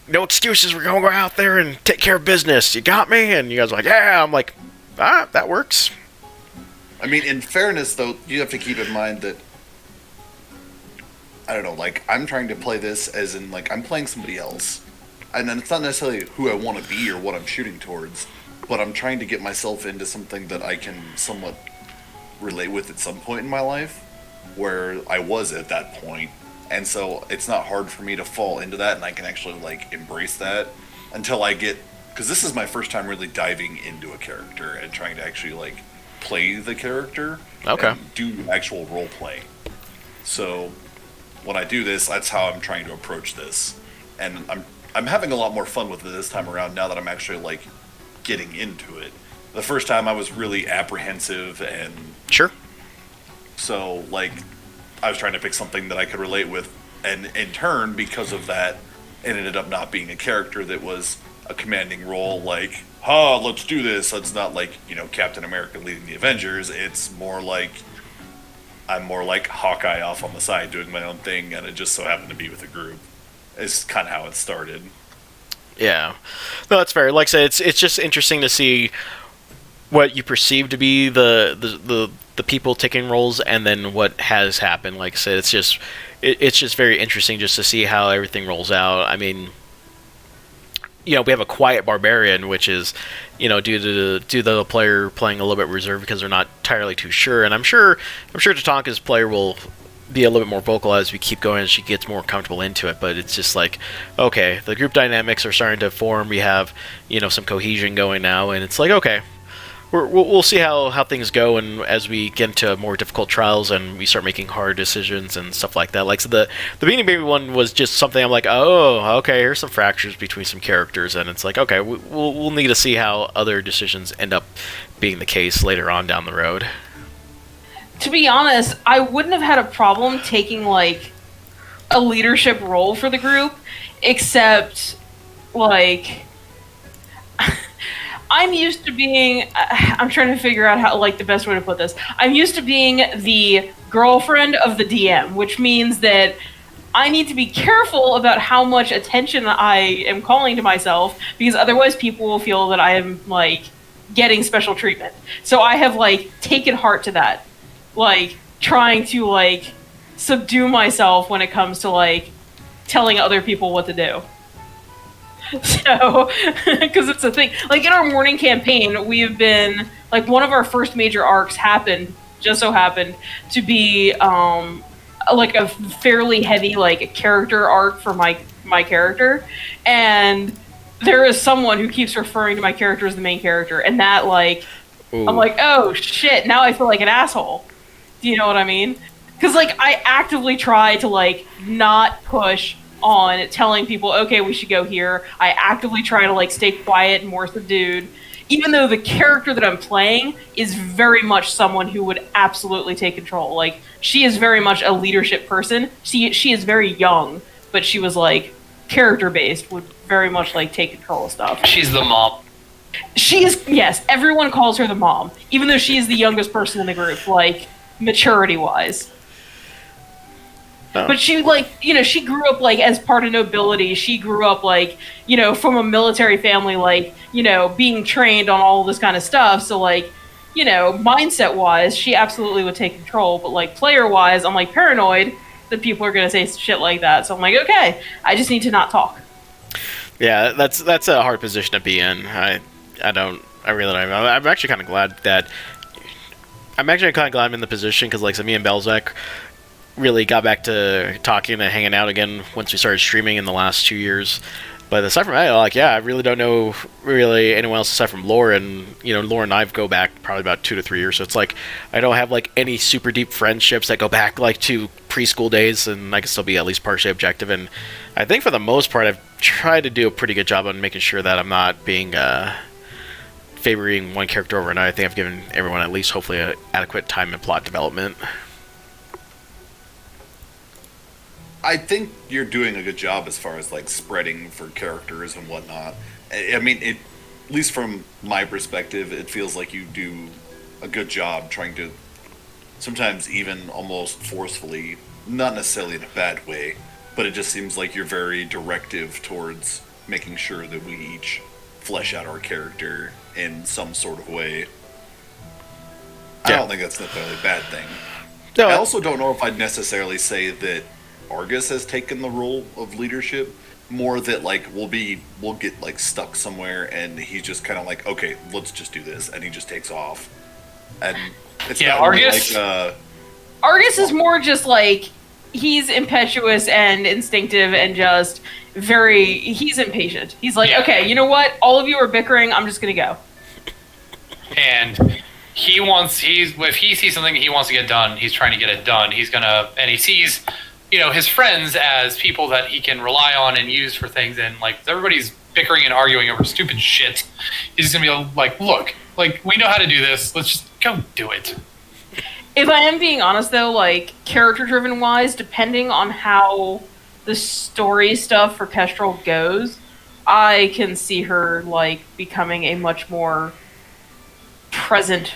no excuses, we're gonna go out there and take care of business. You got me? And you guys are like, yeah. I'm like, that works. I mean, in fairness, though, you have to keep in mind that, I don't know, like, I'm trying to play this as in, like, I'm playing somebody else. And then it's not necessarily who I want to be or what I'm shooting towards, but I'm trying to get myself into something that I can somewhat relate with at some point in my life, where I was at that point. and so it's not hard for me to fall into that, and I can actually like embrace that until I get, because this is my first time really diving into a character and trying to actually like play the character. Okay. And do actual role play. So when I do this, that's how I'm trying to approach this, and I'm having a lot more fun with it this time around now that I'm actually like getting into it. The first time I was really apprehensive, and Sure. so like I was trying to pick something that I could relate with, and in turn, because of that, it ended up not being a character that was a commanding role like, let's do this. It's not like, Captain America leading the Avengers. It's more like I'm more like Hawkeye off on the side doing my own thing, and it just so happened to be with a group. It's kind of how it started. Yeah. No, that's fair. Like I said, it's just interesting to see what you perceive to be the people taking roles, and then what has happened. Like I said, it's just very interesting just to see how everything rolls out. I mean, we have a quiet barbarian, which is, due to the player playing a little bit reserved because they're not entirely too sure. And I'm sure Tatanka's player will be a little bit more vocal as we keep going, as she gets more comfortable into it. But it's just like, okay, the group dynamics are starting to form. We have, some cohesion going now, and it's like, okay, we'll see how things go, and as we get into more difficult trials and we start making hard decisions and stuff like that. Like, so the Beanie Baby one was just something I'm like, oh, okay, here's some fractures between some characters, and it's like, okay, we'll need to see how other decisions end up being the case later on down the road. To be honest, I wouldn't have had a problem taking like a leadership role for the group, except like I'm used to being, I'm trying to figure out how, like, the best way to put this. I'm used to being the girlfriend of the DM, which means that I need to be careful about how much attention I am calling to myself, because otherwise people will feel that I am, like, getting special treatment. So I have, like, taken heart to that. Like, trying to, like, subdue myself when it comes to, like, telling other people what to do. So, because it's a thing. Like, in our morning campaign, we've been, like, one of our first major arcs just so happened to be, like, a fairly heavy, like, character arc for my character. And there is someone who keeps referring to my character as the main character. And that, like, Ooh. I'm like, oh, shit, now I feel like an asshole. Do you know what I mean? Because, like, I actively try to, like, not push on telling people, okay, we should go here. I actively try to, like, stay quiet and more subdued, even though the character that I'm playing is very much someone who would absolutely take control. Like, she is very much a leadership person. She is very young, but she was, like, character-based, would very much, like, take control of stuff. She's the mom. She is, yes, everyone calls her the mom, even though she is the youngest person in the group, like, maturity-wise. Oh. But she, like, she grew up, like, as part of nobility. She grew up, like, from a military family, like, being trained on all this kind of stuff. So, like, mindset-wise, she absolutely would take control. But, like, player-wise, I'm, like, paranoid that people are going to say shit like that. So I'm like, okay, I just need to not talk. Yeah, that's a hard position to be in. I really don't. I'm actually kind of glad that... I'm in the position, because, like, so me and Belzec really got back to talking and hanging out again once we started streaming in the last 2 years. But aside from that, like, yeah, I really don't know really anyone else aside from Lauren. Lauren and I go back probably about 2 to 3 years, so it's like I don't have, like, any super deep friendships that go back, like, to preschool days, and I can still be at least partially objective. And I think for the most part, I've tried to do a pretty good job on making sure that I'm not being favoring one character over another. I think I've given everyone at least hopefully adequate time and plot development. I think you're doing a good job as far as like spreading for characters and whatnot. I mean, at least from my perspective, it feels like you do a good job trying to sometimes even almost forcefully, not necessarily in a bad way, but it just seems like you're very directive towards making sure that we each flesh out our character in some sort of way. I don't think that's necessarily a bad thing. No, I also don't know if I'd necessarily say that Argus has taken the role of leadership. More that like we'll get like stuck somewhere and he's just kind of like, okay, let's just do this, and he just takes off. And it's Yeah, not really Argus- like Argus is more just like he's impetuous and instinctive and just he's impatient. He's like, Yeah. okay, you know what? All of you are bickering. I'm just gonna go. And if he sees something he wants to get done, he's trying to get it done. And he sees, his friends as people that he can rely on and use for things. And like everybody's bickering and arguing over stupid shit, he's gonna be like, look, like we know how to do this. Let's just go do it. If I am being honest, though, like character-driven wise, depending on how the story stuff for Kestrel goes, I can see her like becoming a much more present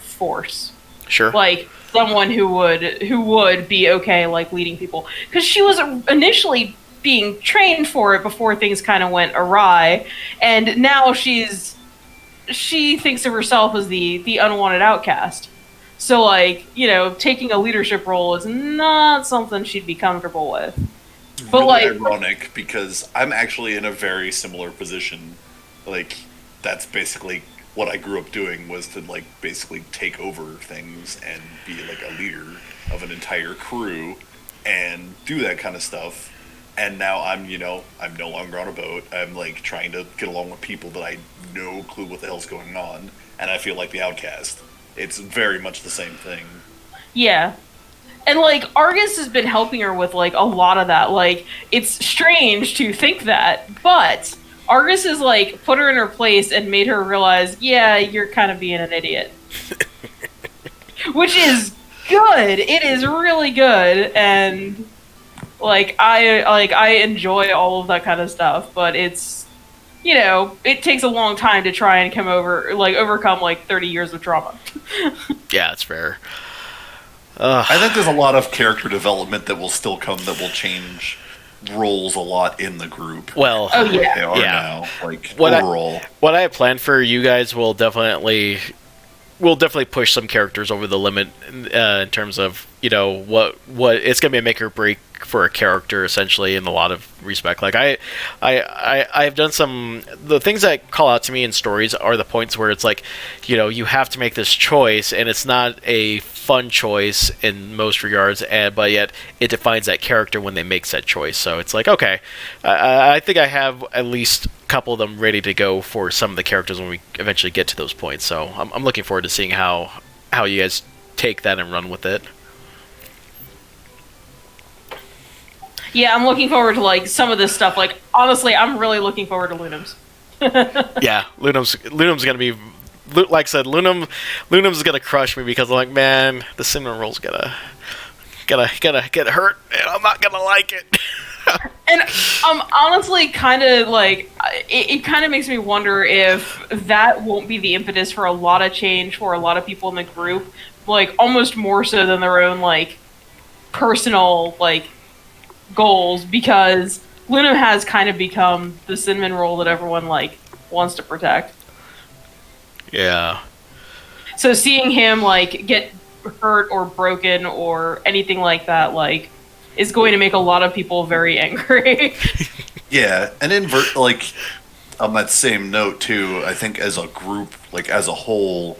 force. Sure. Like someone who would be okay like leading people, because she was initially being trained for it before things kind of went awry, and now she thinks of herself as the unwanted outcast. So like, taking a leadership role is not something she'd be comfortable with. But really like, ironic because I'm actually in a very similar position. Like that's basically what I grew up doing, was to like basically take over things and be like a leader of an entire crew and do that kind of stuff. And now I'm no longer on a boat. I'm like trying to get along with people that I no clue what the hell's going on, and I feel like the outcast. It's very much the same thing. yeah. And like Argus has been helping her with like a lot of that. Like it's strange to think that, but Argus has like put her in her place and made her realize, yeah, you're kind of being an idiot. Which is good. It is really good, and I enjoy all of that kind of stuff, but it's it takes a long time to try and overcome like 30 years of trauma. Yeah, it's fair. I think there's a lot of character development that will still come that will change roles a lot in the group. Well, Oh yeah. They are Yeah. now, like What overall. what I have planned for you guys will definitely push some characters over the limit in terms of what it's gonna be a make or break for a character essentially in a lot of respect. Like I've done the things that call out to me in stories are the points where it's like you have to make this choice and it's not a fun choice in most regards, but yet it defines that character when they make that choice. So it's like, okay, I think I have at least a couple of them ready to go for some of the characters when we eventually get to those points. So I'm looking forward to seeing how you guys take that and run with it. Yeah, I'm looking forward to like some of this stuff. Like honestly, I'm really looking forward to Lunum's. Yeah, Lunum's gonna be, like I said, Lunum's gonna crush me because I'm like, man, the cinnamon roll's gonna get hurt, and I'm not gonna like it. And honestly kind of like it kind of makes me wonder if that won't be the impetus for a lot of change for a lot of people in the group, like almost more so than their own like personal like goals, because Lunum has kind of become the cinnamon roll that everyone like wants to protect. Yeah. So seeing him like get hurt or broken or anything like that like is going to make a lot of people very angry. Yeah, and like on that same note too, I think as a group, like as a whole,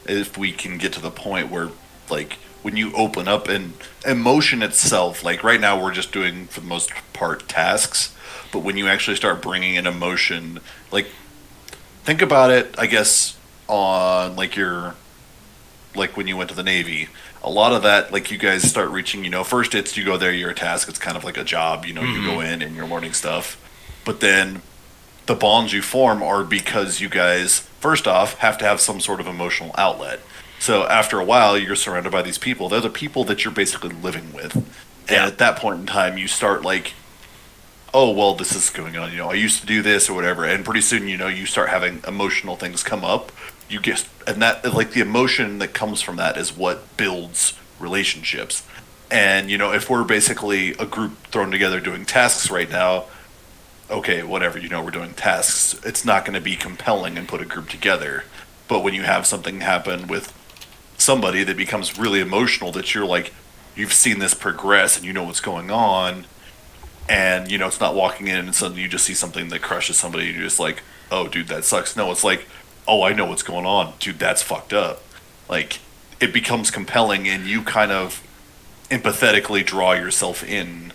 if we can get to the point where like when you open up and emotion itself, like right now we're just doing for the most part tasks, but when you actually start bringing in emotion, like think about it, I guess on like when you went to the Navy, a lot of that, like you guys start reaching, first it's you go there, you're a task, it's kind of like a job, you go in and you're learning stuff. But then the bonds you form are because you guys, first off, have to have some sort of emotional outlet. So after a while, you're surrounded by these people. They're the people that you're basically living with. And at that point in time, you start like, oh, well, this is going on. I used to do this or whatever. And pretty soon, you start having emotional things come up. And that, like the emotion that comes from that is what builds relationships. And, if we're basically a group thrown together doing tasks right now, okay, whatever, we're doing tasks. It's not going to be compelling and put a group together. But when you have something happen with somebody that becomes really emotional, that you're like, you've seen this progress and you know what's going on, and it's not walking in and suddenly you just see something that crushes somebody and you're just like, oh dude, that sucks. No, it's like, oh, I know what's going on, dude, that's fucked up. Like it becomes compelling and you kind of empathetically draw yourself in.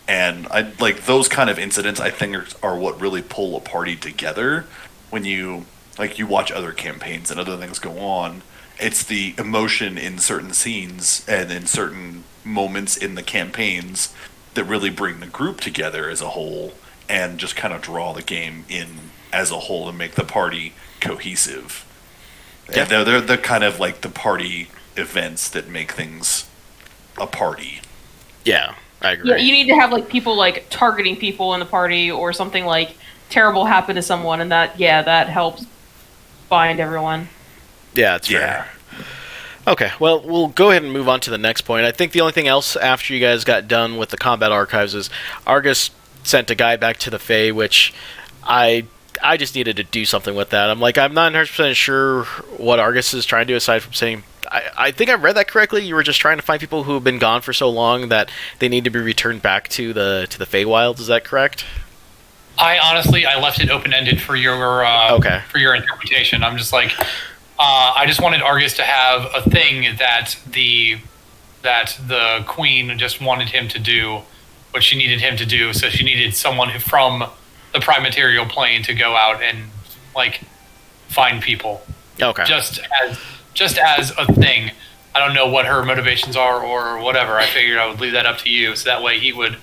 And I like those kind of incidents. I think are what really pull a party together. When you watch other campaigns and other things go on, it's the emotion in certain scenes and in certain moments in the campaigns that really bring the group together as a whole and just kind of draw the game in as a whole and make the party cohesive. Yeah. And they're the kind of like the party events that make things a party. Yeah, I agree. Yeah, you need to have like people like targeting people in the party or something like terrible happen to someone, and that helps bind everyone. Yeah, it's fair. Okay, well, we'll go ahead and move on to the next point. I think the only thing else after you guys got done with the combat archives is Argus sent a guy back to the Fae, which I just needed to do something with that. I'm not 100% sure what Argus is trying to do aside from saying... I think I read that correctly. You were just trying to find people who have been gone for so long that they need to be returned back to the Feywild. Is that correct? I honestly left it open ended for your for your interpretation. I'm just like, I just wanted Argus to have a thing that the queen just wanted him to do, what she needed him to do. So she needed someone from the prime material plane to go out and like find people. Okay. Just as a thing. I don't know what her motivations are or whatever. I figured I would leave that up to you, so that way he would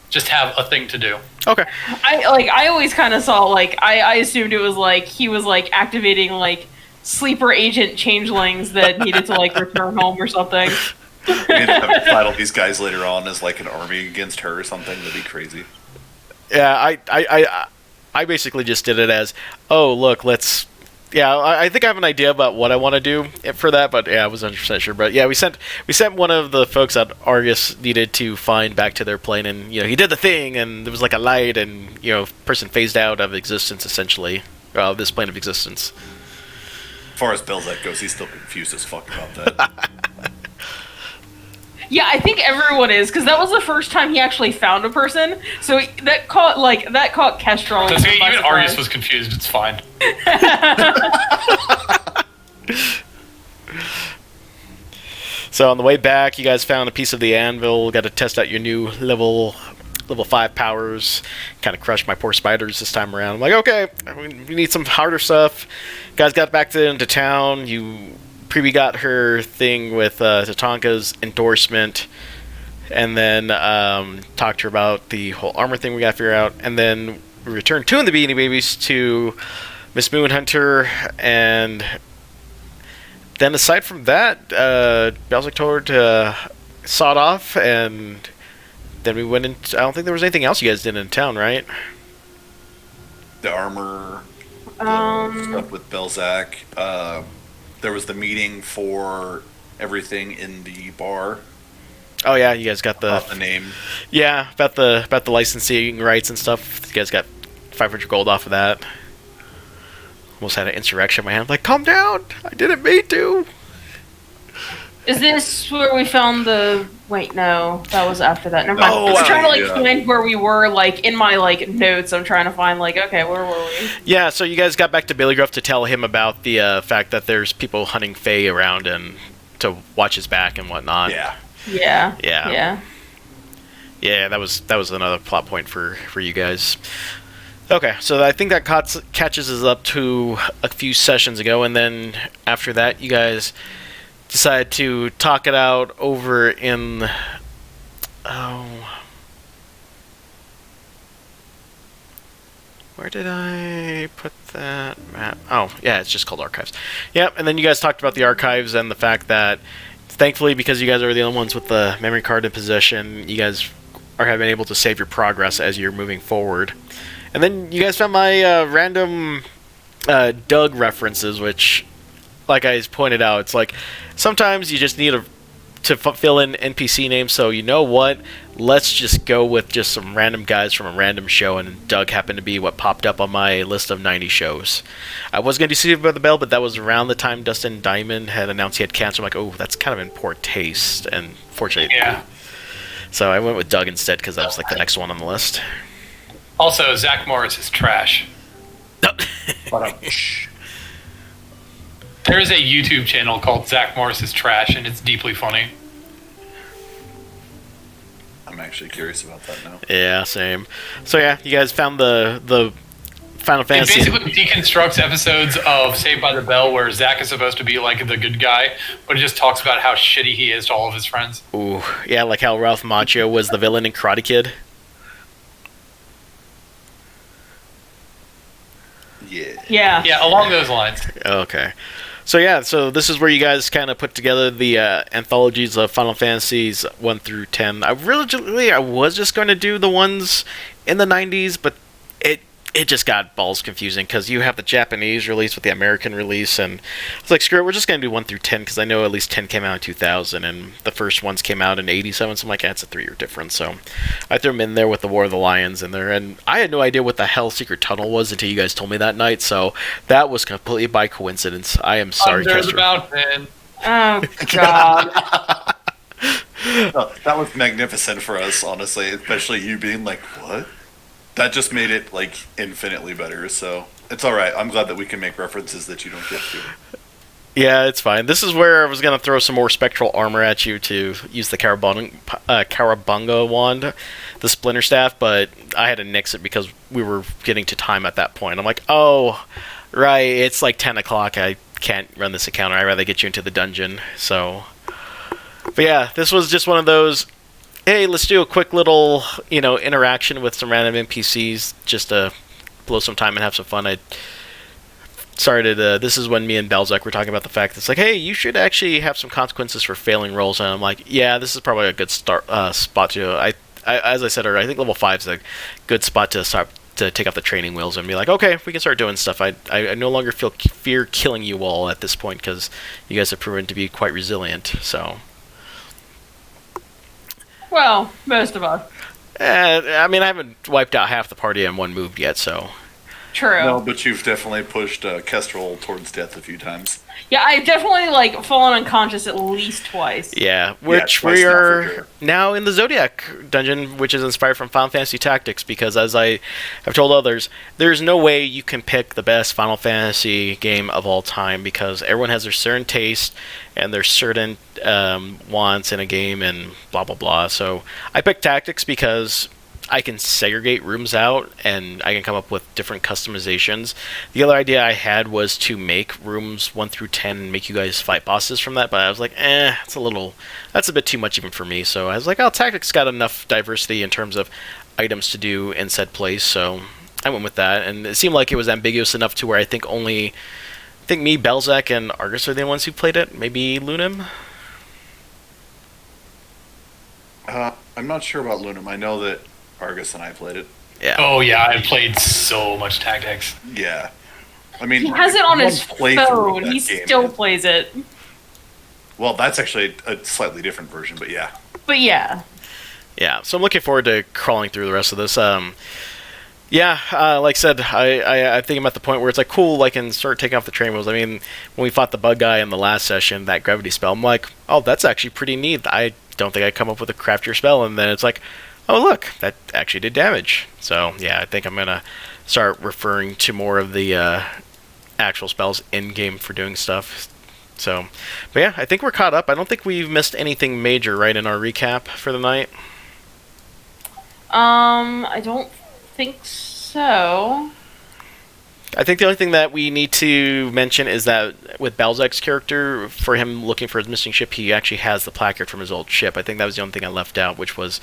just have a thing to do. Okay. I always kind of saw like I assumed it was like he was like activating like sleeper agent changelings that needed to like return home or something. We need to have to fight all these guys later on as like an army against her or something. That'd be crazy. Yeah, I basically just did it as, oh, look, let's... Yeah, I think I have an idea about what I want to do for that, but yeah, I wasn't 100% sure. But yeah, we sent one of the folks that Argus needed to find back to their plane, and he did the thing, and there was like a light, and person phased out of existence essentially, this plane of existence. As far as Belzec goes, he's still confused as fuck about that. Yeah, I think everyone is, because that was the first time he actually found a person. So that caught Kestrel. So even Argus was confused. It's fine. So on the way back, you guys found a piece of the anvil. Got to test out your new level 5 powers. Kind of crushed my poor spiders this time around. I'm like, okay, we need some harder stuff. Guys got back into town. Preeby got her thing with Tatanka's endorsement, and then talked to her about the whole armor thing we got to figure out, and then we returned two of the Beanie Babies to Miss Moonhunter, and then aside from that, Belzec told her to sawed off, and then we went into... I don't think there was anything else you guys did in town, right? The armor, stuff with Belzec, there was the meeting for everything in the bar. Oh yeah, you guys got the name. Yeah, about the licensing rights and stuff. You guys got 500 gold off of that. Almost had an insurrection in my hand. I'm like, calm down! I didn't mean to! Is this where we found the... Wait, no. That was after that. Never mind. Oh, I was trying to, yeah. find where we were, in my, notes. I'm trying to find, okay, where were we? Yeah, so you guys got back to Billy Gruff to tell him about the fact that there's people hunting Fae around and to watch his back and whatnot. Yeah. Yeah. Yeah, that was another plot point for you guys. Okay, so I think that catches us up to a few sessions ago, and then after that, you guys decided to talk it out over in... Where did I put that map? Oh, yeah, it's just called Archives. Yep, and then you guys talked about the Archives and the fact that, thankfully, because you guys are the only ones with the memory card in possession, you guys have been able to save your progress as you're moving forward. And then you guys found my random Doug references, which, like I pointed out, it's like sometimes you just need to fill in NPC names, so you know what? Let's just go with just some random guys from a random show, and Doug happened to be what popped up on my list of 90 shows. I was going to do Saved by the Bell, but that was around the time Dustin Diamond had announced he had cancer. I'm like, oh, that's kind of in poor taste, and fortunately... Yeah. So I went with Doug instead, because that was the next one on the list. Also, Zach Morris is trash. There is a YouTube channel called Zach Morris is Trash, and it's deeply funny. actually curious about that now. Yeah, same. So yeah, you guys found the Final It Fantasy. basically deconstructs episodes of Saved by the Bell where Zack is supposed to be like the good guy, but it just talks about how shitty he is to all of his friends. Ooh, yeah, like how Ralph Macchio was the villain in Karate Kid. Yeah. Yeah. Yeah, along those lines. Okay. So yeah, so this is where you guys kind of put together the anthologies of Final Fantasies 1 through 10. I was just going to do the ones in the 90s, but it just got balls confusing because you have the Japanese release with the American release, and I was like, screw it, we're just going to do 1 through 10 because I know at least 10 came out in 2000, and the first ones came out in 87, so I'm like, that's a 3-year difference. So I threw them in there with the War of the Lions in there, and I had no idea what the hell Secret Tunnel was until you guys told me that night, so that was completely by coincidence. I am sorry, Under the Kester. mountain. Oh god. That was magnificent for us, honestly, especially you being like, what? That just made it, like, infinitely better, so it's alright. I'm glad that we can make references that you don't get to. Yeah, it's fine. This is where I was going to throw some more spectral armor at you to use the Cowabunga wand, the Splinter Staff, but I had to nix it because we were getting to time at that point. I'm like, oh, right, it's like 10 o'clock. I can't run this encounter. I'd rather get you into the dungeon, so... But yeah, this was just one of those... Hey, let's do a quick little, interaction with some random NPCs just to blow some time and have some fun. I started, this is when me and Belzec were talking about the fact that it's like, hey, you should actually have some consequences for failing rolls. And I'm like, yeah, this is probably a good spot to, as I said earlier, I think level 5 is a good spot to start to take off the training wheels and be like, okay, we can start doing stuff. I no longer fear killing you all at this point because you guys have proven to be quite resilient, so... Well, most of us. I mean, I haven't wiped out half the party in one move yet, so... True. No, but you've definitely pushed Kestrel towards death a few times. Yeah, I've definitely fallen unconscious at least twice. Yeah, which twice we now, for are sure. now in the Zodiac dungeon, which is inspired from Final Fantasy Tactics, because as I have told others, there's no way you can pick the best Final Fantasy game of all time, because everyone has their certain taste and their certain wants in a game and blah blah blah. So I picked Tactics because I can segregate rooms out and I can come up with different customizations. The other idea I had was to make rooms 1 through 10 and make you guys fight bosses from that, but I was like, that's a bit too much even for me. So I was like, Tactics got enough diversity in terms of items to do in said place, so I went with that. And it seemed like it was ambiguous enough to where I think me, Belzec, and Argus are the ones who played it. Maybe Lunim? I'm not sure about Lunam. I know that Argus and I played it. Yeah. Oh yeah, I played so much Tactics. Yeah. I mean, He has it on one his playthrough of phone. that He game still is- plays it. Well, that's actually a slightly different version, but yeah. But yeah. Yeah, so I'm looking forward to crawling through the rest of this. Like I said, I think I'm at the point where it's like, cool, I can start taking off the train wheels. I mean, when we fought the bug guy in the last session, that gravity spell, I'm like, oh, that's actually pretty neat. I don't think I'd come up with a craftier spell, and then it's like, oh, look, that actually did damage. So, yeah, I think I'm going to start referring to more of the actual spells in-game for doing stuff. So, but yeah, I think we're caught up. I don't think we've missed anything major, right, in our recap for the night. I don't think so. I think the only thing that we need to mention is that with Belzec's character, for him looking for his missing ship, he actually has the placard from his old ship. I think that was the only thing I left out, which was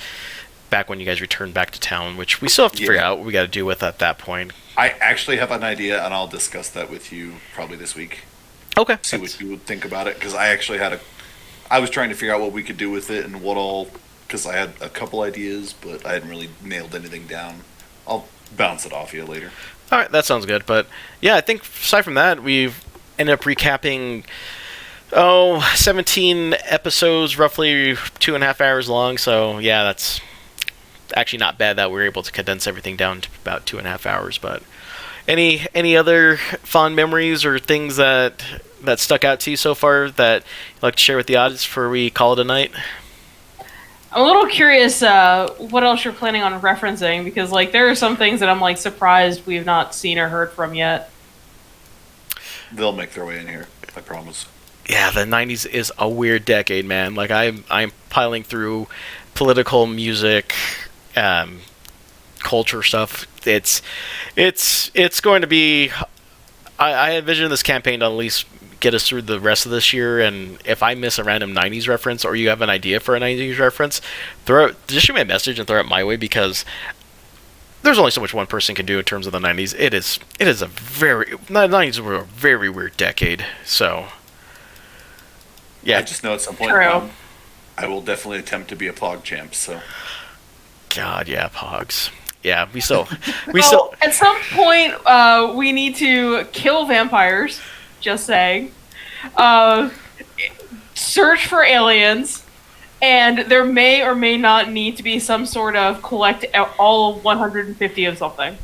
back when you guys returned back to town, which we still have to figure out what we got to do with at that point. I actually have an idea, and I'll discuss that with you probably this week. Okay. See what you would think about it, because I actually I was trying to figure out what we could do with it and what all, because I had a couple ideas, but I hadn't really nailed anything down. I'll bounce it off you later. All right, that sounds good. But yeah, I think aside from that, we've ended up recapping 17 episodes, roughly 2.5 hours long. So yeah, that's actually not bad that we were able to condense everything down to about 2.5 hours. But any other fond memories or things that stuck out to you so far that you'd like to share with the audience before we call it a night? I'm a little curious what else you're planning on referencing, because there are some things that I'm surprised we've not seen or heard from yet. They'll make their way in here, I promise. Yeah, the 90s is a weird decade, man. I'm piling through political music, culture stuff. It's going to be. I envision this campaign to at least get us through the rest of this year. And if I miss a random '90s reference, or you have an idea for a '90s reference, just shoot me a message and throw it my way, because there's only so much one person can do in terms of the '90s. It is a very the '90s were a very weird decade. So yeah, I just know at some point True. I will definitely attempt to be a Pog champ. So God, yeah, Pogs. Yeah, we still Well, at some point, we need to kill vampires. Just saying. Search for aliens, and there may or may not need to be some sort of collect all 150 of something.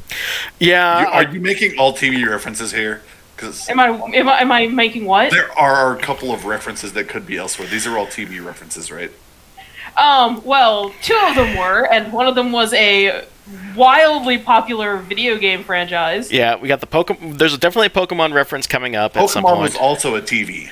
yeah. are you making all TV references here? Because Am I making what? there are a couple of references that could be elsewhere. These are all TV references, right? Well, two of them were, and one of them was a wildly popular video game franchise. Yeah, we got the Pokemon. There's definitely a Pokemon reference coming up at some Pokemon point. was also a TV,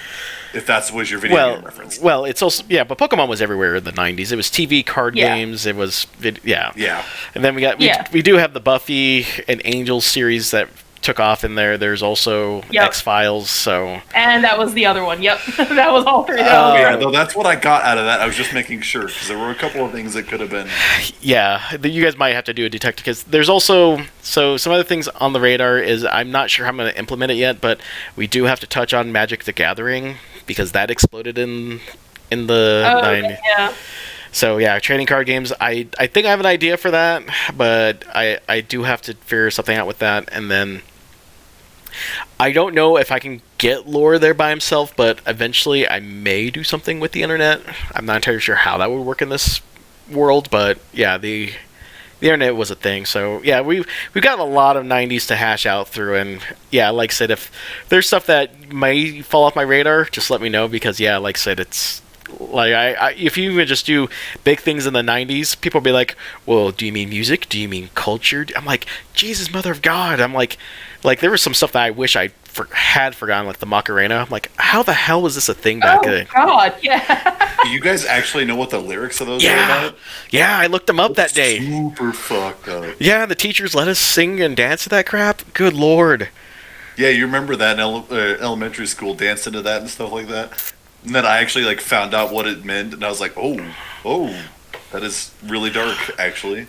if that was your video game reference. Well, it's also but Pokemon was everywhere in the '90s. It was TV, card Yeah. games. It was Yeah. And then we do have the Buffy and Angel series that took off in there. There's also Yep. X-Files. So And that was the other one. Yep. That was all three of Oh, them. Yeah, though that's what I got out of that. I was just making sure because there were a couple of things that could have been. yeah, you guys might have to do a detective, because there's also some other things on the radar. Is I'm not sure how I'm going to implement it yet, but we do have to touch on Magic the Gathering, because that exploded in the Oh, 90s. yeah. So yeah, trading card games. I think I have an idea for that, but I do have to figure something out with that. And then I don't know if I can get Lore there by himself, but eventually I may do something with the internet. I'm not entirely sure how that would work in this world, but yeah, the internet was a thing. So yeah, we've got a lot of '90s to hash out through, and yeah, like I said, if there's stuff that may fall off my radar, just let me know, because yeah, like I said, it's like I if you even just do big things in the '90s, people will be like, "Well, do you mean music? Do you mean culture?" I'm like, Jesus, mother of God! I'm like there was some stuff that I wish I had forgotten, like the Macarena. I'm like, how the hell was this a thing back Oh, then? God, yeah. Do you guys actually know what the lyrics of those are Yeah, about? yeah, I looked them up that day. Super fucked up. Yeah, the teachers let us sing and dance to that crap. Good lord. Yeah, you remember that in elementary school, dancing to that and stuff like that. And then I actually found out what it meant, and I was like, oh, that is really dark, actually.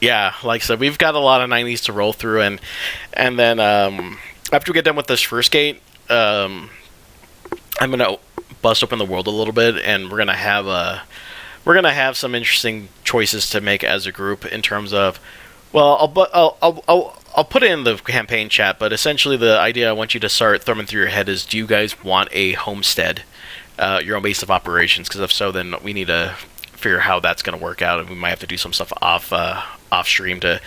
Yeah, like I said, we've got a lot of '90s to roll through, and then after we get done with this first gate, I'm gonna bust open the world a little bit, and we're gonna have some interesting choices to make as a group in terms of, well, I'll put it in the campaign chat, but essentially the idea I want you to start throwing through your head is, do you guys want a homestead, your own base of operations? Because if so, then we need to figure how that's going to work out, and we might have to do some stuff off stream to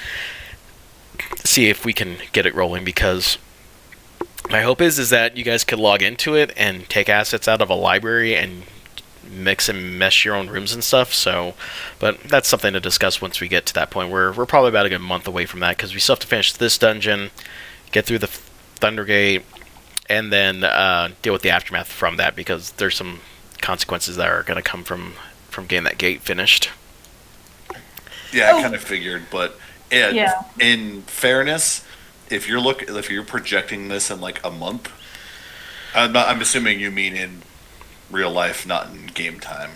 see if we can get it rolling, because my hope is that you guys could log into it and take assets out of a library and mix and mesh your own rooms and stuff. So, but that's something to discuss once we get to that point. We're probably about a good month away from that, because we still have to finish this dungeon, get through the Thundergate, and then deal with the aftermath from that, because there's some consequences that are going to come from getting that gate finished. Yeah, Oh. I kind of figured, but Yeah. in fairness, if you're projecting this in a month, I'm assuming you mean in real life, not in game time.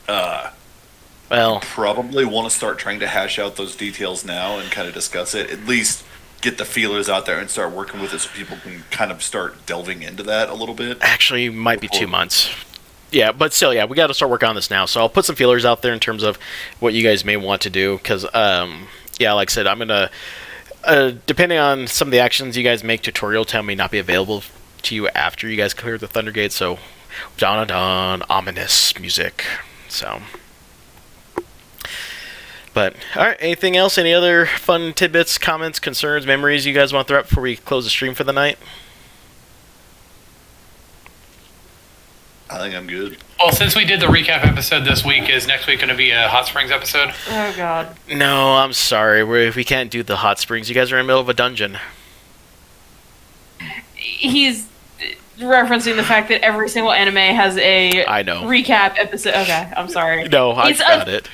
Well, Probably want to start trying to hash out those details now and kind of discuss it. At least get the feelers out there and start working with it, so people can kind of start delving into that a little bit. actually, might be 2 months. Yeah, but still, yeah, we got to start working on this now. So I'll put some feelers out there in terms of what you guys may want to do, because, yeah, like I said, I'm gonna, depending on some of the actions you guys make, tutorial time may not be available to you after you guys clear the Thundergate. So, dun ominous music. So, but all right, anything else? Any other fun tidbits, comments, concerns, memories you guys want to throw up before we close the stream for the night? I think I'm good. Well, since we did the recap episode this week, is next week going to be a Hot Springs episode? Oh, God. No, I'm sorry. We can't do the hot springs. You guys are in the middle of a dungeon. He's referencing the fact that every single anime has a I know. recap episode. Okay, I'm sorry. No, I It's got it.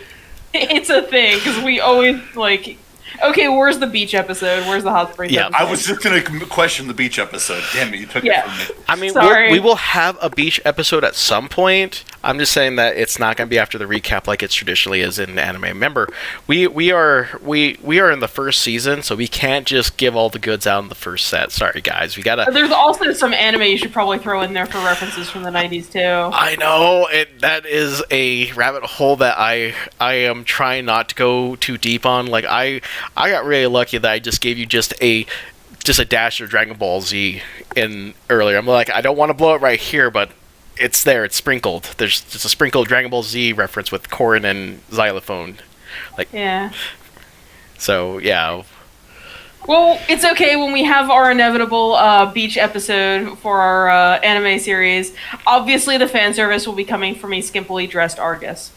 It's a thing because we always like. Okay, where's the beach episode? Where's the hot springs Yeah, episode? I was just gonna question the beach episode. Damn it, you took Yeah. it from me. I mean, Sorry. we will have a beach episode at some point. I'm just saying that it's not going to be after the recap like it's traditionally is in anime. Remember, we are in the first season, so we can't just give all the goods out in the first set. Sorry, guys, we gotta. There's also some anime you should probably throw in there for references from the 90s too. I know that is a rabbit hole that I am trying not to go too deep on. Like I got really lucky that I just gave you just a dash of Dragon Ball Z in earlier. I'm like, I don't want to blow it right here, but it's there. It's sprinkled. There's just a sprinkled Dragon Ball Z reference with Korin and Xylophone. Yeah. So yeah, Well, it's okay when we have our inevitable beach episode for our anime series. Obviously, the fan service will be coming from a skimpily dressed Argus.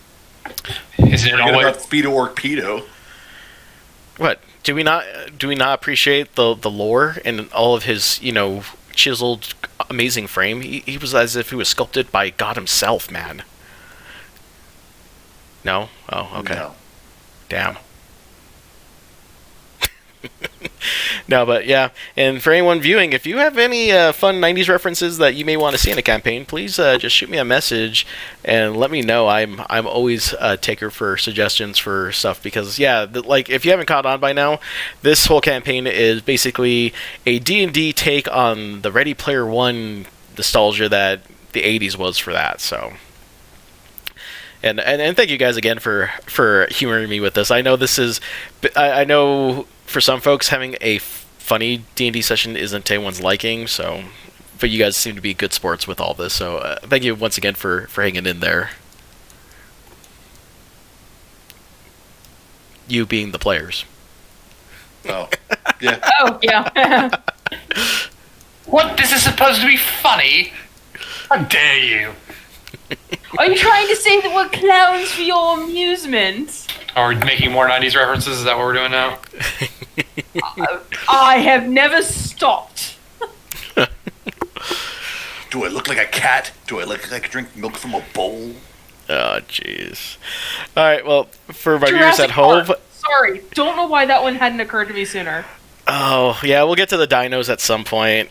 Isn't it Forget always? about Speedo or Pedo. what do we not appreciate the lore and all of his chiseled amazing frame? He was as if he was sculpted by God himself, man. No? Oh, okay. No. Damn. No, but yeah, and for anyone viewing, if you have any fun 90s references that you may want to see in a campaign, please just shoot me a message and let me know. I'm always a taker for suggestions for stuff because like if you haven't caught on by now, this whole campaign is basically a D&D take on the Ready Player One nostalgia that the 80s was for that. So and thank you guys again for humoring me with this. I know this is I know for some folks having a funny D&D session isn't anyone's liking, so but you guys seem to be good sports with all this, so thank you once again for hanging in there. You being the players. Oh, yeah. Oh, yeah. What? This is supposed to be funny? How dare you? Are you trying to say that we're clowns for your amusement? Are we making more 90s references? Is that what we're doing now? I have never stopped. Do I look like a cat? Do I look like I drink milk from a bowl? Oh, jeez. All right, well, for my viewers Jurassic at home... Park. Sorry, don't know why that one hadn't occurred to me sooner. Oh, yeah, we'll get to the dinos at some point.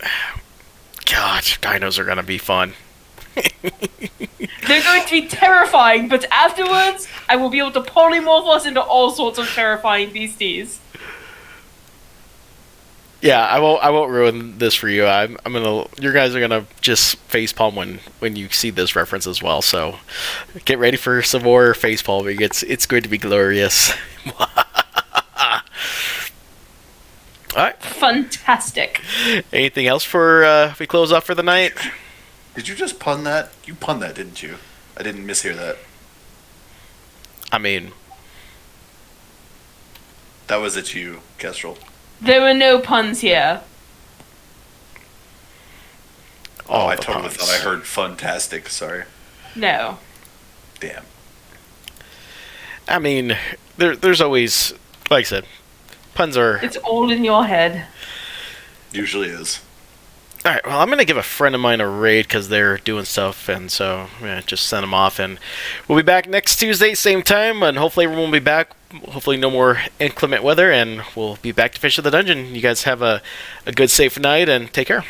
God, dinos are going to be fun. They're going to be terrifying, but afterwards, I will be able to polymorph us into all sorts of terrifying beasties. Yeah, I won't ruin this for you. You guys are gonna just facepalm when you see this reference as well. So get ready for some more facepalming. It's going to be glorious. All right. Fantastic. Anything else for we close off for the night? Did you just pun that? You pun that, didn't you? I didn't mishear that. I mean, That was it, you, Kestrel. There were no puns here. Oh, all I the totally puns. thought I heard fantastic. Sorry. No. Damn. I mean, there's always, like I said, puns are. It's all in your head. Usually is. All right, well, I'm going to give a friend of mine a raid because they're doing stuff, and so I'm going to just send them off. And we'll be back next Tuesday, same time, and hopefully everyone will be back. Hopefully no more inclement weather, and we'll be back to Fish of the Dungeon. You guys have a good, safe night, and take care.